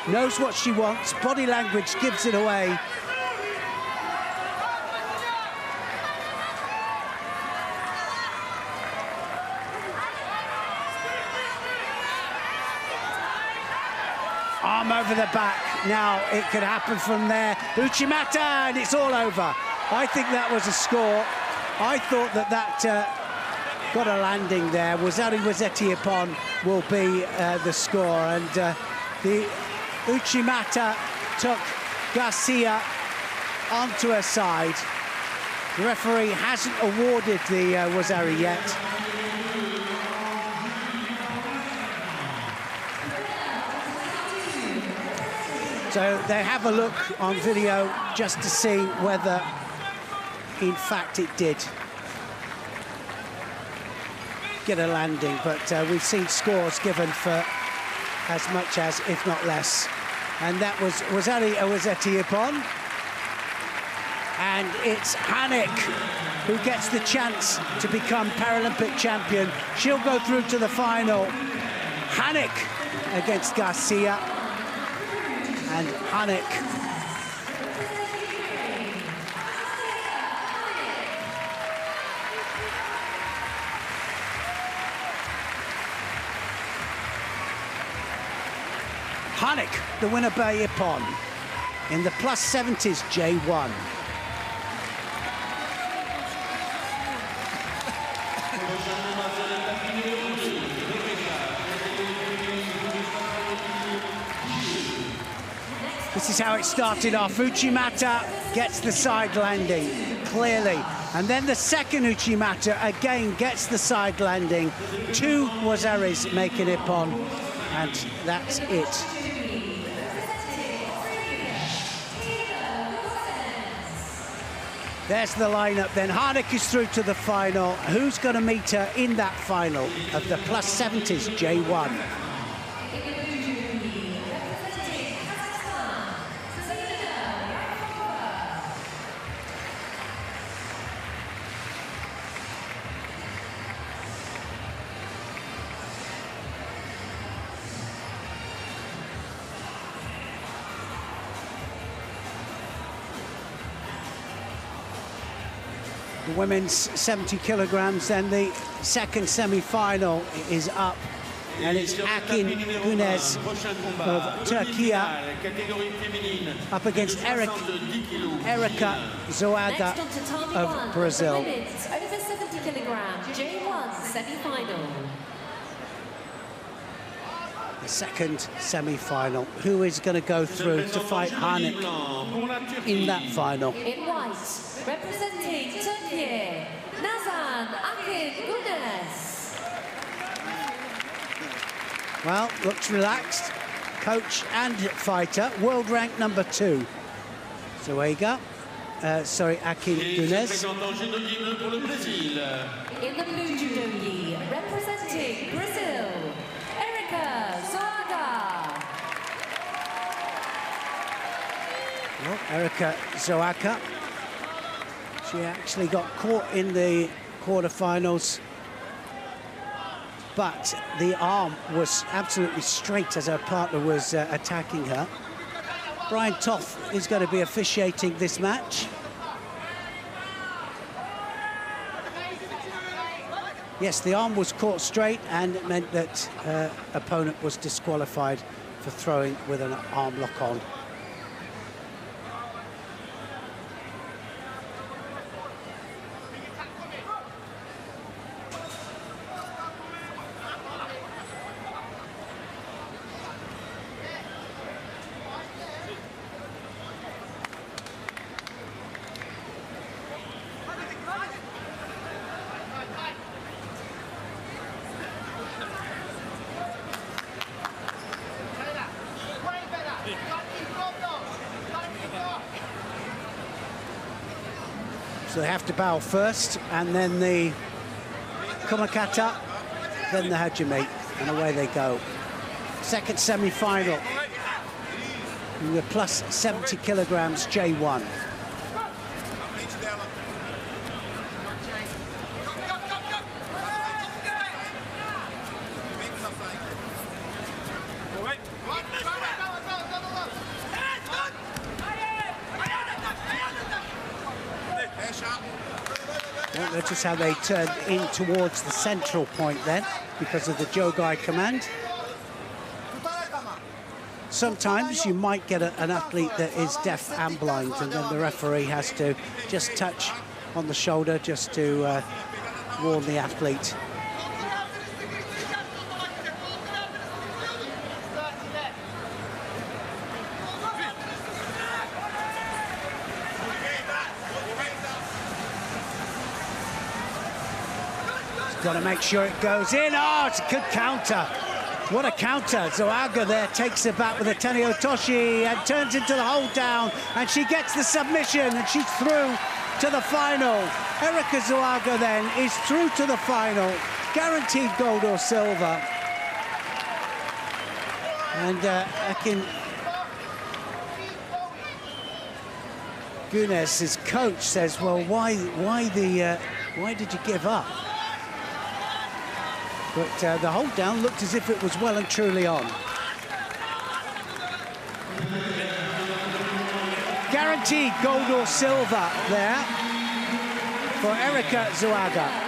Knows what she wants, body language gives it away. Arm over the back. Now it could happen from there. Uchimata, and it's all over. I think that was a score. I thought that got a landing there. Wazzari Ippon will be the score, and the Uchimata took Garcia onto her side. The referee hasn't awarded the Wazzari yet. So they have a look on video just to see whether, in fact, it did get a landing. But we've seen scores given for as much as, if not less. And that was Wazzari Ippon. And it's Hanek who gets the chance to become Paralympic champion. She'll go through to the final. Hanek against Garcia. And Hanek the winner by Ippon in the +70s J1. This is how it started off. Uchimata gets the side landing, clearly. And then the second Uchimata again gets the side landing. Two Wazzaris making Ippon, and that's it. There's the lineup then. Hanek is through to the final. Who's going to meet her in that final of the +70s J1? The women's 70 kilograms, then the second semi-final is up, and it's Akin Güneş of Turkey up against Erika Zoaga of Brazil. Over 70 kilograms, J1 semi-final. The second semi-final. Who is going to go through to fight Hanek in that final? In white, representing Turkey, Nazan Akin Güneş. Well, looks relaxed. Coach and fighter, world rank #2. Zoaga, Akin Güneş. In the blue judo gi, representing Brazil, Erika Zoaga. Well, Erika Zoaga. She actually got caught in the quarterfinals but the arm was absolutely straight as her partner was attacking her. Brian Toth is going to be officiating this match. Yes, the arm was caught straight, and it meant that her opponent was disqualified for throwing with an arm lock on. So they have to bow first, and then the Kumakata, then the Hajime, and away they go. Second semi-final, in the plus 70 kilograms J1. Notice how they turned in towards the central point then, because of the Jogai command. Sometimes you might get an athlete that is deaf and blind, and then the referee has to just touch on the shoulder just to warn the athlete. Got to make sure it goes in. Oh, it's a good counter. What a counter. Zoaga there takes it back with a Tenio Toshi and turns into the hold down, and she gets the submission, and she's through to the final. Erika Zoaga then is through to the final. Guaranteed gold or silver. And Akin Gunes, his coach, says, well, why did you give up? But the hold down looked as if it was well and truly on. Guaranteed gold or silver there for Erika Zoaga.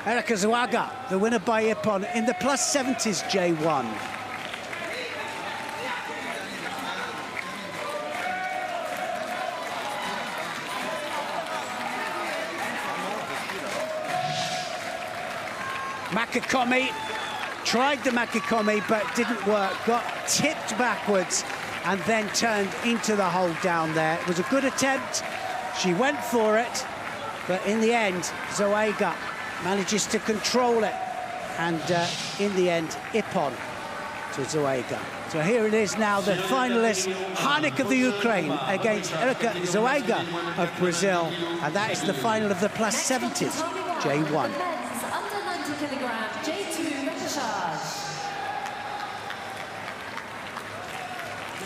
Erika Zoaga, the winner by Ippon in the plus 70s J1. Makikomi tried the Makikomi but didn't work, got tipped backwards and then turned into the hold down there. It was a good attempt, she went for it, but in the end, Zoaga manages to control it, and in the end, Ippon to Zoaga. So here it is now, the finalist, Hanik of the Ukraine against Erika Zoaga of Brazil, and that is the final of the plus 70s, J1. Under 90 kilogram, J2 repechage.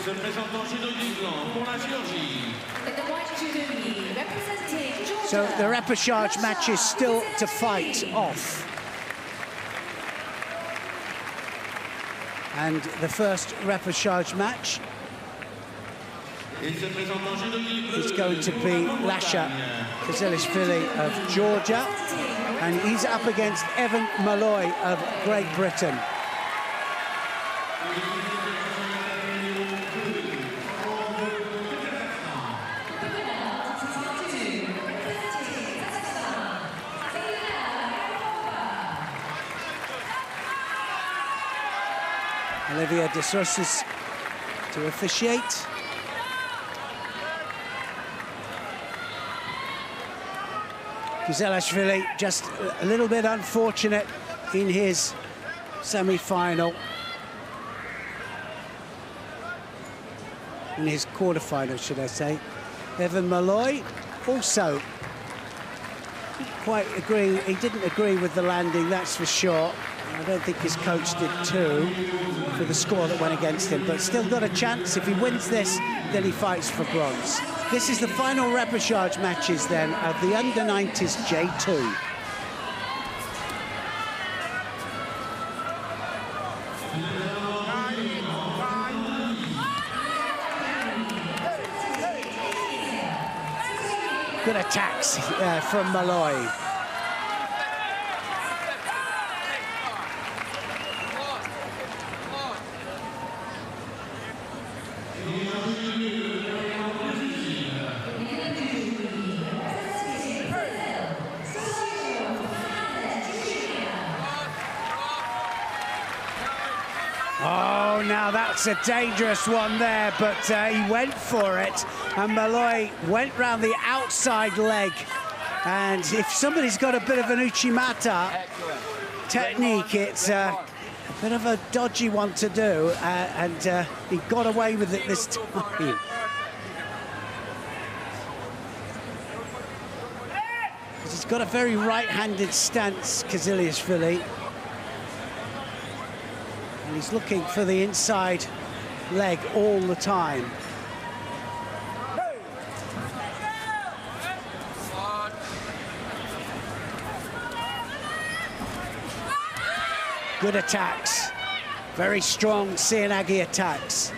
Se présentant Judo d'Island pour la Géorgie. In the white judo, representing Georgia. So the repechage match is still to fight off. And the first repechage match is going to be Lasha Kazilishvili of Georgia, and he's up against Evan Malloy of Great Britain. Olivia de Sources to officiate. Kuzalashvili just a little bit unfortunate in his semi-final. In his quarterfinal, should I say. Evan Malloy also quite agree. He didn't agree with the landing, that's for sure. I don't think his coach did too, for the score that went against him, but still got a chance. If he wins this, then he fights for bronze. This is the final repechage matches then of the under-90s J2. Good attacks from Malloy. Oh, now that's a dangerous one there, but he went for it, and Malloy went round the outside leg. And if somebody's got a bit of an Uchimata technique, it's a bit of a dodgy one to do, and he got away with it this time. He's got a very right-handed stance, Kaziliashvili. And he's looking for the inside leg all the time. Good attacks. Very strong Seoinage attacks.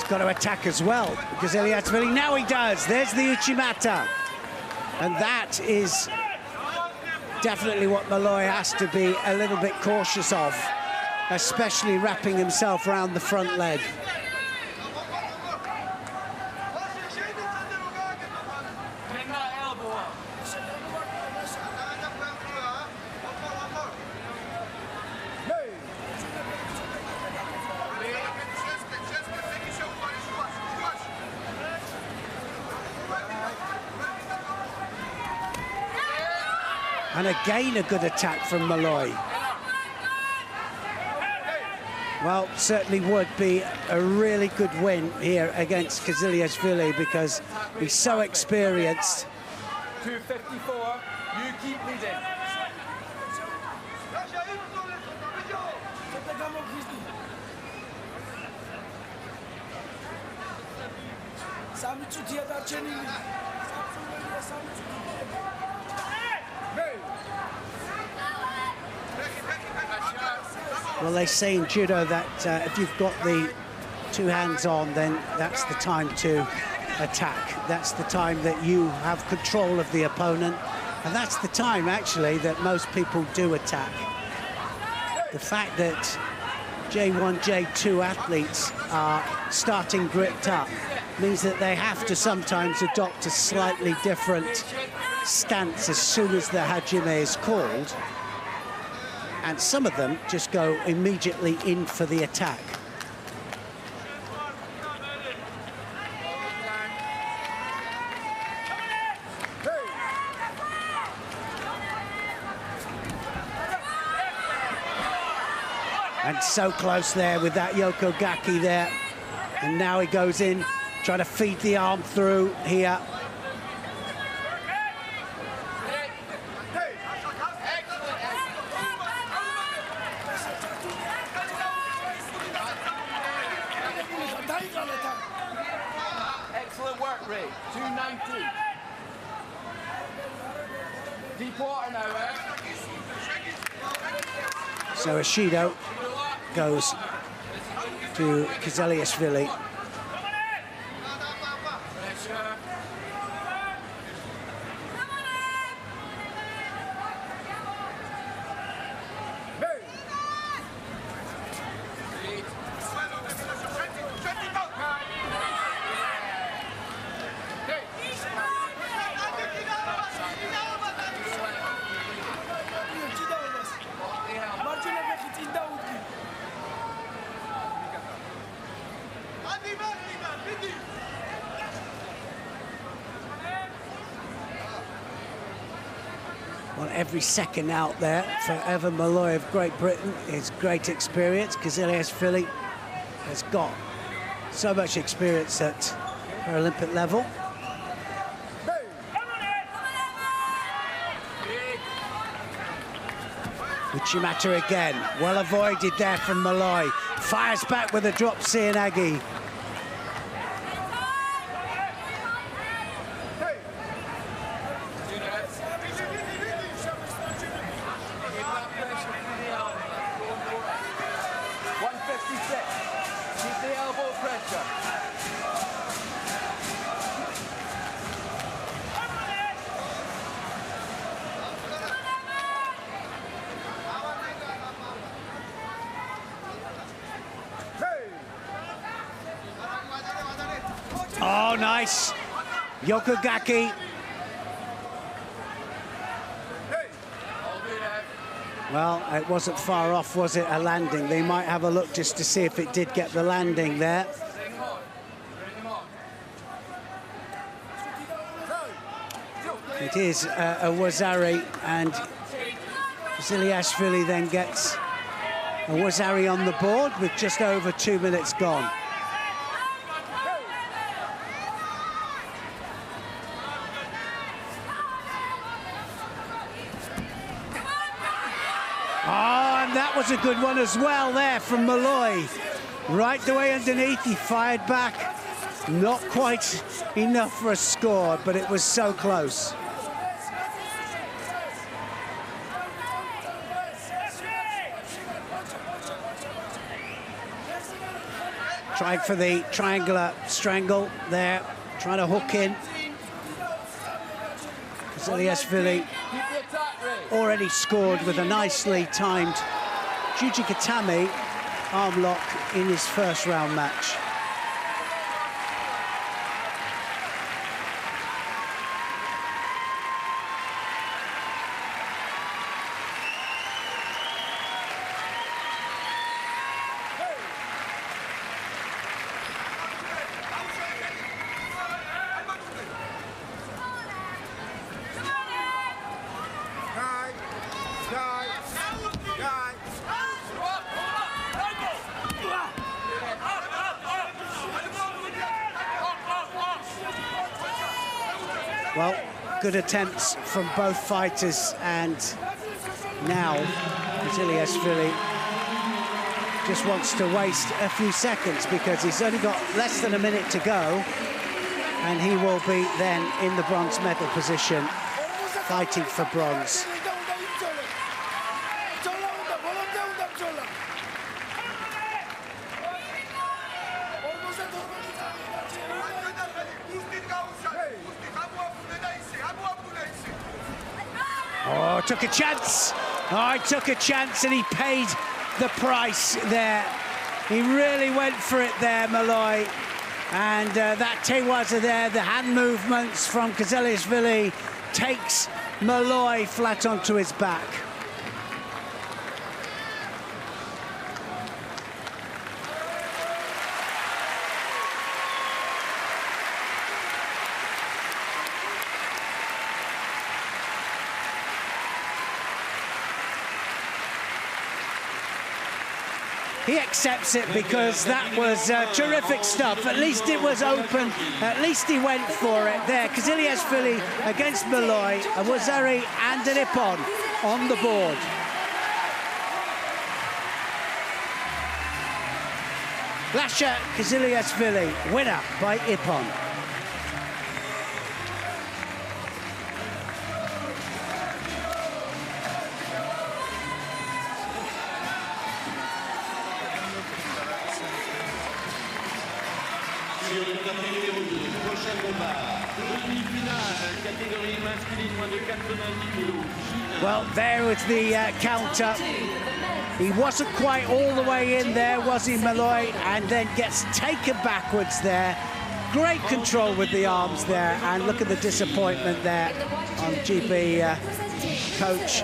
Got to attack as well, because Kaziliashvili, now he does. There's the Uchimata. And that is definitely what Malloy has to be a little bit cautious of, especially wrapping himself around the front leg. And again, a good attack from Malloy. Well, certainly would be a really good win here against Kaziliashvili because he's so experienced. 254, you keep leading. Well, they say in judo that if you've got the two hands on, then that's the time to attack. That's the time that you have control of the opponent. And that's the time, actually, that most people do attack. The fact that J1, J2 athletes are starting gripped up means that they have to sometimes adopt a slightly different stance as soon as the hajime is called. And some of them just go immediately in for the attack. And so close there with that Yokogaki there. And now he goes in, trying to feed the arm through here. Excellent work, Ray. 290. Deep water now, eh? So Ashido goes to Kaziliashvili. Well, every second out there for Evan Malloy of Great Britain is great experience. Kaziliashvili has got so much experience at Paralympic level. Uchimata again, well avoided there from Malloy. Fires back with a drop Cianagi. Oh, nice. Yokogaki. Well, it wasn't far off, was it, a landing? They might have a look just to see if it did get the landing there. It is a Wazari, and Kaziliashvili then gets a Wazari on the board with just over 2 minutes gone. Oh, and that was a good one as well there from Malloy. Right the way underneath, he fired back. Not quite enough for a score, but it was so close. Trying for the triangular strangle there, trying to hook in. Kaziliashvili already scored with a nicely timed Jujikatami arm lock in his first round match. Well, good attempts from both fighters, and now Kaziliashvili just wants to waste a few seconds because he's only got less than a minute to go, and he will be then in the bronze medal position, fighting for bronze. Oh, took a chance. Oh, he took a chance and he paid the price there. He really went for it there, Malloy. And that tewaza there, the hand movements from Kaziliashvili takes Malloy flat onto his back. He accepts it because that was terrific stuff. At least it was open. At least he went for it there. Kaziliashvili against Malloy, a Wazari and an Ippon on the board. Lasha Kaziliashvili, winner by Ippon. Sur le tapis numéro 2, prochain combat, demi-finale, catégorie masculine, moins de 90 kilos. Well, there was the counter. He wasn't quite all the way in there, was he, Malloy? And then gets taken backwards there. Great control with the arms there, and look at the disappointment there on GB coach.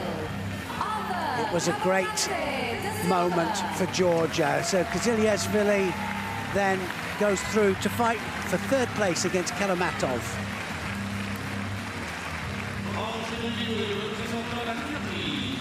It was a great moment for Georgia. So Kaziliashvili then goes through to fight for third place against Karamatov. judo libre représentant la Turquie.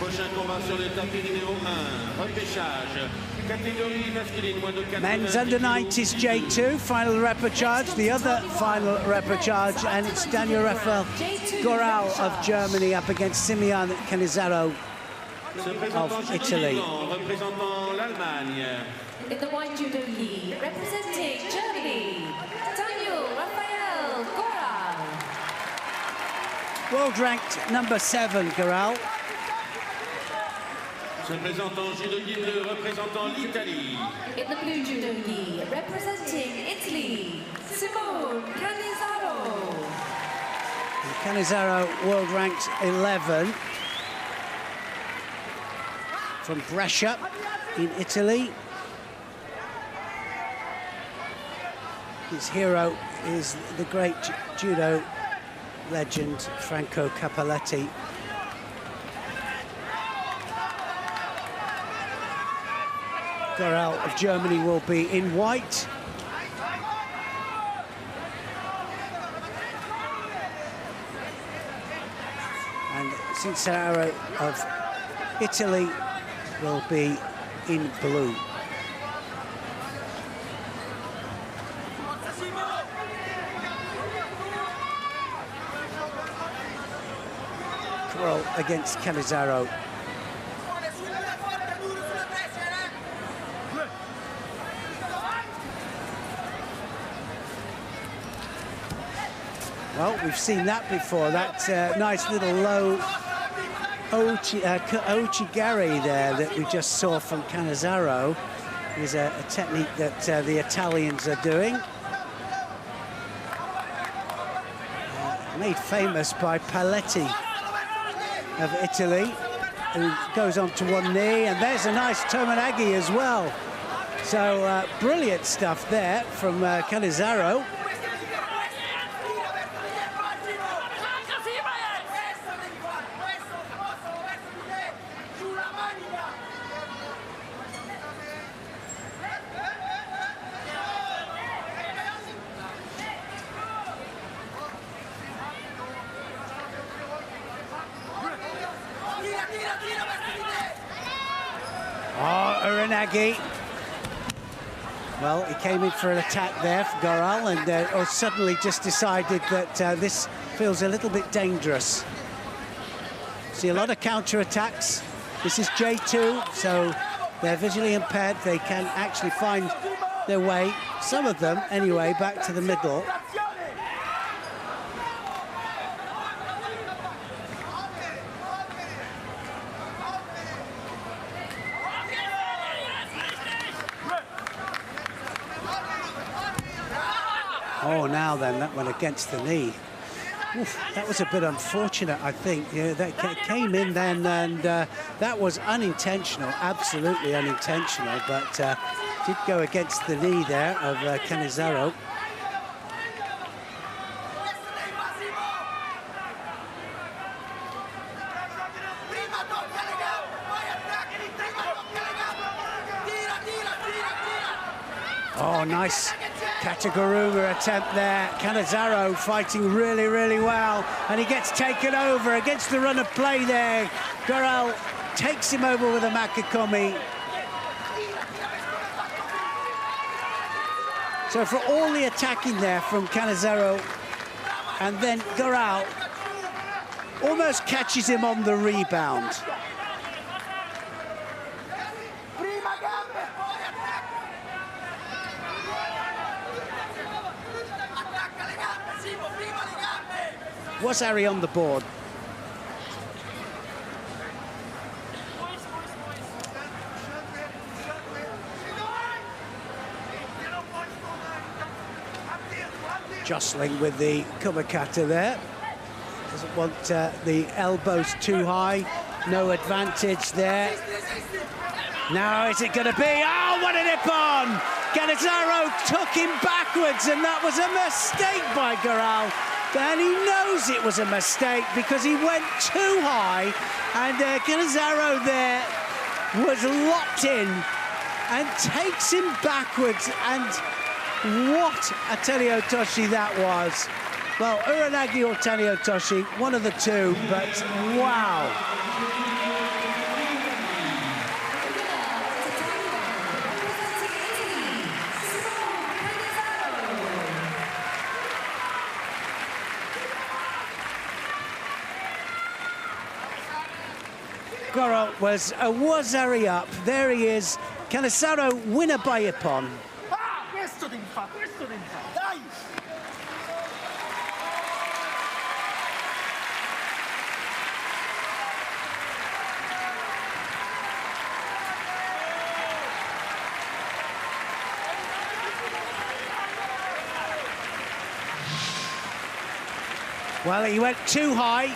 Prochain combat sur le tapis numéro 1, repêchage, catégorie masculine, moins de 4 Men's under 90s J2, final repechage, the other final repechage, and it's Daniel Rafael Goral of Germany up against Simeon Canizaro of Italy. Représentant l'Allemagne. In the white judo gi, representing Germany, Daniel Rafael Goral. World ranked number 7, Goral. Se présente en judo bleu, représentant l'Italie. In the blue judo gi, representing Italy, Simone Canizaro. Canizaro, world ranked 11. From Brescia in Italy. His hero is the great judo legend, Franco Cappelletti. Goral of Germany will be in white. And Cinzaro of Italy will be in blue. Goral against Canizaro. Well, we've seen that before, that nice little low Ouchigari there that we just saw from Canizaro is a technique that the Italians are doing. Made famous by Palais of Italy, who goes on to one knee, and there's a nice Tomonagi as well. So brilliant stuff there from Canizaro. Oh, Uranagi. Well, he came in for an attack there for Goral, and suddenly just decided that this feels a little bit dangerous. See a lot of counter-attacks. This is J2, so they're visually impaired. They can actually find their way, some of them anyway, back to the middle. Oh, now then, that went against the knee. Oof, that was a bit unfortunate, I think. Yeah, that came in then, and that was unintentional, absolutely unintentional, but did go against the knee there of Canizaro. Oh, nice Kataguruma attempt there. Canizaro fighting really, really well. And he gets taken over against the run of play there. Goral takes him over with a Makikomi. So for all the attacking there from Canizaro, and then Goral almost catches him on the rebound. Was Harry on the board? Jostling with the Kumakata there. Doesn't want the elbows too high. No advantage there. Now is it going to be? Oh, what an ippon! Canizaro took him backwards, and that was a mistake by Garral. And he knows it was a mistake because he went too high, and Canizaro there was locked in and takes him backwards. And what a Taniotoshi that was. Well, Uranagi or Taniotoshi, one of the two, but wow. Goro was a Wazari up. There he is. Canizaro winner by ippon. Well, he went too high.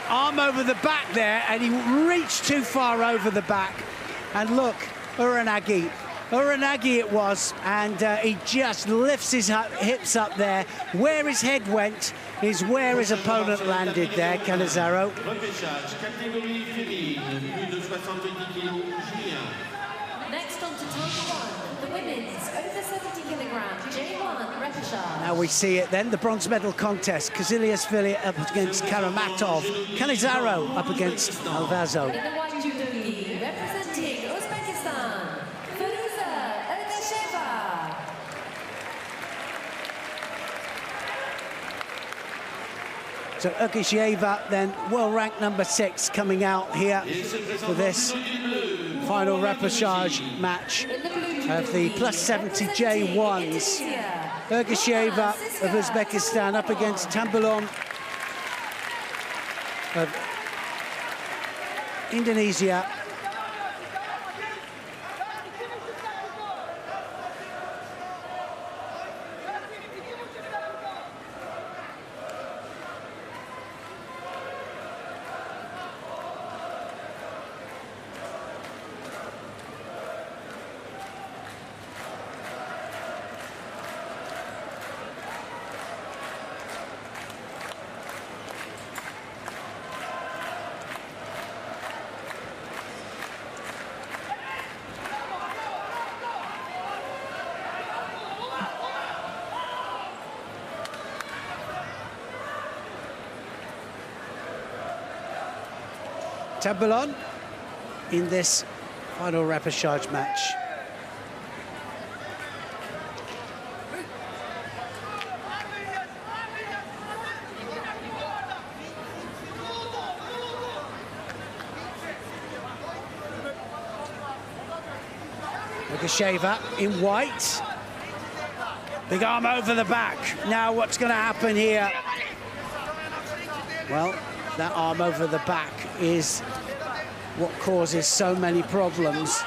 Arm over the back there, and he reached too far over the back. And look, Uranagi it was, and he just lifts his hips up there. Where his head went is where his opponent landed there, Canizaro. Next on to Target 1, the women's over 70 kilogram J1 repechage. Now we see it then, the bronze medal contest. Kaziliashvili up against Karamatov. Canizaro up against Alvazo. In the white judo gi, representing Uzbekistan, Firuza Erdasheva. So Erdasheva then world ranked number 6 coming out here for this final repechage match of the plus 70 J1s. Erdasheva of Uzbekistan up against Tambulan of Indonesia. Tambulan in this final repechage match. Erdasheva in white. Big arm over the back. Now what's going to happen here? Well, that arm over the back is what causes so many problems.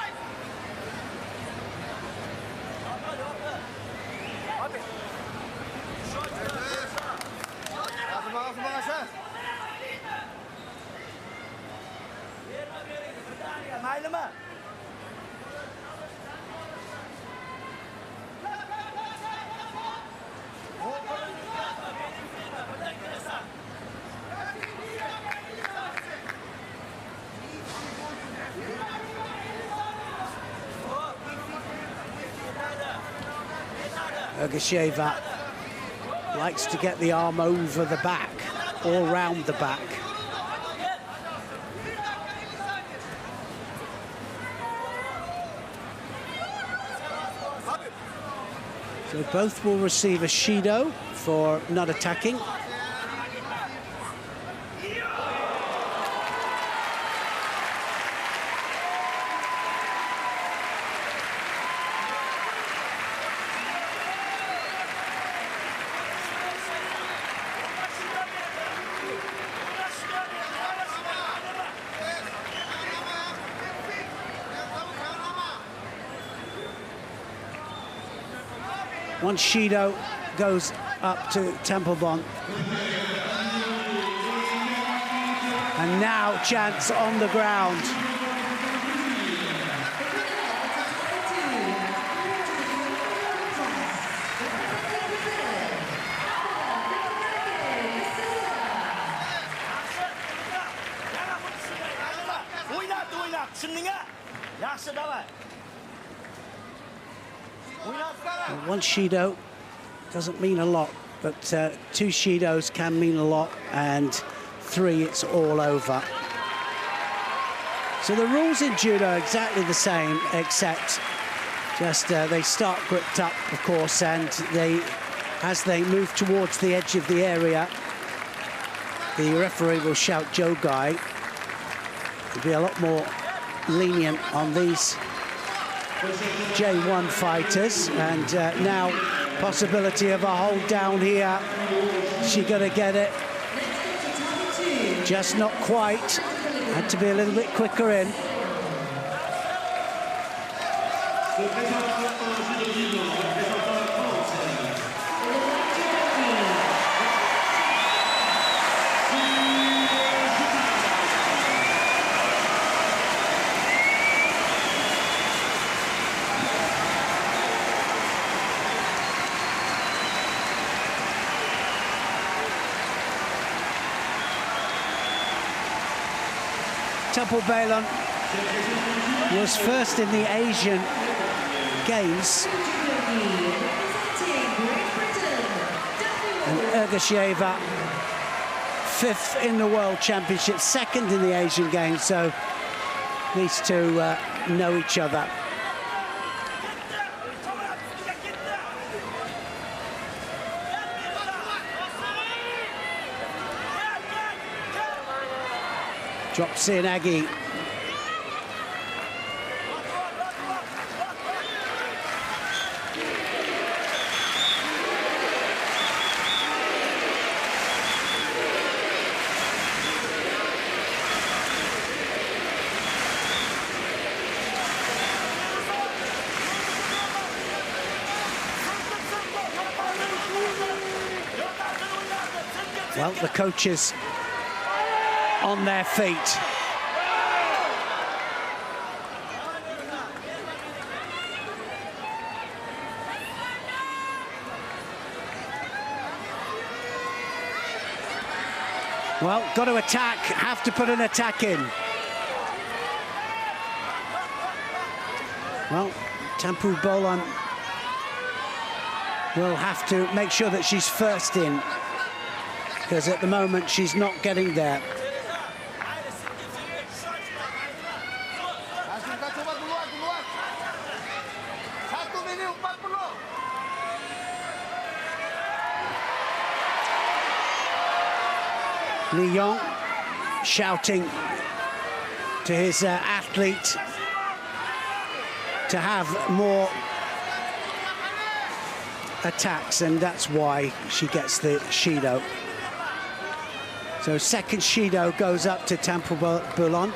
Erdasheva likes to get the arm over the back, all round the back. So both will receive a Shido for not attacking. One Shido goes up to Tempelbon. And now Chance on the ground. One Shido doesn't mean a lot, but 2 Shidos can mean a lot, and 3, it's all over. So the rules in Judo are exactly the same, except just they start gripped up, of course, and as they move towards the edge of the area, the referee will shout Jogai. He'll be a lot more lenient on these J1 fighters, and now possibility of a hold down here. She gonna get it? Just not quite. Had to be a little bit quicker in. Tempelbon was first in the Asian Games, and Ergasheva 5th in the World Championship, 2nd in the Asian Games, so these two know each other. Drops in Aggie. Well, the coaches on their feet. Well, got to attack, have to put an attack in. Well, Tempelbon will have to make sure that she's first in, because at the moment she's not getting there. Lyon shouting to his athlete to have more attacks, and that's why she gets the Shido. So 2nd Shido goes up to Tempelbon.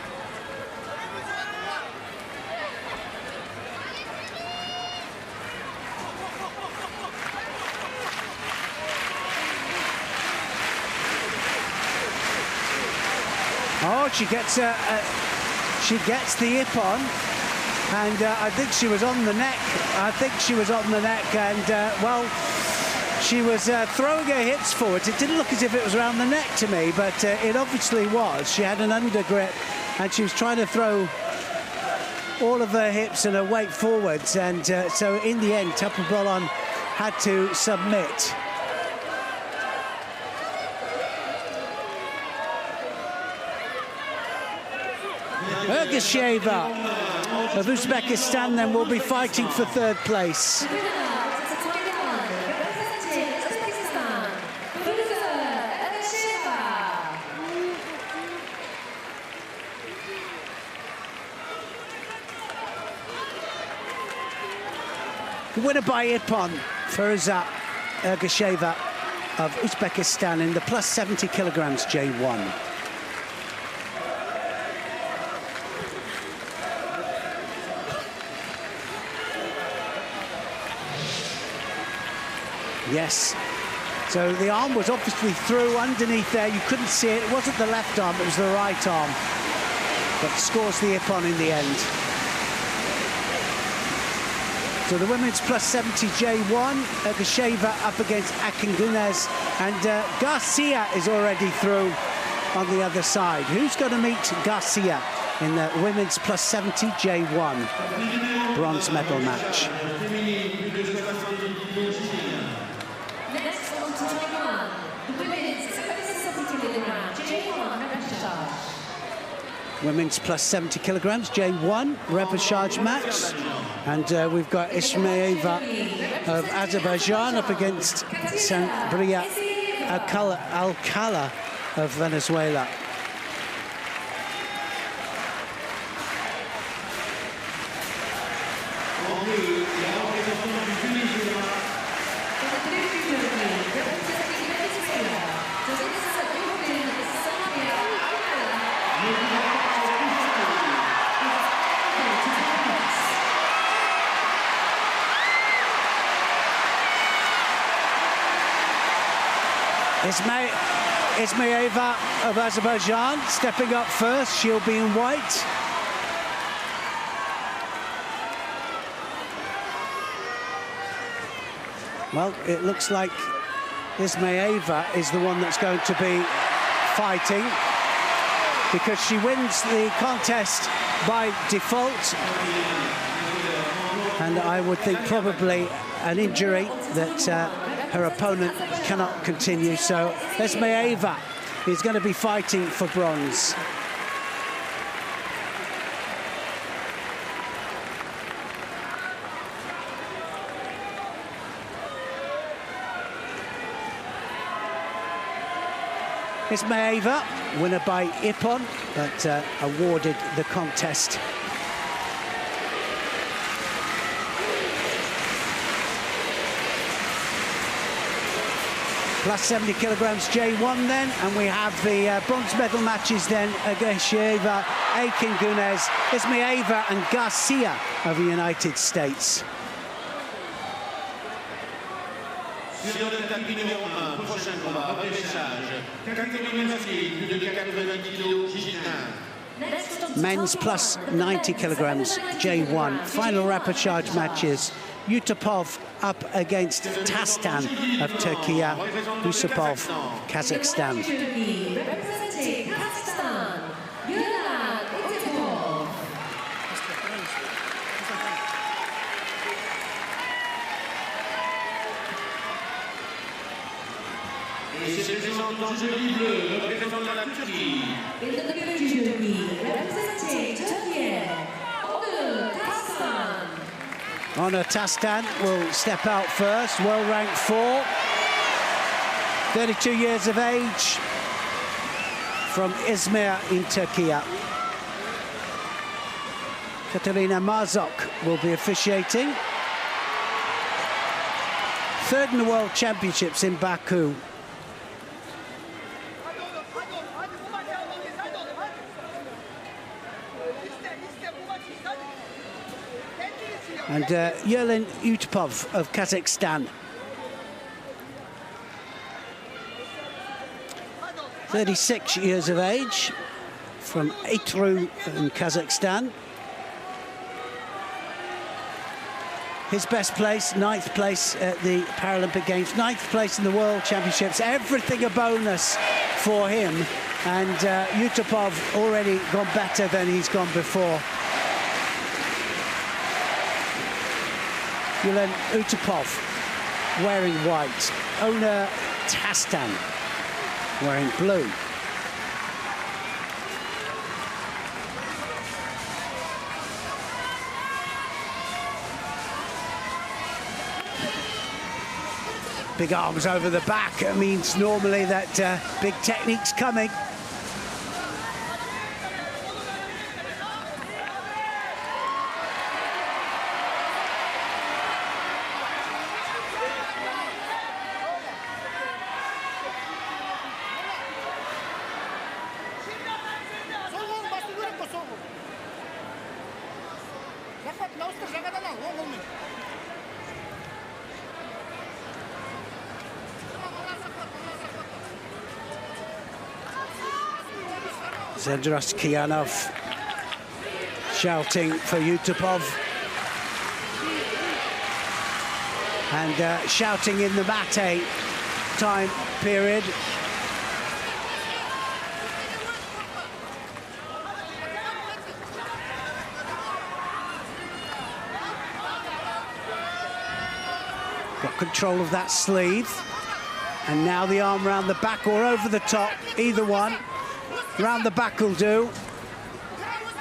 Oh, she gets the Ippon, and I think she was on the neck. And well, she was throwing her hips forwards. It didn't look as if it was around the neck to me, but it obviously was. She had an under grip, and she was trying to throw all of her hips and her weight forwards, and so in the end, Tempelbon had to submit. Ergasheva of Uzbekistan then will be fighting for 3rd place. Winner by Ippon for Ergasheva of Uzbekistan in the plus 70 kilograms J1. Yes, So the arm was obviously through underneath there. You couldn't see it. It wasn't the left arm, it was the right arm. But scores the Ippon in the end. So the women's plus 70 J1, Ergasheva up against Akingunes, and Garcia is already through on the other side. Who's going to meet Garcia in the women's plus 70 J1 bronze medal match? Next on to Taiwan, the women's plus 70 kilograms J1 repechage. Women's plus 70 kilograms J1 repechage match. And we've got Ismaeva of Azerbaijan up against Sanbria Alcala of Venezuela. Ismaeva of Azerbaijan stepping up first. She'll be in white. Well, it looks like Ismaeva is the one that's going to be fighting because she wins the contest by default. And I would think probably an injury that her opponent cannot continue. So Ismaeva is going to be fighting for bronze. Ismaeva, winner by Ippon, but awarded the contest. Plus 70 kilograms J1 then, and we have the bronze medal matches then. Ergasheva, Akingunes, Ismaeva and Garcia of the United States. Sur le tapis numéro 1, prochain combat, repêchage. Catégorie masculine, plus de 90 kg, J1. Men's plus 90 kilograms J1. Final repechage matches. Yusupov up against Tastan of Turkey, Yusupov, Kazakhstan. Representing Kazakhstan, Yusupov. Et c'est le représentant Judo bleu, représentant la Turquie. In the Judo, representing Turkey, Kazakhstan. Onur Tastan will step out first, world rank 4, 32 years of age, from Izmir in Turkey. Katerina Marzok will be officiating. Third in the World Championships in Baku. And Yerlin Yusupov of Kazakhstan. 36 years of age, from Eitru in Kazakhstan. His best place, 9th place at the Paralympic Games, 9th place in the World Championships. Everything a bonus for him. And Yusupov already gone better than he's gone before. Yerlin Yusupov wearing white. Onur Tastan wearing blue. Big arms over the back. It means normally that big technique's coming. Zendrostkianov shouting for Utopov. And shouting in the mate time period. Got control of that sleeve. And now the arm round the back or over the top, either one. Round the back will do.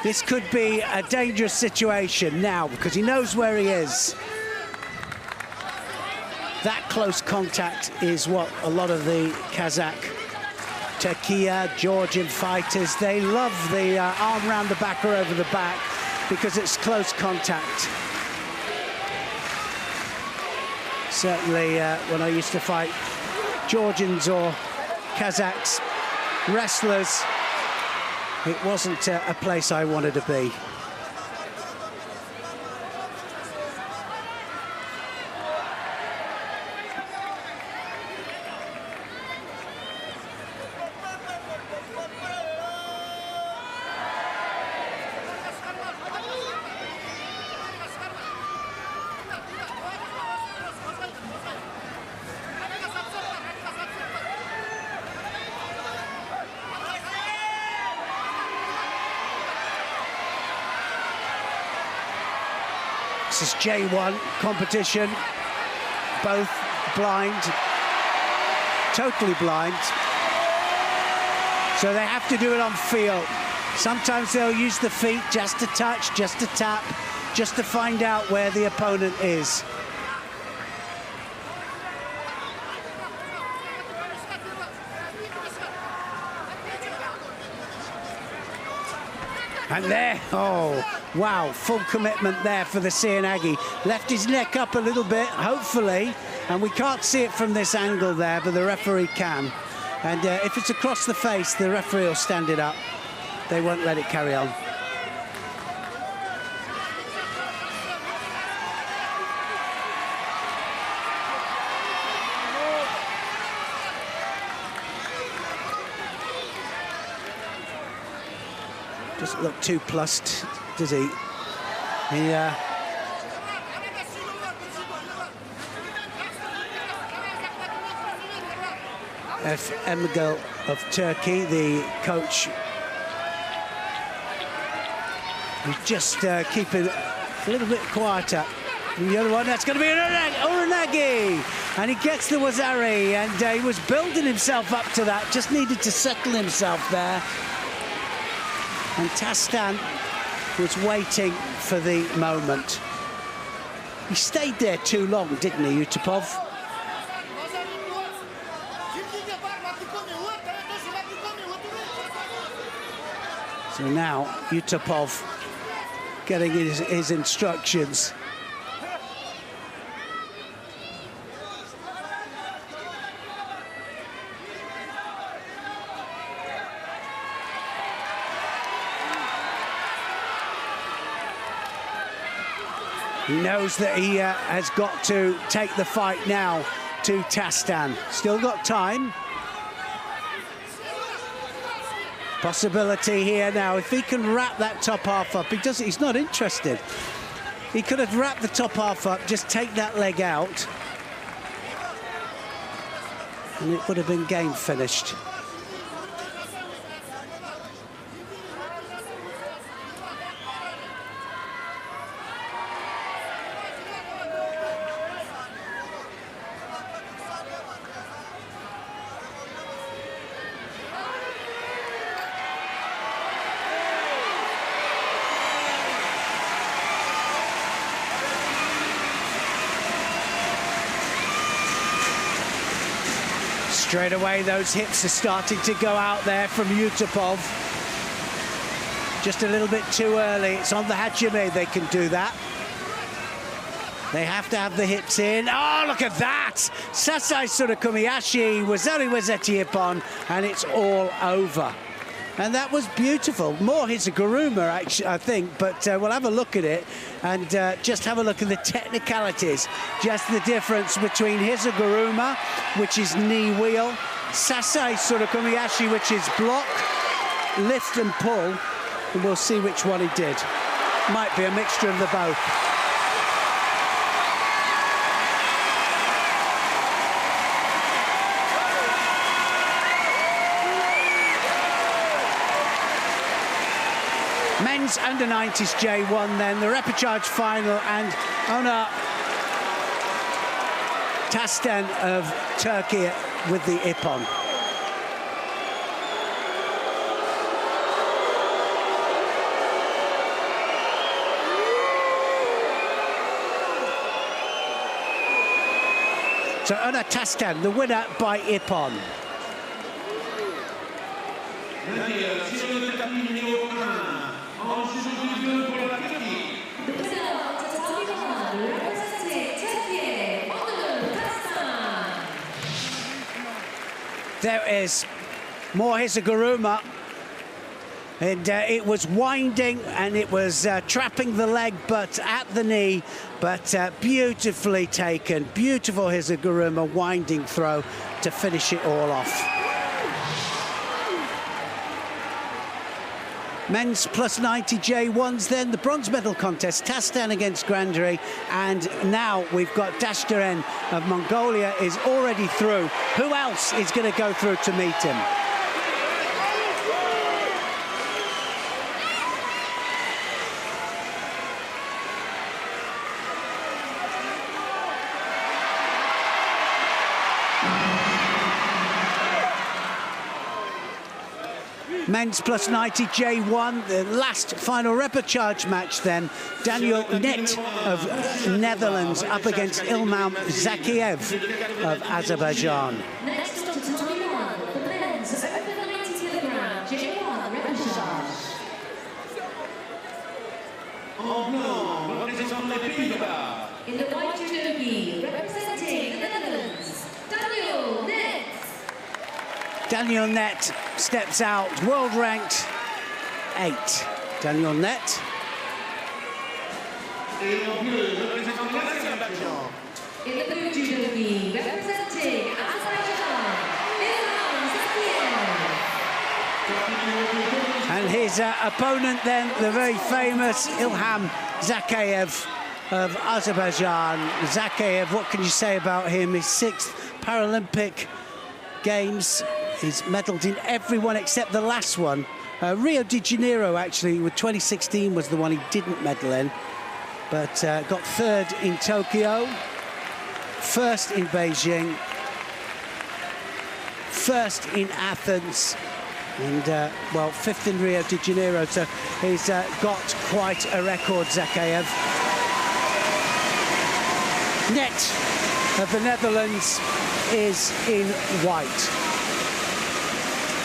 This could be a dangerous situation now because he knows where he is. That close contact is what a lot of the Kazakh, Turkiya, Georgian fighters, they love the arm round the back or over the back because it's close contact. Certainly when I used to fight Georgians or Kazakhs, wrestlers, it wasn't a place I wanted to be. This is J1 competition, both blind, totally blind. So they have to do it on feel. Sometimes they'll use the feet just to touch, just to tap, just to find out where the opponent is. And there, oh, wow, full commitment there for the Sianagi. Left his neck up a little bit, hopefully, and we can't see it from this angle there, but the referee can. And if it's across the face, the referee will stand it up. They won't let it carry on. Doesn't look too plussed, does he? Emgel of Turkey, the coach, who's just keeping a little bit quieter. And the other one, that's going to be Uranagi, and he gets the Wazari, and he was building himself up to that, just needed to settle himself there. And Tastan was waiting for the moment. He stayed there too long, didn't he, Utopov? So now Utopov getting his instructions. He knows that he has got to take the fight now to Tastan. Still got time. Possibility here now. If he can wrap that top half up, he's not interested. He could have wrapped the top half up, just take that leg out, and it would have been game finished. Straight away, those hips are starting to go out there from Utopov. Just a little bit too early. It's on the Hajime they can do that. They have to have the hips in. Oh, look at that! Sasai Surakumiyashi, Wazari Wazeti Ippon, and it's all over. And that was beautiful. More Hisaguruma, actually, I think, but we'll have a look at it and just have a look at the technicalities. Just the difference between Hisaguruma, which is knee wheel, Sasai Surakumiyashi, which is block, lift and pull, and we'll see which one he did. Might be a mixture of the both. Men's under-90s J1 then, the repechage final, and Ona Tasten of Turkey with the ippon. So Ona Tasten, the winner by ippon. There is more Hisaguruma, and it was winding and it was trapping the leg, but at the knee, but beautifully taken. Beautiful Hisaguruma winding throw to finish it all off. Men's plus 90 J1s then, the bronze medal contest, Tasten against Grandary, and now we've got Dashtaren of Mongolia is already through. Who else is going to go through to meet him? Men's plus 90 J1, the last final repechage match then. Daniel Net of Netherlands up against Ilham Zakiev of Azerbaijan. Next on to time one, the men's over 90 kilogram J1 repechage. In the white judogi, representing the Netherlands, Daniel Net. Daniel Net steps out, world ranked 8. Daniel Net. In the blue judogi, representing Azerbaijan, Ilham Zakiev. And his opponent then, the very famous Ilham Zakiev of Azerbaijan. Zakiev, what can you say about him? His 6th Paralympic Games. He's medalled in every one except the last one. Rio de Janeiro, actually, with 2016 was the one he didn't medal in. But got 3rd in Tokyo, 1st in Beijing, 1st in Athens, and, well, 5th in Rio de Janeiro. So he's got quite a record, Zakiev. Net of the Netherlands is in white.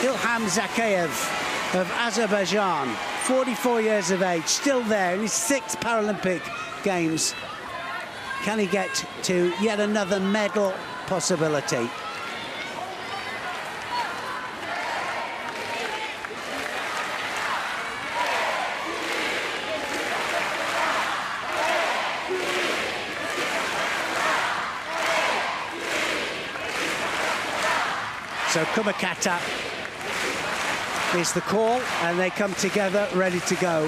Ilham Zakiev of Azerbaijan, 44 years of age, still there in his 6th Paralympic Games. Can he get to yet another medal possibility? So Kumakata is the call, and they come together ready to go.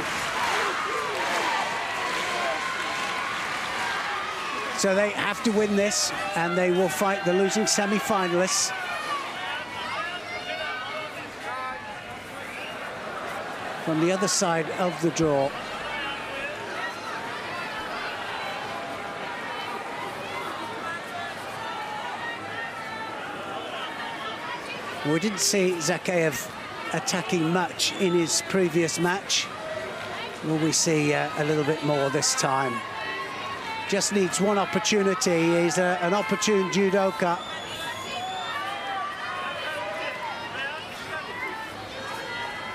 So they have to win this, and they will fight the losing semi-finalists. From the other side of the draw. We didn't see Zakiev attacking much in his previous match. Will we see a little bit more this time? Just needs one opportunity. He's an opportune judoka.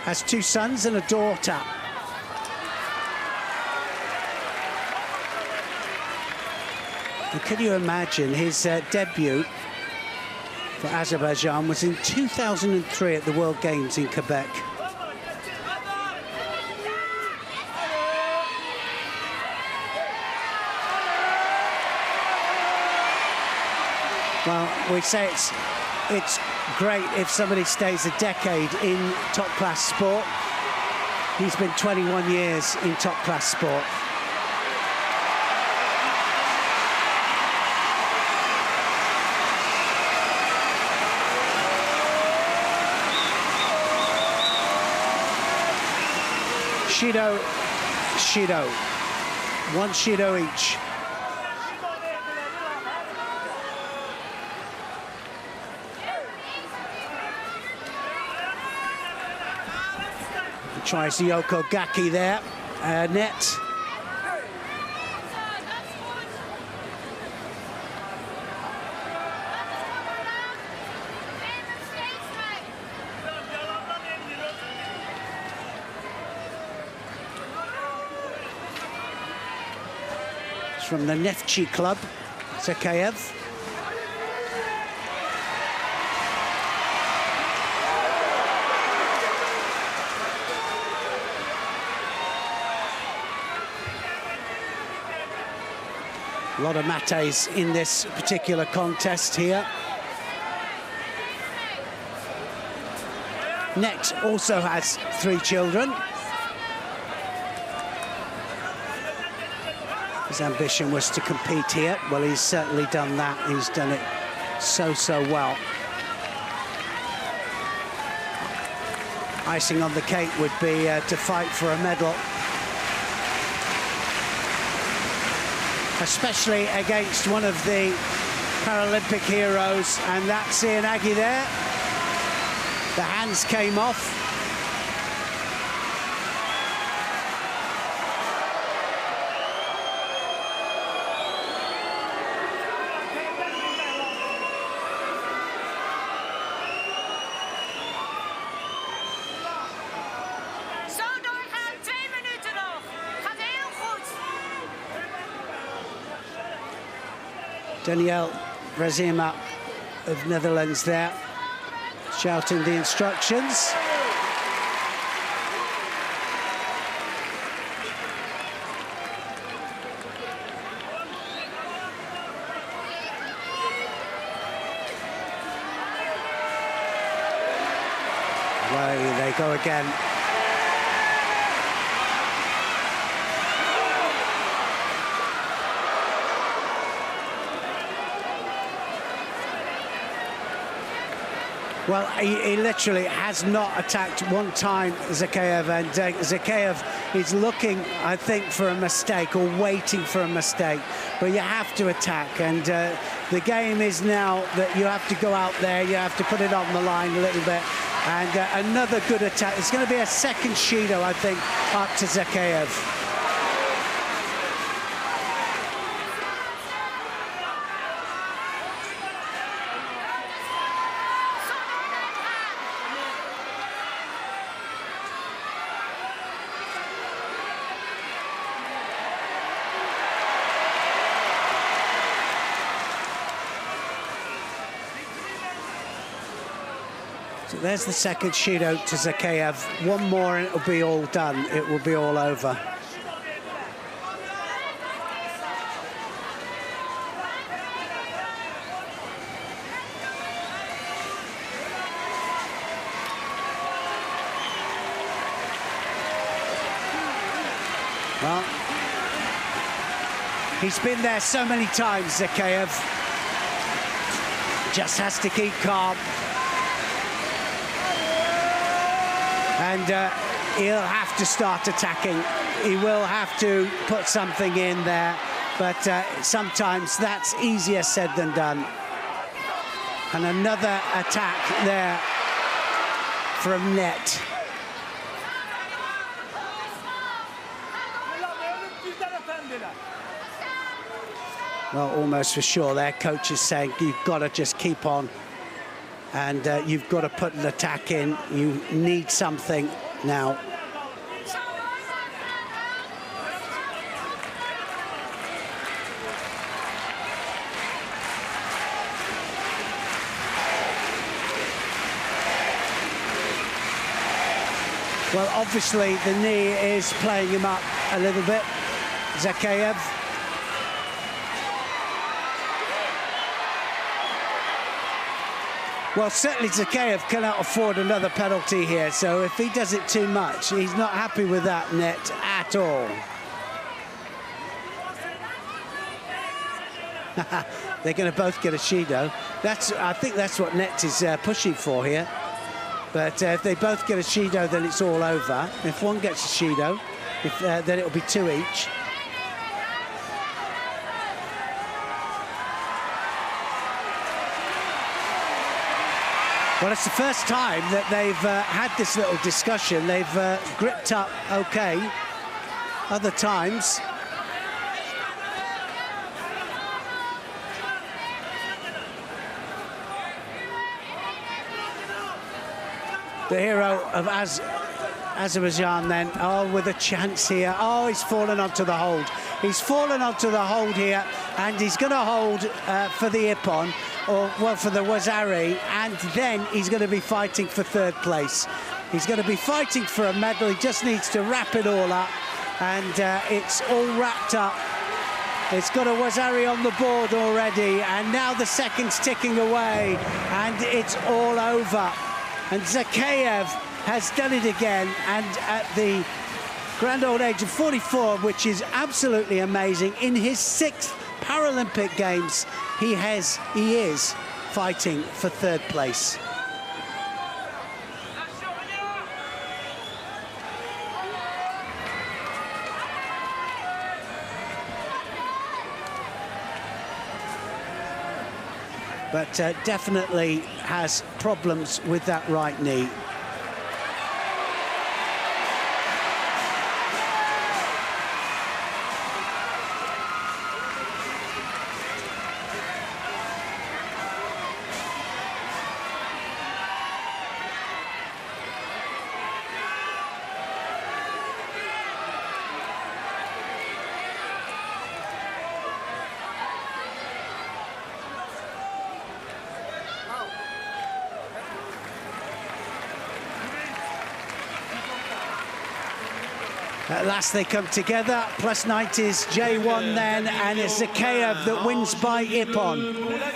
Has 2 sons and a daughter. And can you imagine his debut for Azerbaijan was in 2003 at the World Games in Quebec. Well, we say it's it's great if somebody stays a decade in top-class sport. He's been 21 years in top-class sport. Shido. One Shido each. He tries the Yoko Gaki there, net. From the Neftchi club, Zakhaev. A lot of mates in this particular contest here. Net also has 3 children. His ambition was to compete here. Well, he's certainly done that. He's done it so well. Icing on the cake would be to fight for a medal, especially against one of the Paralympic heroes, and that's Ian Aggie there. The hands came off. Danielle Brazima of Netherlands there, shouting the instructions. Away they go again. Well, he literally has not attacked one time, Zakhaev, and Zakhaev is looking, I think, for a mistake or waiting for a mistake. But you have to attack, and the game is now that you have to go out there, you have to put it on the line a little bit, and another good attack. It's going to be a second Shido, I think, up to Zakhaev. So there's the second Shido to Zakhaev. One more and it'll be all done. It will be all over. Well, he's been there so many times, Zakhaev. Just has to keep calm. And he'll have to start attacking. He will have to put something in there, but sometimes that's easier said than done. And another attack there from Net. Well, almost for sure their coach is saying you've got to just keep on. And you've got to put an attack in. You need something now. Well, obviously the knee is playing him up a little bit, Zakhaev. Well, certainly Zakhaev cannot afford another penalty here, so if he does it too much, he's not happy with that net at all. They're going to both get a Judo. I think that's what Net is pushing for here. But if they both get a Judo, then it's all over. If one gets a Judo, then it'll be 2 each. Well, it's the first time that they've had this little discussion. They've gripped up okay. Other times, the hero of Azerbaijan then, with a chance here. Oh, he's fallen onto the hold. He's fallen onto the hold here, and he's going to hold for the Ippon, or, well, for the Wazari, and then he's going to be fighting for 3rd place. He's going to be fighting for a medal. He just needs to wrap it all up, and it's all wrapped up. It's got a Wazari on the board already, and now the second's ticking away, and it's all over. And Zakhaev has done it again, and at the grand old age of 44, which is absolutely amazing, in his 6th Paralympic Games, he is fighting for 3rd place. But definitely has problems with that right knee. At last they come together, plus 90s J1 then, and it's Zakhaev that wins by Ippon. The winner on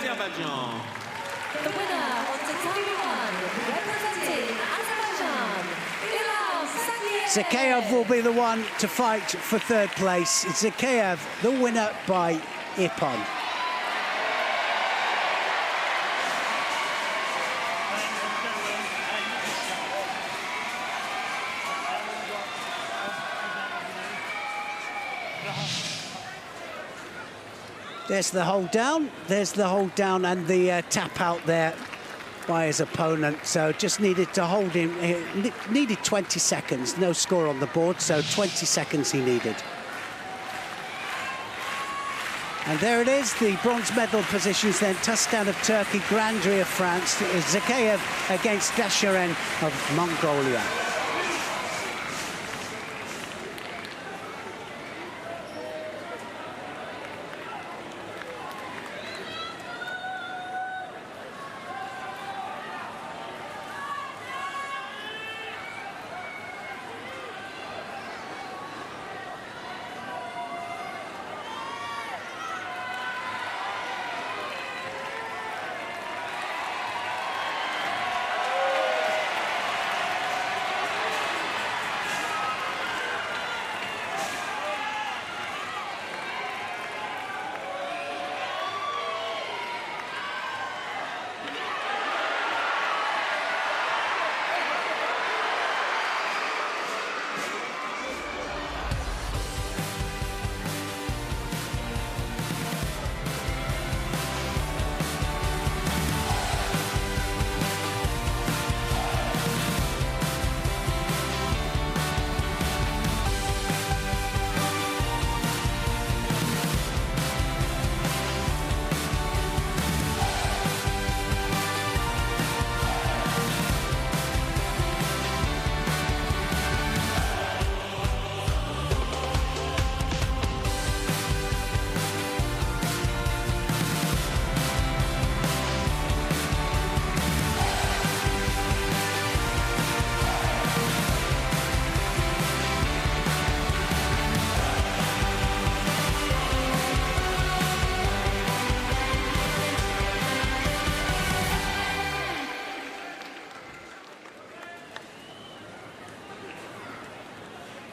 tatami 1, representing Azerbaijan, Zakhaev will be the one to fight for 3rd place. Zakhaev, the winner by Ippon. There's the hold down, and the tap out there by his opponent. So just needed to hold him, needed 20 seconds, no score on the board, so 20 seconds he needed. And there it is, the bronze medal positions then. Tuscan of Turkey, Grandry of France, Zakhaev against Dasharin of Mongolia.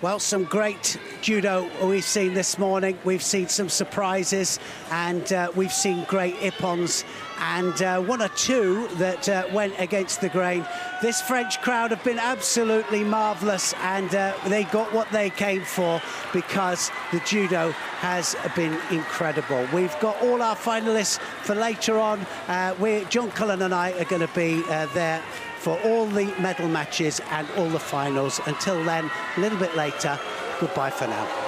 Well, some great judo we've seen this morning. We've seen some surprises, and we've seen great ippons, and one or two that went against the grain. This French crowd have been absolutely marvellous, and they got what they came for, because the judo has been incredible. We've got all our finalists for later on. John Cullen and I are going to be there for all the medal matches and all the finals. Until then, a little bit later, goodbye for now.